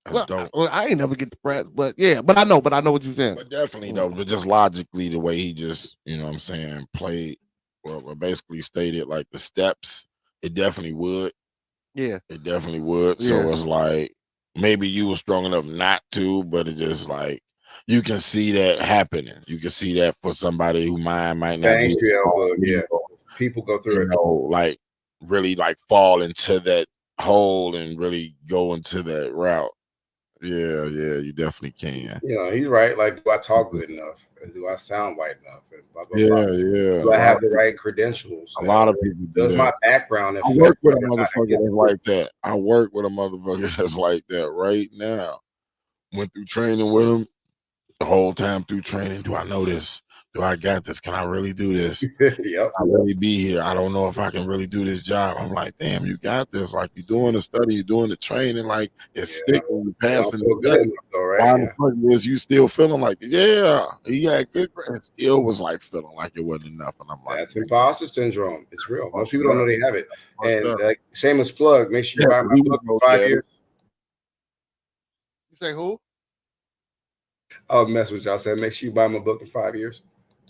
Well, I ain't never get depressed, but I know what you're saying. But definitely though, but just logically, the way he just, you know what I'm saying, played, well, basically stated like the steps, it definitely would. Yeah. It definitely would. So it's like maybe you were strong enough not to, but it just like you can see that happening. You can see that for somebody who mind might not be. People go through it. Like really like fall into that hole and really go into that route. Yeah, you definitely can. Yeah, he's right. Like, do I talk good enough? Do I sound white enough? And blah, blah, blah. Do I have the right credentials? A lot of people does my background. I work with a motherfucker that's like that. I work with a motherfucker that's like that right now. Went through training with him the whole time through training. Do I know this? Do I got this? Can I really do this? Yep. I really be here. I don't know if I can really do this job. I'm like, damn, you got this. Like you're doing the study, you're doing the training, like it's sticking, you passing the Why the fuck is you still feeling like, he had good and still was like feeling like it wasn't enough. And I'm like, that's imposter syndrome. It's real. Most people don't know they have it. And like shameless plug, make sure you buy my book for 5 years. You say who? I'll mess with y'all. Said make sure you buy my book in 5 years.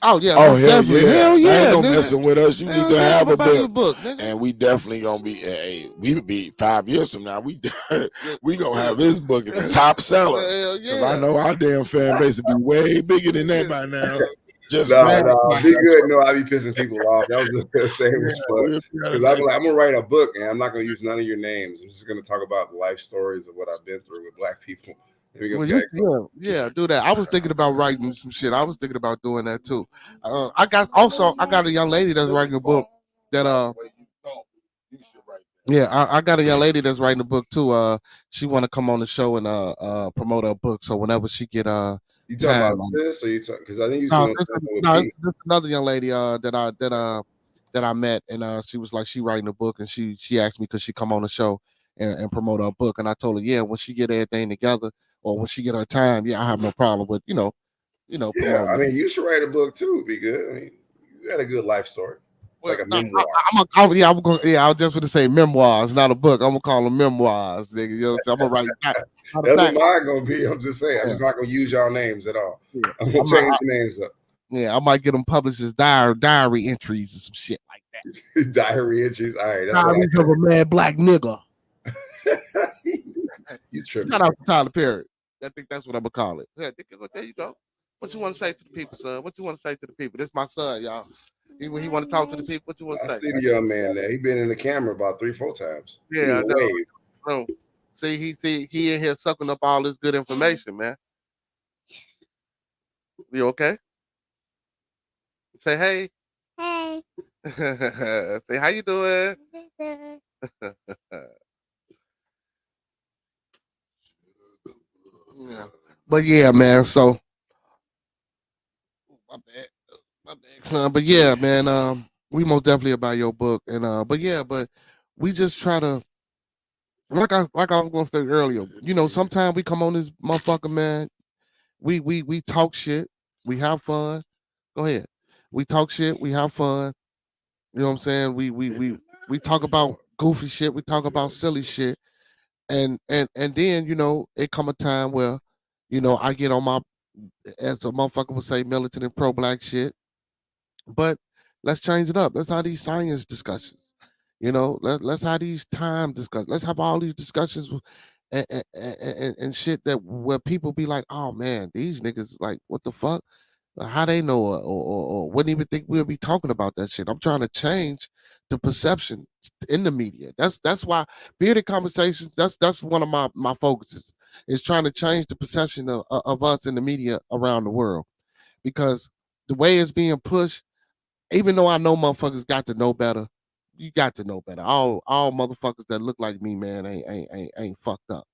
Oh yeah! Oh hell yeah! Ain't no messing with us. You need to have a book, and we definitely gonna be. Hey, we be 5 years from now. We gonna have this book as the top seller. Because I know our damn fan base will be way bigger than that by now. Just Be Good. No, I be pissing people off. That was the same plug. Because I'm like, I'm gonna write a book, and I'm not gonna use none of your names. I'm just gonna talk about the life stories of what I've been through with Black people. Well, do that. I was thinking about writing some shit. I was thinking about doing that too. I got a young lady that's writing a book that I got a young lady that's writing a book too. She want to come on the show and promote her book. So whenever she get you talking about sis or you talking? Because I think you doing something with this another young lady that I met, and she was like she writing a book, and she asked me could she come on the show and promote her book, and I told her when she get everything together. Or when she get her time, I have no problem with, Yeah, I mean, you should write a book too. Be good. I mean, you got a good life story, like a memoir. I was just going to say memoirs, not a book. I'm gonna call them memoirs, nigga. You know what I'm saying? I'm gonna write that. That's what mine gonna be. I'm just saying. I'm just not gonna use y'all names at all. I'm gonna change the names up. Yeah, I might get them published as diary entries or some shit like that. Diary entries. All right. That's Diaries of a mad black nigga. You tripping? Shout out to Tyler Perry. I think that's what I'm gonna call it. Yeah, there you go. What you want to say to the people, son? What you want to say to the people? This is my son, y'all. He want to talk to the people. What you want to say? I see the young man there. He been in the camera about 3-4 times. Yeah, I know. See, he in here sucking up all this good information, man. You okay? Say hey. Hey. Say how you doing? Yeah. But man, so my bad, son. But man, we most definitely about your book, and but we just try to, like I was gonna say earlier, sometimes we come on this motherfucker, man. We talk shit, we have fun. Go ahead, we talk shit, we have fun. You know what I'm saying? We talk about goofy shit, we talk about silly shit. And then it come a time where I get on my, as a motherfucker would say, militant and pro black shit. But let's change it up. Let's have these science discussions. Let's have these time discussions. Let's have all these discussions and shit that where people be like, oh man, these niggas like what the fuck? How they know or wouldn't even think we'll be talking about that shit. I'm trying to change the perception in the media. That's why bearded conversations. That's one of my focuses is trying to change the perception of us in the media around the world because the way it's being pushed, even though I know motherfuckers got to know better, you got to know better. All motherfuckers that look like me, man, ain't fucked up.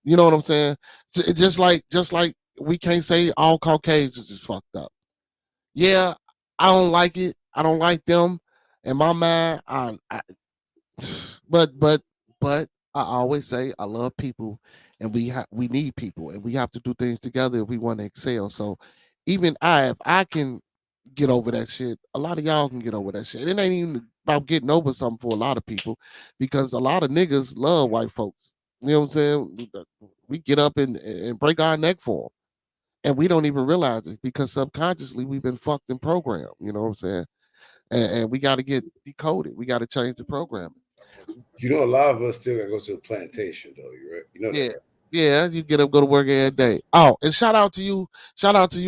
You know what I'm saying? Just like we can't say all Caucasians is fucked up. Yeah, I don't like it. I don't like them. In my mind, but I always say I love people, and we need people, and we have to do things together if we want to excel. So, even if I can get over that shit, a lot of y'all can get over that shit. It ain't even about getting over something for a lot of people, because a lot of niggas love white folks. You know what I'm saying? We get up and break our neck for them, and we don't even realize it because subconsciously we've been fucked and programmed. You know what I'm saying? And we got to get decoded. We got to change the programming. You know, a lot of us still gotta go to a plantation, though. You right? You know Yeah. that, right? Yeah, you get up, go to work every day. Oh, and shout out to you,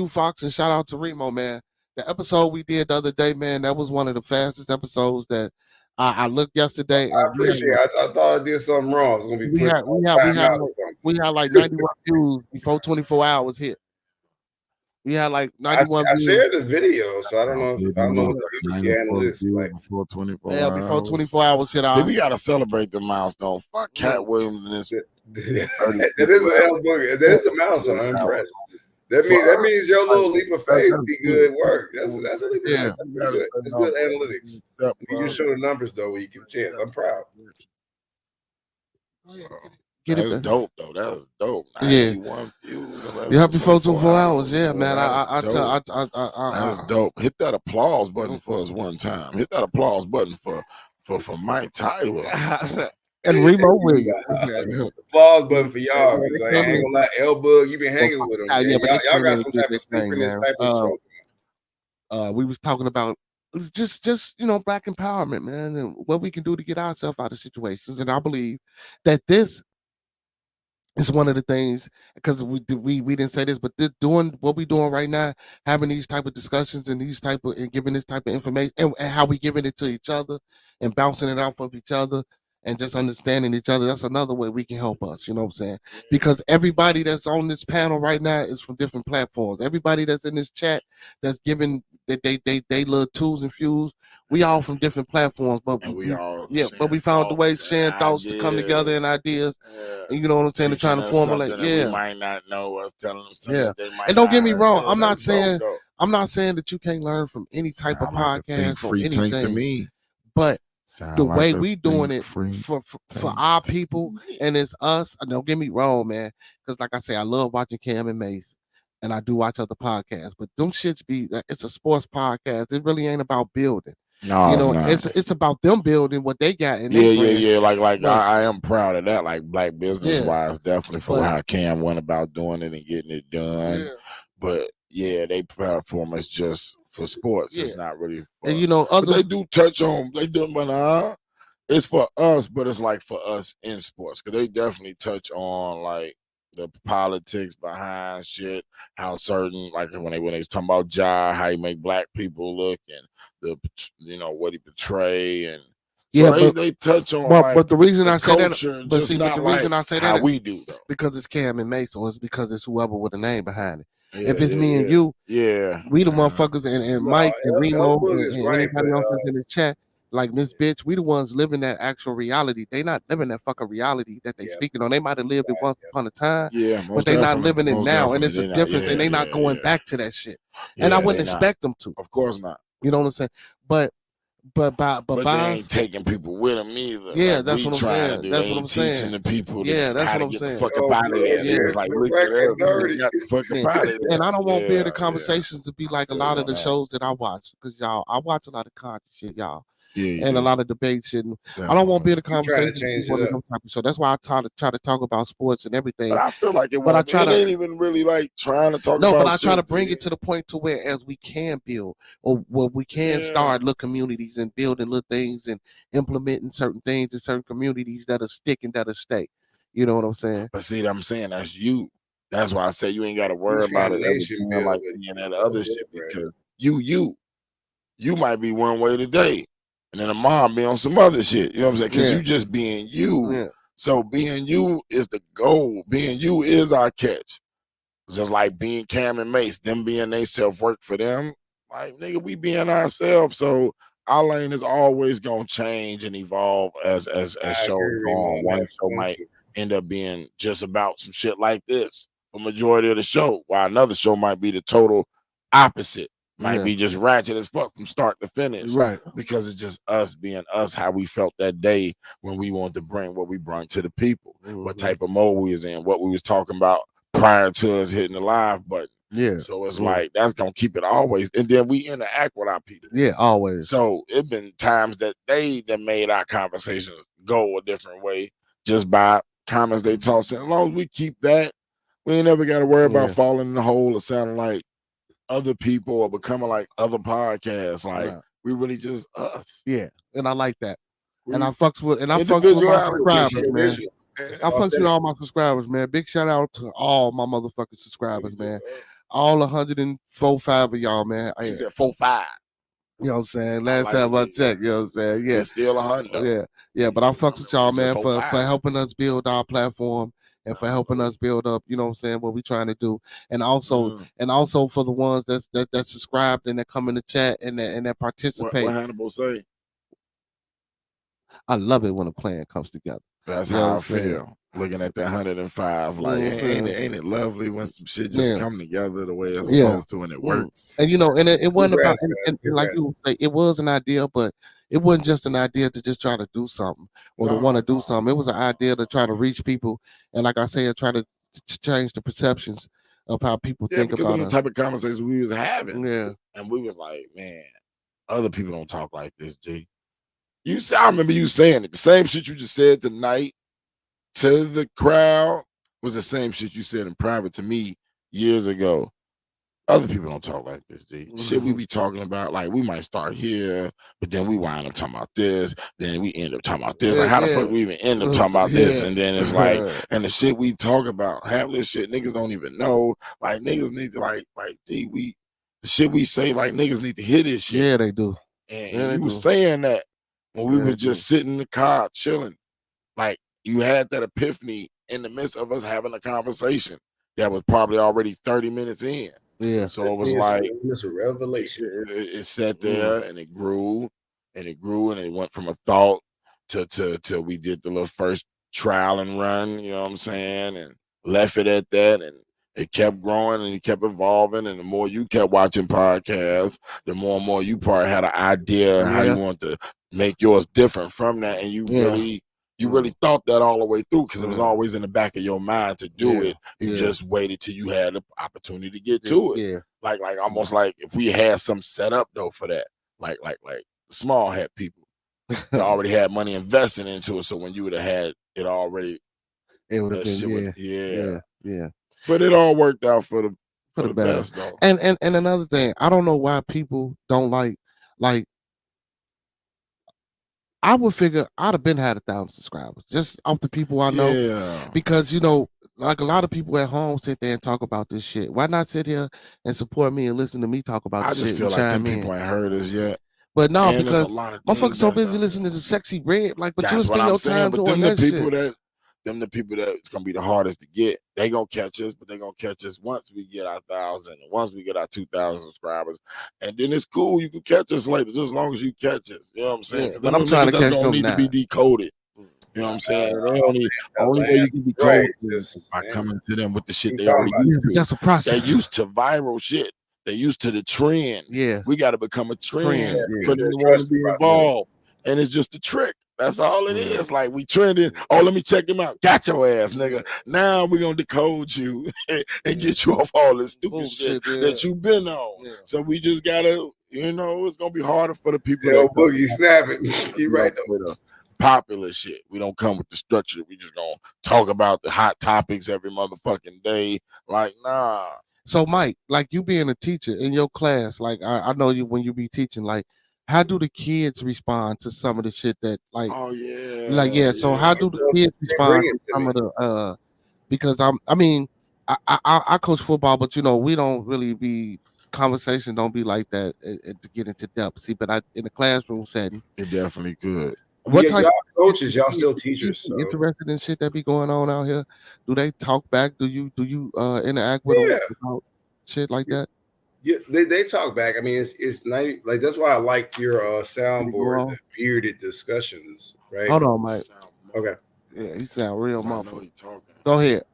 Fox, and shout out to Remo, man. The episode we did the other day, man, that was one of the fastest episodes that I looked yesterday. I appreciate it. I thought I did something wrong. I was gonna be we put had we had like 91 views before 24 hours hit. We had like 91 I views. shared the video, so I don't know what the analytics like. Before 24 Yeah, hours. before 24 hours hit. See, we gotta celebrate the milestone. Fuck Cat Williams and this. That is an L boogie. That is a milestone. I'm impressed. That means your little leap of faith be good work. That's a leap of faith. That's pretty good. That's good analytics. You show the numbers though when you get a chance. I'm proud. That's dope though. That's dope. Yeah. You have before 24 hours. Yeah, man. That's dope. Hit that applause button for us one time. Hit that applause button for Mike Tyler. And Remo Williams. Applause button for y'all. I ain't gonna lie, L-Bug, you been hanging with him. Y'all got some type of sleepiness type of show. We was talking about just black empowerment, man, and what we can do to get ourselves out of situations. And I believe that this is one of the things, because we didn't say this, but doing what we're doing right now, having these type of discussions and giving this type of information and how we giving it to each other and bouncing it off of each other and just understanding each other. That's another way we can help us. You know what I'm saying? Because everybody that's on this panel right now is from different platforms. Everybody that's in this chat that's giving they little tools and fuels. We all from different platforms, but we found the way sharing thoughts to come together and ideas. And you know what I'm saying? They're trying to formulate. We might not know us, telling them something. Yeah, they might and don't get me wrong. know. I'm not saying that you can't learn from any type of podcast or anything. To me, but the way we doing it for our people, and it's us. Don't get me wrong, man. Because like I say, I love watching Cam and Mace, and I do watch other podcasts. But them shits it's a sports podcast. It really ain't about building. No, it's about them building what they got. Yeah. Like I am proud of that. Like black business wise, definitely for how Cam went about doing it and getting it done. Yeah. But yeah, they platform is just for sports. It's not really for, and they do touch on but it's for us, but it's like for us in sports, because they definitely touch on like the politics behind shit, how certain, like when they was talking about Ja, how he make black people look, and the what he portray, and so they touch on. But the reason I say that, reason I say that, we do though, because it's Cam and Mace, or it's because it's whoever with a name behind it. If it's me and you, we the motherfuckers, and Mike and Remo and anybody else that's in the chat, like this bitch, we the ones living that actual reality. They not living that fucking reality that they speaking on. They might have lived it once upon a time, but they not living it now, and it's a difference, and they not going back to that shit. And I wouldn't expect them to. Of course not. You know what I'm saying? But they ain't taking people with them either. Yeah, that's what I'm saying. That's what I'm saying. Teaching the people, that's what I'm saying. Fuck about it. It's like look at it. And I don't want bearded conversations to be like a lot of the shows that I watch, because I watch a lot of content shit, y'all. And a lot of debate shit. I don't want to be in a conversation. So that's why I try to talk about sports and everything. But I feel like it ain't even really like trying to talk about. No, but I try to bring it to the point to where as we can build, or where we can start little communities and building little things and implementing certain things in certain communities that'll stick and that'll stay. You know what I'm saying? But see, I'm saying that's you. That's why I say you ain't got to worry You're about trying it to ever nation being build, like but being that you other feel shit right. because you might be one way today, and then tomorrow be on some other shit. You know what I'm saying? Because Yeah. you just being you. Yeah. So being you is the goal. Being you is our catch. Just like being Cam and Mace, them being they self work for them. Like nigga, we being ourselves. So our lane is always gonna change and evolve as I shows agree, go Remo, on. on One that show point might too. end up being just about some shit like this for majority of the show, while another show might be the total opposite. Might be just ratchet as fuck from start to finish. Right. Because it's just us being us, how we felt that day when we wanted to bring what we brought to the people, what type of mode we was in, what we was talking about prior to us hitting the live button. Yeah. So it's like that's gonna keep it always. And then we interact with our people. Yeah, always. So it's been times that made our conversations go a different way just by comments they toss in. As long as we keep that, we ain't never got to worry about falling in the hole or sounding like other people or becoming like other podcasts. Like we really just us. Yeah, and I like that. And I We fucks with my subscribers, man. I fucks with all my subscribers, man. Big shout out to all my motherfucking subscribers, man. All 104, 5 of y'all, man. He said 4, 5. You know what I'm saying? Last time I checked, you know what I'm saying? Yeah. It's still 100. Yeah, but I fucks with y'all, man, for 4, 5. helping us build our platform and for helping us build up, you know what I'm saying, what we trying to do. And also for the ones that subscribed and that come in the chat and that participate. What Hannibal say? I love it when a plan comes together. That's how I feel. Looking at that 105, like ain't it lovely when some shit just come together the way it's supposed to and it works. And you know, and it wasn't about and like you say, it was an idea, but it wasn't just an idea to just try to do something or to want to do something. It was an idea to try to reach people, and like I said, try to change the perceptions of how people think because about of the type of conversations we was having. Yeah, and we was like, man, other people don't talk like this, G. I remember you saying it. The same shit you just said tonight to the crowd was the same shit you said in private to me years ago. Other people don't talk like this, G. Shit we be talking about, like we might start here, but then we wind up talking about this, then we end up talking about this. Like how the fuck we even end up talking about this? And then it's like, and the shit we talk about, half this shit niggas don't even know. Like niggas need to like, G, the shit we say, like niggas need to hear this shit. Yeah, they do. And you were saying that when we were just sitting in the car chilling, like you had that epiphany in the midst of us having a conversation that was probably already 30 minutes in. Yeah. So it was like it's a revelation. It sat there and it grew and it grew and it went from a thought to we did the little first trial and run, you know what I'm saying, and left it at that, and it kept growing and it kept evolving. And the more you kept watching podcasts, the more and more you probably had an idea how you want to make yours different from that, and you really thought that all the way through because it was always in the back of your mind to do it. You just waited till you had the opportunity to get to it. Yeah. Like almost like if we had some set up though for that, like small hat people that already had money invested into it. So when you would have had it already, it would have been yeah. But it all worked out for the best though. And another thing, I don't know why people don't like. I would figure I'd have been had 1,000 subscribers just off the people I know, because you know, like a lot of people at home sit there and talk about this shit. Why not sit here and support me and listen to me talk about this shit? I just feel like them people ain't heard us yet. But no, because motherfuckers so busy listening to Sexy Red, like, but you spend your time doing that shit. Them the people that it's gonna be the hardest to get. They gonna catch us, but they gonna catch us once we get our 1,000, and once we get our 2,000 subscribers, and then it's cool. You can catch us later, just as long as you catch us. You know what I'm saying? But I'm trying to catch them need now. To be decoded. You know what I'm saying? The only way you can decode is by coming to them with the shit they already used to. That's a process. They're used to viral shit. They're used to the trend. Yeah, we got to become a trend for them to want to be involved, and it's just a trick. That's all it is. Like we trending. Oh, let me check him out. Got your ass, nigga. Now we're gonna decode you and get you off all this stupid shit that you've been on. Yeah. So we just gotta, you know, it's gonna be harder for the people. Boogie snapping. You right though. Popular shit. We don't come with the structure. We just gonna talk about the hot topics every motherfucking day. Like, nah. So Mike, like you being a teacher in your class, like I know you when you be teaching, like how do the kids respond to some of the shit that Oh yeah. So how do the kids respond Bring to it to some me. of the because I mean I coach football, but we don't really be conversation don't be like that to get into depth. See, but in the classroom setting, it definitely could. what type Y'all of coaches, y'all still do the teachers, kids be so interested in shit that be going on out here? Do they talk back? Do you interact with them yeah. about shit like that? Yeah, they talk back. I mean, it's nice. Like that's why I like your Did he go soundboard, the on? bearded discussions, right? Hold on, Mike. Okay, Yeah, he sound real I know muffled. he talking. Go ahead.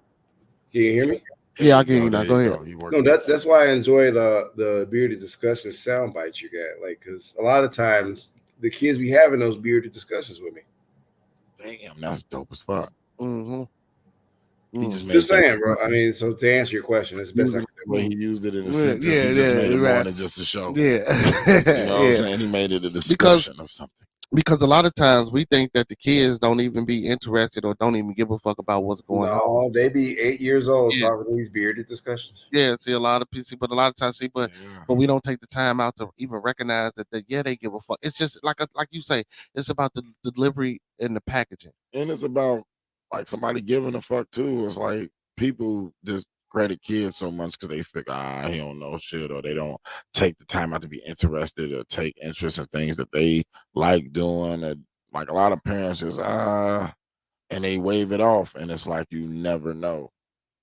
can you hear me? Yeah, I There can hear you now. there Go ahead. He No, working. that's why I enjoy the bearded discussion sound bites you got. Like, because a lot of times the kids be having those bearded discussions with me. Damn, that's dope as fuck. Mm-hmm. He just Just made that. saying, bro. I mean, so to answer your question, that's the best I Using can it the way he used it in the Yeah, sentence, yeah, he just made it more right. than just a show. Yeah, You know what I'm yeah. saying? He made it a discussion of something. Because a lot of times we think that the kids don't even be interested or don't even give a fuck about what's do. going on. No, they be 8 years old Yeah. talking these bearded discussions. Yeah, see a lot of people, but a lot of times Yeah. but we don't take the time out to even recognize that they give a fuck. It's just like you say, it's about the delivery and the packaging. And it's about like somebody giving a fuck too. It's like people just credit kids so much because they figure he don't know shit, or they don't take the time out to be interested or take interest in things that they like doing. And like a lot of parents just and they wave it off, and it's like you never know.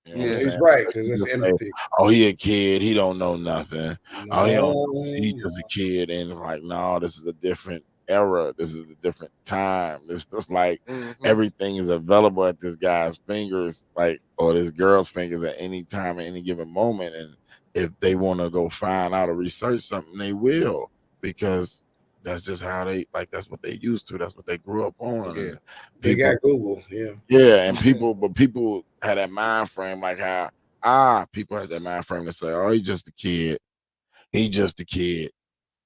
You know what I'm Yeah. He's saying? right Because because you it's just say, empathy. "Oh, he a kid. He don't know nothing. Oh, he don't know shit. He's No, just a kid." And it's like, no, this is a different era. This is a different time. This is like Mm-hmm. everything is available at this guy's fingers, like or this girl's fingers at any time, at any given moment. And if they want to go find out or research something, they will, because that's just how they like. That's what they used to. That's what they grew up on. Yeah. And they people, got Google. Yeah. yeah, and people had that mind frame like how people had that mind frame to say, oh, he's just a kid. He just a kid.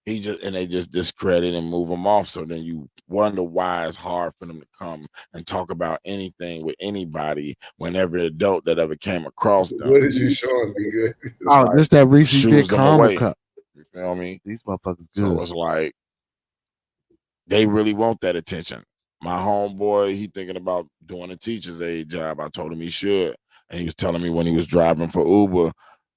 And they just discredit and move them off. So then you wonder why it's hard for them to come and talk about anything with anybody when every adult that ever came across them What did you show him? Be good. Oh, this that Reese's Big shoos them Caramel away. Cup. You feel me? These motherfuckers So good. it's like they really want that attention. My homeboy, he thinking about doing a teacher's aide job. I told him he should. And he was telling me when he was driving for Uber,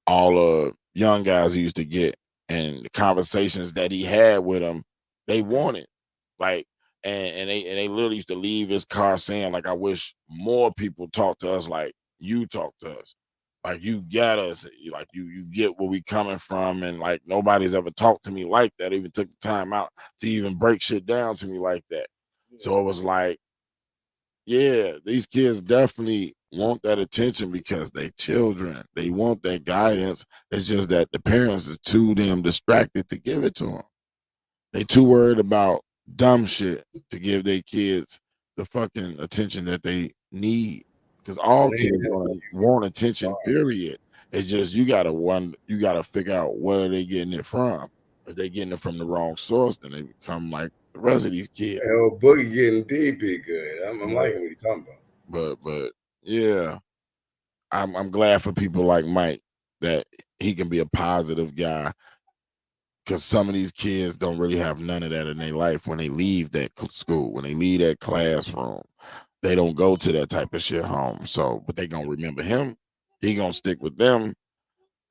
all the young guys he used to get and the conversations that he had with them, they wanted. Like, and they literally used to leave his car saying, like, I wish more people talk to us like you talk to us. Like you get us, like you get where we coming from, and like nobody's ever talked to me like that. Even took the time out to even break shit down to me like that. So it was like, yeah, these kids definitely want that attention because they children. They want that guidance. It's just that the parents is too damn distracted to give it to them. They too worried about dumb shit to give their kids the fucking attention that they need. Because all kids want attention, period. It's just you gotta figure out where they getting it from. If they getting it from the wrong source, then they become like the rest of these kids. Hell, Boogie getting deep, be good. I'm liking what he's talking about. But yeah, I'm glad for people like Mike that he can be a positive guy, because some of these kids don't really have none of that in their life when they leave that school, when they leave that classroom. They don't go to that type of shit home. So, but they gonna remember him. He gonna stick with them.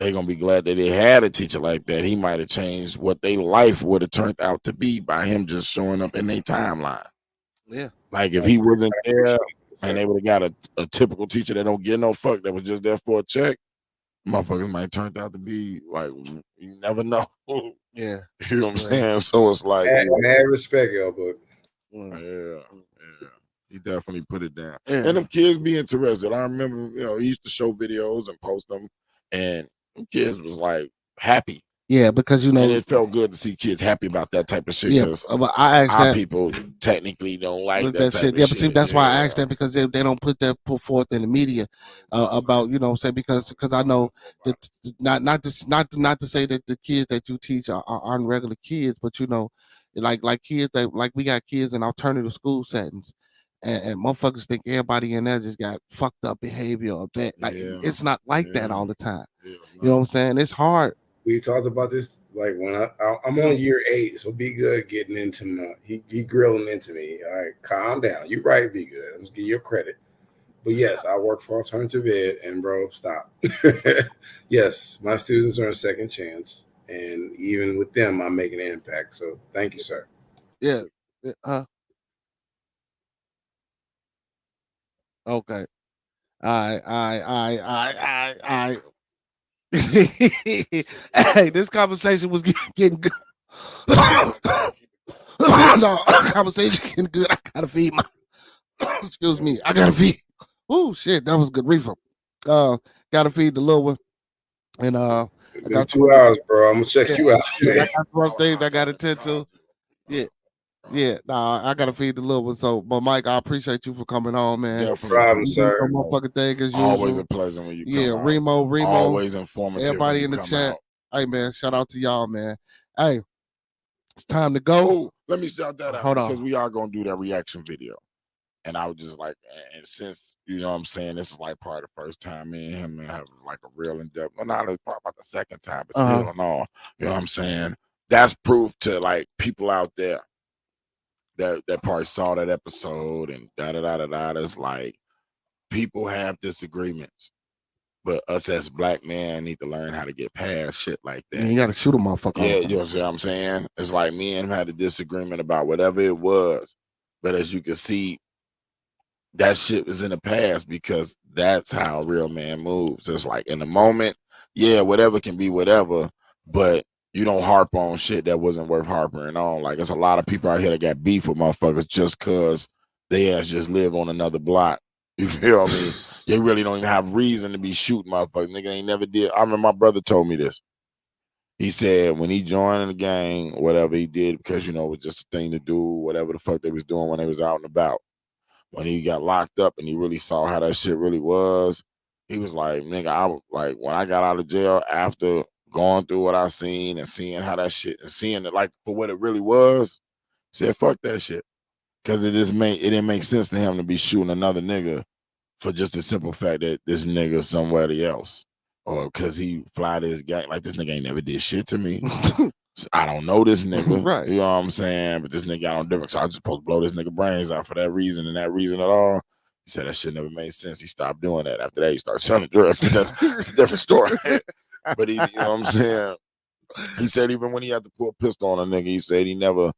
They gonna be glad that they had a teacher like that. He might have changed what their life would have turned out to be by him just showing up in their timeline. Yeah. Like if he wasn't there and they would have got a typical teacher that don't get no fuck, that was just there for a check, motherfuckers might turned out to be like, you never know. Yeah. You know what I'm saying? So it's like, Mad respect, yo, but yeah. He definitely put it down. Yeah. And them kids be interested. I remember, he used to show videos and post them, and them kids was like happy. Yeah, because and it felt good to see kids happy about that type of shit. Yeah, Because but I asked our that people technically don't like that type shit. of Yeah, but see, shit. that's why I asked that, because they don't put forth in the media about, what I'm saying, because I know that not to say that the kids that you teach aren't regular kids, but like kids that, like, we got kids in alternative school settings. And motherfuckers think everybody in there just got fucked up behavior or bad. Like, it's not like that all the time. You know what I'm saying? It's hard. We talked about this like when I'm on year 8, so Be Good getting into my he grilling into me. All right, calm down. You right, Be Good. I'm just give you credit. But yes, I work for alternative ed, and bro, stop. Yes, my students are a second chance, and even with them, I'm making an impact. So thank you, sir. Yeah. Okay. I. Hey, this conversation was getting good. No, conversation getting good. I gotta feed my. Excuse me. I gotta feed. Oh shit, that was good reefer. Gotta feed the little one, and I got 2 hours, bro. I'm gonna check you out. I got some things I gotta attend to. Yeah, nah, I gotta feed the little one. So, but Mike, I appreciate you for coming on, man. Definitely. No problem, sir. No motherfucking thing as usual. Always a pleasure when you come out. Remo, always informative. everybody in the chat. Out. Hey, man, shout out to y'all, man. Hey, it's time to go. Oh, let me shout that out. Hold on, because we are gonna do that reaction video. And I was just like, and since you know what I'm saying, this is like part of the first time me and him have like a real in-depth, well, not part about the second time, but still and all. You know what I'm saying? That's proof to like people out there that probably saw that episode and da. It's like people have disagreements, but us as black men need to learn how to get past shit like that. You gotta shoot a motherfucker. Yeah, you know what I'm saying? It's like me and him had a disagreement about whatever it was, but as you can see, that shit was in the past because that's how a real man moves. It's like in the moment, yeah, whatever can be whatever, but you don't harp on shit that wasn't worth harping on. Like, there's a lot of people out here that got beef with motherfuckers just cause they ass just live on another block. You feel me? They really don't even have reason to be shooting motherfuckers. Nigga ain't never did. I remember my brother told me this. He said when he joined the gang, whatever he did, because, you know, it was just a thing to do, whatever the fuck they was doing when they was out and about. When he got locked up and he really saw how that shit really was, he was like, nigga, I was like, when I got out of jail after going through what I seen and seeing how that shit and seeing it like for what it really was, said, fuck that shit. Cause it didn't make sense to him to be shooting another nigga for just the simple fact that this nigga somebody else. Or cause he fly this gang. Like, this nigga ain't never did shit to me. I don't know this nigga. Right. You know what I'm saying? But this nigga got on different. So I just supposed to blow this nigga brains out for that reason and that reason at all. He said that shit never made sense. He stopped doing that. After that, he started selling drugs. But that's a different story. But he, you know what I'm saying? He said even when he had to pull a pistol on a nigga, he said he never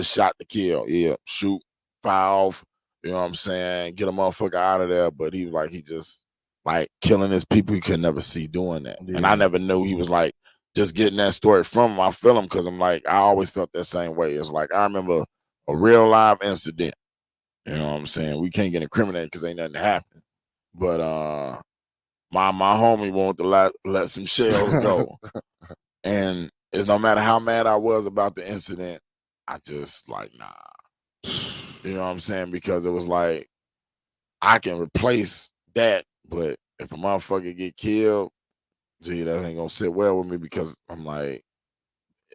shot to kill. Yeah, shoot, fire off. You know what I'm saying? Get a motherfucker out of there. But he was like, he just like killing his people. He could never see doing that. Yeah. And I never knew he was like, just getting that story from him, I feel him because I'm like, I always felt that same way. It's like, I remember a real live incident. You know what I'm saying? We can't get incriminated because ain't nothing happened. But my homie wanted to let some shells go. And it's no matter how mad I was about the incident, I just like, nah. You know what I'm saying? Because it was like, I can replace that, but if a motherfucker get killed, gee, that ain't gonna sit well with me because I'm like,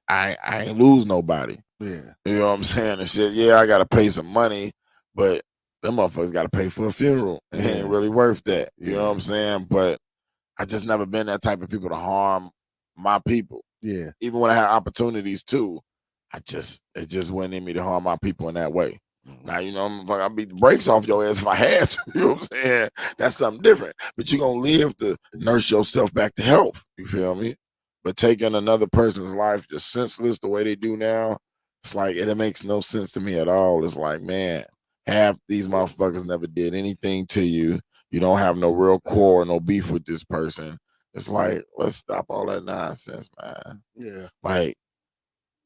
I ain't lose nobody. Yeah. You know what I'm saying? And shit, yeah, I gotta pay some money, but them motherfuckers gotta pay for a funeral. It ain't really worth that. You know what I'm saying? But I just never been that type of people to harm my people. Yeah. Even when I had opportunities too, it just went in me to harm my people in that way. Now, you know, I beat the brakes off your ass if I had to. You know what I'm saying? That's something different. But you're going to live to nurse yourself back to health. You feel me? But taking another person's life just senseless the way they do now, it's like, it makes no sense to me at all. It's like, man, half these motherfuckers never did anything to you. You don't have no real core, no beef with this person. It's like, let's stop all that nonsense, man. Yeah. Like,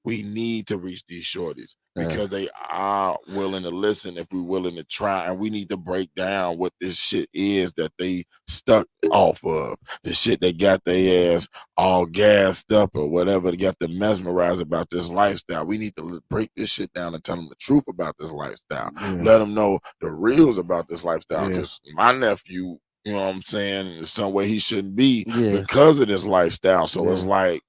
we need to reach these shorties because they are willing to listen if we're willing to try, and we need to break down what this shit is that they stuck off of. The shit they got their ass all gassed up or whatever, they got them mesmerized about this lifestyle. We need to break this shit down and tell them the truth about this lifestyle. Let them know the reals about this lifestyle, because my nephew, you know what I'm saying, in some way he shouldn't be because of this lifestyle. So it's like,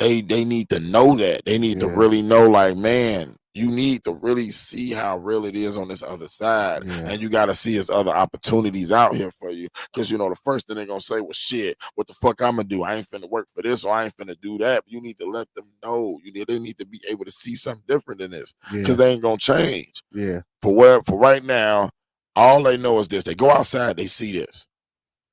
they need to know that. They need to really know, like, man, You need to really see how real it is on this other side. Yeah. And you got to see there's other opportunities out here for you. Because, you know, the first thing they're going to say was, shit, what the fuck I'm going to do? I ain't finna work for this or I ain't finna do that. But you need to let them know. They need to be able to see something different than this. Because they ain't going to change. Yeah. For right now, all they know is this. They go outside, they see this.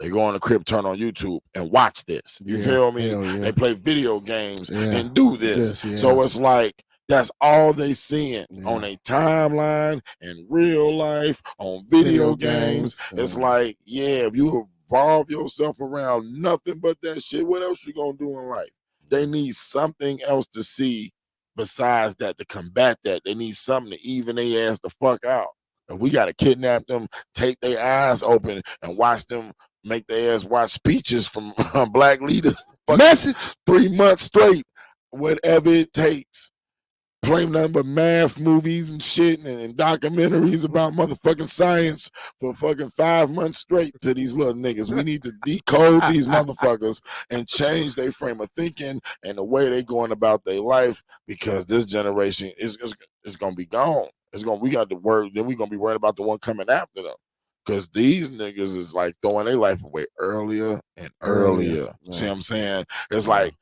They go on the crib, turn on YouTube and watch this. You feel me? Yeah. They play video games and do this. So it's like, that's all they seeing on a timeline, in real life, on video games. It's like, if you evolve yourself around nothing but that shit, what else you gonna do in life? They need something else to see besides that to combat that. They need something to even their ass the fuck out. And we gotta kidnap them, take their eyes open, and watch them make their ass watch speeches from black leaders. Message 3 months straight, whatever it takes. Play nothing but math movies and shit and documentaries about motherfucking science for fucking 5 months straight to these little niggas. We need to decode these motherfuckers and change their frame of thinking and the way they going about their life, because this generation is gonna be gone. We got to worry. Then we're gonna be worried about the one coming after them, because these niggas is like throwing their life away earlier and earlier. See what I'm saying? It's like,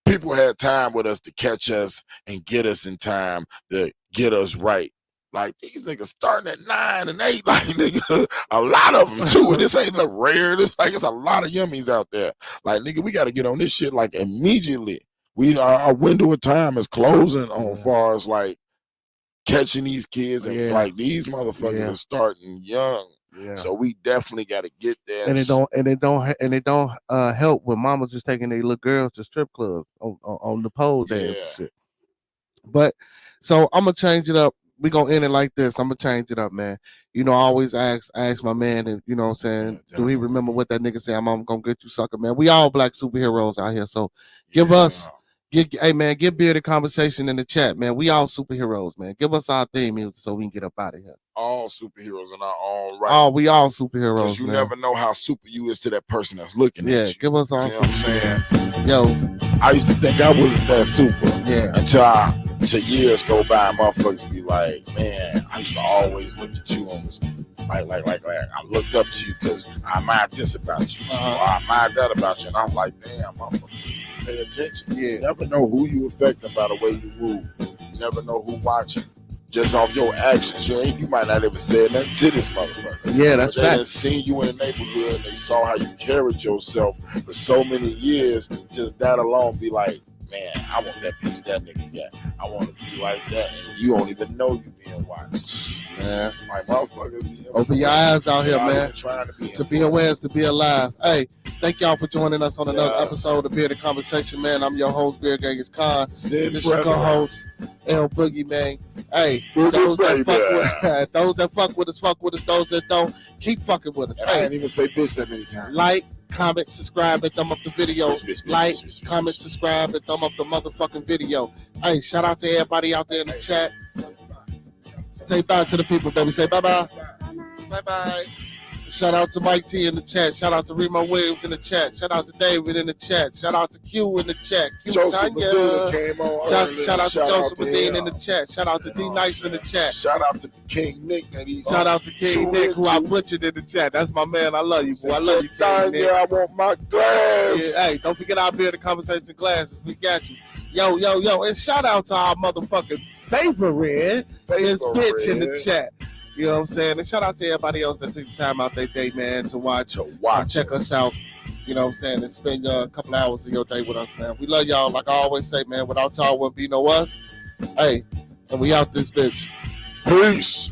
people had time with us to catch us and get us in time to get us right. Like, these niggas starting at 9 and 8, like, nigga, a lot of them too. And this ain't no rare. It's a lot of yummies out there. Like, nigga, we got to get on this shit like immediately. Our window of time is closing on far as like catching these kids, and like these motherfuckers are starting young. Yeah. So we definitely got to get there. And it don't help when mamas just taking their little girls to strip clubs on the pole dance and shit. But so I'm gonna change it up. We gonna end it like this. I'm gonna change it up, man. You know, I always ask my man, and you know what I'm saying, do he remember what that nigga said? I'm gonna get you, sucker, man. We all black superheroes out here. So hey man, give Bearded Conversation in the chat, man. We all superheroes, man. Give us our theme music so we can get up out of here. All superheroes in our own right. We all superheroes. Because you never know how super you is to that person that's looking at you. Yeah, give us all. You know what I'm saying? Yo, I used to think I wasn't that super. Yeah. Until years go by, motherfuckers be like, man, I used to always look at you and was like I looked up to you because I admired this about you, or I admired that about you, and I was like, damn, motherfucker, pay attention. Yeah. You never know who you affecting by the way you move. You never know who watching. Just off your actions, you might not even say nothing to this motherfucker. Yeah, that's fact. They done seen you in the neighborhood, and they saw how you carried yourself for so many years. Just that alone be like, man, I want that piece that nigga got. I want to be like that, and you don't even know you being watched. Man, like motherfuckers, open your eyes out here, man. To be aware is to be alive. Hey, thank y'all for joining us on another episode of Bearded Conversation, man. I'm your host, Beard Gang is Khan. This is your co-host, L Boogie, man. Hey, those that fuck with us, fuck with us. Those that don't, keep fucking with us. And I didn't even say bitch that many times. Like, comment, subscribe, and thumb up the video. Comment, subscribe, and thumb up the motherfucking video. Hey, shout out to everybody out there in the chat. Say bye to the people, baby. Say bye-bye. Bye-bye. Shout out to Mike T in the chat. Shout out to Remo Williams in the chat. Shout out to David in the chat. Shout out to Q in the chat. Shout out to Joseph Medina in the chat. Shout out to D Nice in the chat. Shout out to King Nick. Shout out to King Nick, who I butchered in the chat. That's my man. I love you, boy. I love you, King Nick. I want my glass. Yeah, hey, don't forget our Bearded Conversation glasses. We got you. Yo. And shout out to our motherfucking favorite bitch in the chat. You know what I'm saying? And shout out to everybody else that took the time out their day, man, to watch check us out. You know what I'm saying? And spend a couple hours of your day with us, man. We love y'all. Like I always say, man, without y'all wouldn't be no us. Hey, and we out this bitch. Peace.